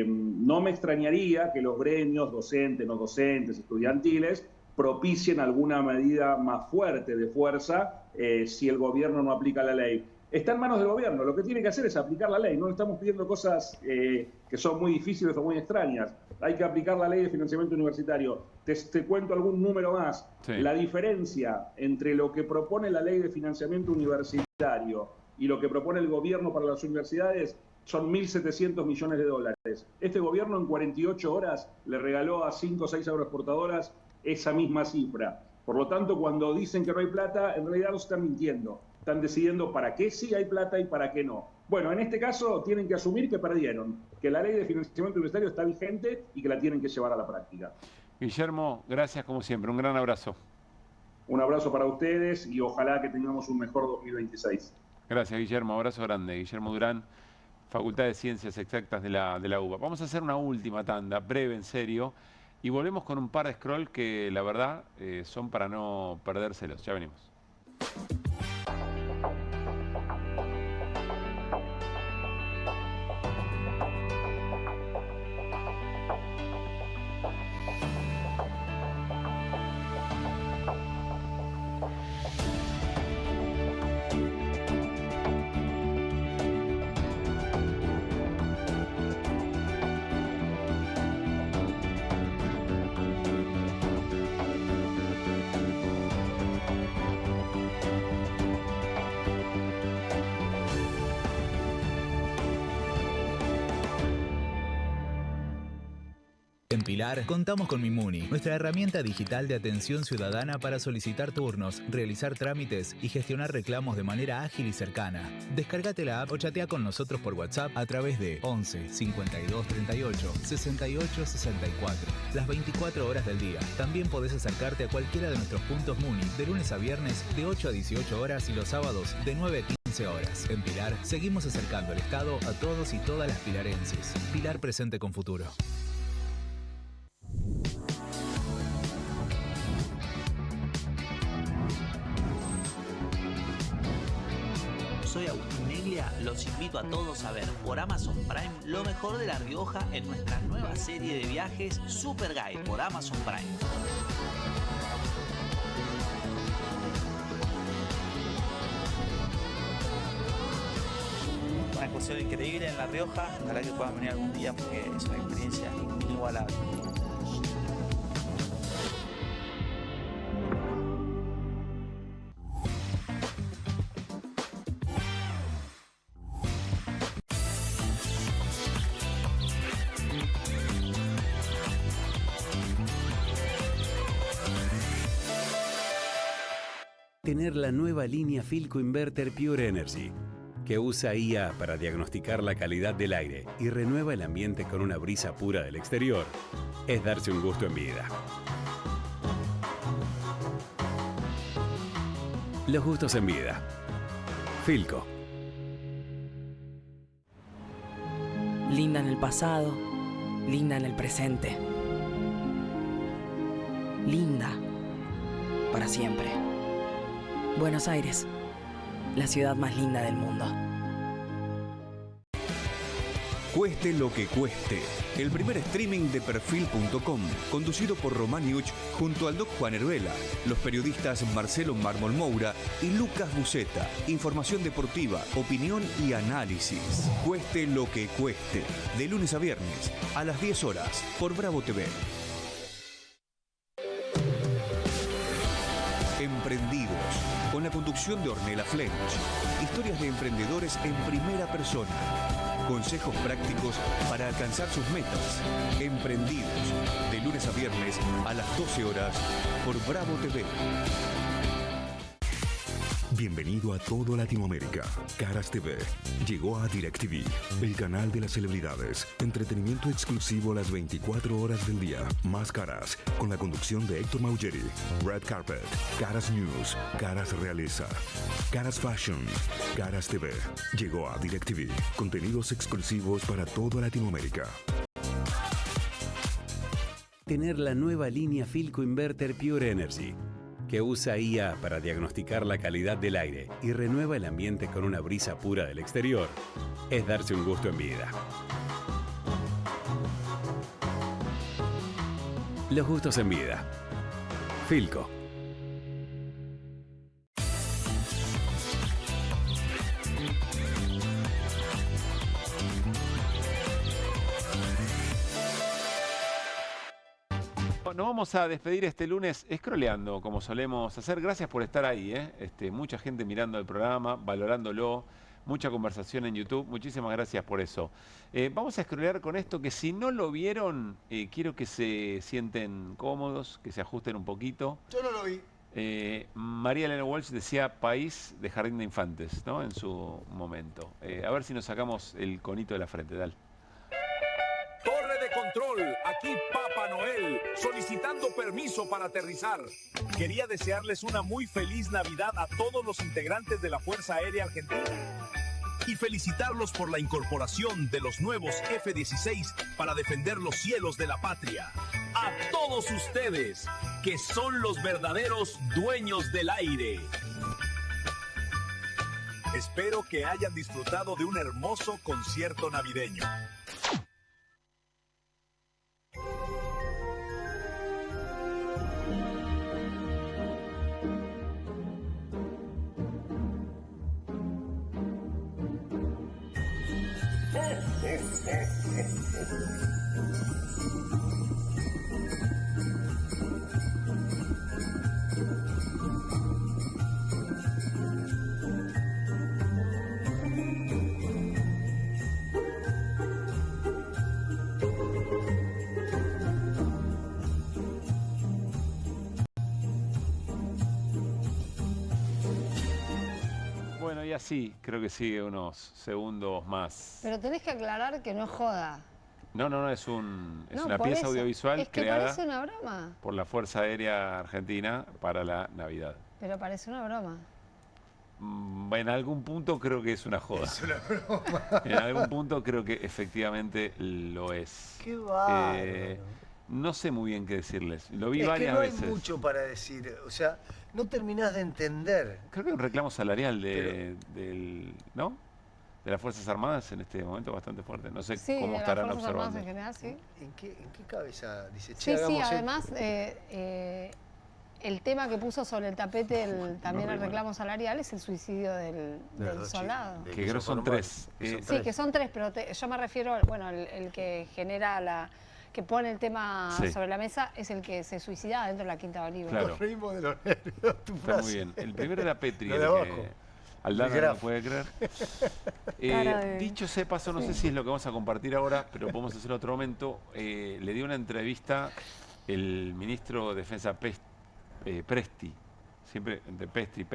No me extrañaría que los gremios, docentes, no docentes, estudiantiles, propicien alguna medida más fuerte de fuerza si el gobierno no aplica la ley. Está en manos del gobierno, lo que tiene que hacer es aplicar la ley. No le estamos pidiendo cosas que son muy difíciles o muy extrañas. Hay que aplicar la ley de financiamiento universitario. Te cuento algún número más. Sí. La diferencia entre lo que propone la ley de financiamiento universitario y lo que propone el gobierno para las universidades son 1.700 millones de dólares. Este gobierno en 48 horas le regaló a 5 o 6 agroexportadoras esa misma cifra. Por lo tanto, cuando dicen que no hay plata, en realidad no se están mintiendo. Están decidiendo para qué sí hay plata y para qué no. Bueno, en este caso tienen que asumir que perdieron, que la ley de financiamiento universitario está vigente y que la tienen que llevar a la práctica. Guillermo, gracias como siempre. Un gran abrazo. Un abrazo para ustedes y ojalá que tengamos un mejor 2026. Gracias, Guillermo. Abrazo grande. Guillermo Durán, Facultad de Ciencias Exactas de la UBA. Vamos a hacer una última tanda, breve, en serio, y volvemos con un par de scroll que la verdad son para no perdérselos. Ya venimos. En Pilar, contamos con Mimuni, nuestra herramienta digital de atención ciudadana para solicitar turnos, realizar trámites y gestionar reclamos de manera ágil y cercana. Descárgate la app o chatea con nosotros por WhatsApp a través de 11 52 38 68 64, las 24 horas del día. También podés acercarte a cualquiera de nuestros puntos Muni de lunes a viernes de 8 a 18 horas y los sábados de 9 a 15 horas. En Pilar, seguimos acercando el Estado a todos y todas las pilarenses. Pilar presente con futuro. Soy Agustín Neglia, los invito a todos a ver por Amazon Prime lo mejor de La Rioja en nuestra nueva serie de viajes Super Guide por Amazon Prime. Una excursión increíble en La Rioja, ojalá que puedan venir algún día porque es una experiencia inigualable. Tener la nueva línea Philco Inverter Pure Energy, que usa IA para diagnosticar la calidad del aire y renueva el ambiente con una brisa pura del exterior, es darse un gusto en vida. Los gustos en vida. Philco. Linda en el pasado, linda en el presente. Linda para siempre. Buenos Aires, la ciudad más linda del mundo. Cueste lo que cueste. El primer streaming de Perfil.com, conducido por Román Yuch junto al Doc Juan Herbela, los periodistas Marcelo Mármol Moura y Lucas Buceta. Información deportiva, opinión y análisis. Cueste lo que cueste. De lunes a viernes, a las 10 horas, por Bravo TV. Emprendidos, con la conducción de Ornella Flench. Historias de emprendedores en primera persona. Consejos prácticos para alcanzar sus metas. Emprendidos, de lunes a viernes a las 12 horas por Bravo TV. Bienvenido a todo Latinoamérica. Caras TV llegó a DirecTV, el canal de las celebridades. Entretenimiento exclusivo las 24 horas del día. Más Caras, con la conducción de Héctor Maugeri. Red Carpet, Caras News, Caras Realeza, Caras Fashion, Caras TV. Llegó a DirecTV. Contenidos exclusivos para toda Latinoamérica. Tener la nueva línea Philco Inverter Pure Energy, que usa IA para diagnosticar la calidad del aire y renueva el ambiente con una brisa pura del exterior, es darse un gusto en vida. Los gustos en vida. Philco. Nos vamos a despedir este lunes scrolleando, como solemos hacer. Gracias por estar ahí, mucha gente mirando el programa, valorándolo. mucha conversación en YouTube. Muchísimas gracias por eso. Vamos a scrollear con esto, que si no lo vieron, quiero que se sienten cómodos, que se ajusten un poquito. Yo no lo vi. María Elena Walsh decía país de jardín de infantes, ¿no? En su momento. A ver si nos sacamos el conito de la frente, dale. Torre de control, aquí Papá Noel, solicitando permiso para aterrizar. Quería desearles una muy feliz Navidad a todos los integrantes de la Fuerza Aérea Argentina y felicitarlos por la incorporación de los nuevos F-16 para defender los cielos de la patria. A todos ustedes, que son los verdaderos dueños del aire. Espero que hayan disfrutado de un hermoso concierto navideño. Bueno, y así creo que sigue unos segundos más. Pero tenés que aclarar que no es joda. No, es una por pieza eso. audiovisual Es que creada parece una broma. por la Fuerza Aérea Argentina para la Navidad. Pero parece una broma. En algún punto creo que es una joda. Es una broma. En algún punto creo que efectivamente lo es. Qué bárbaro. No sé muy bien qué decirles. Lo vi Es varias que no veces. hay mucho para decir. O sea, no terminás de entender. Creo que un reclamo salarial ¿no? De las Fuerzas Armadas en este momento bastante fuerte. No sé Sí, cómo de estarán las Fuerzas Armadas observando. en general, sí. ¿En qué cabeza dice? Sí, hagamos además el tema que puso sobre el tapete también el reclamo salarial es el suicidio del soldado. Que creo son tres. Sí, que son tres, pero yo me refiero, bueno, el que genera que pone el tema sobre la mesa es el que se suicida dentro de la Quinta Bolívar. Claro. Nos reímos de los nervios, tu Está frase. muy bien. El primero era Petri, Lo el de que abajo. Aldana no puede creer. Dicho sea de paso, no Sí. sé si es lo que vamos a compartir ahora, pero podemos hacer otro momento. Le dio una entrevista el ministro de Defensa Presti, siempre entre Petri.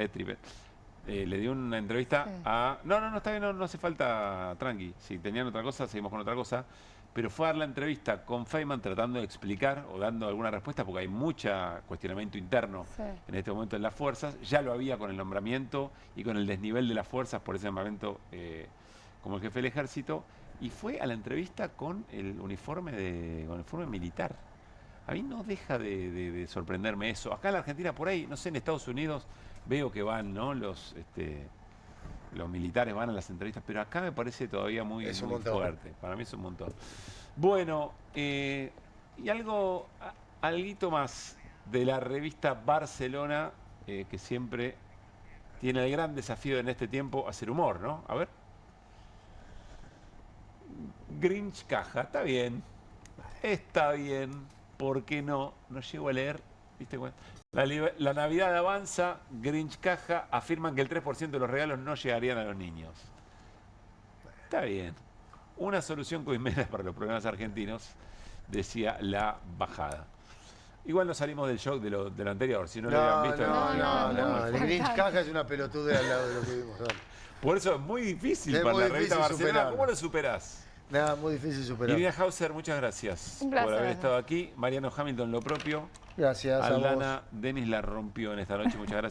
Le dio una entrevista a... No, está bien, no hace falta, tranqui. Si tenían otra cosa, seguimos con otra cosa. Pero fue a dar la entrevista con Feynman tratando de explicar o dando alguna respuesta, porque hay mucho cuestionamiento interno en este momento en las fuerzas. Ya lo había con el nombramiento y con el desnivel de las fuerzas por ese nombramiento como el jefe del ejército. Y fue a la entrevista con el uniforme militar. A mí no deja de sorprenderme eso. Acá en la Argentina, por ahí, no sé, en Estados Unidos veo que van, ¿no? Los militares van a las entrevistas, pero acá me parece todavía muy fuerte. Para mí es un montón. Bueno, y alguito más de la revista Barcelona, que siempre tiene el gran desafío en este tiempo hacer humor, ¿no? A ver. Grinch Caja, está bien. Está bien. ¿Por qué no? No llego a leer. ¿Viste cuenta? La Navidad avanza, Grinch Caja afirman que el 3% de los regalos no llegarían a los niños. Está bien. Una solución coimera para los problemas argentinos, decía la bajada. Igual no salimos del shock de lo anterior, si no lo habían visto. No. El Grinch Caja es una pelotuda al lado de lo que vimos ahora. Por eso es muy difícil Es para muy la revista difícil Barcelona. superarlo. ¿Cómo lo superás? Nada, muy difícil superar. Irina Hauser, muchas gracias Un placer. por haber estado aquí. Mariano Hamilton, lo propio. Gracias a Aldana vos. Denis la rompió en esta noche, muchas gracias.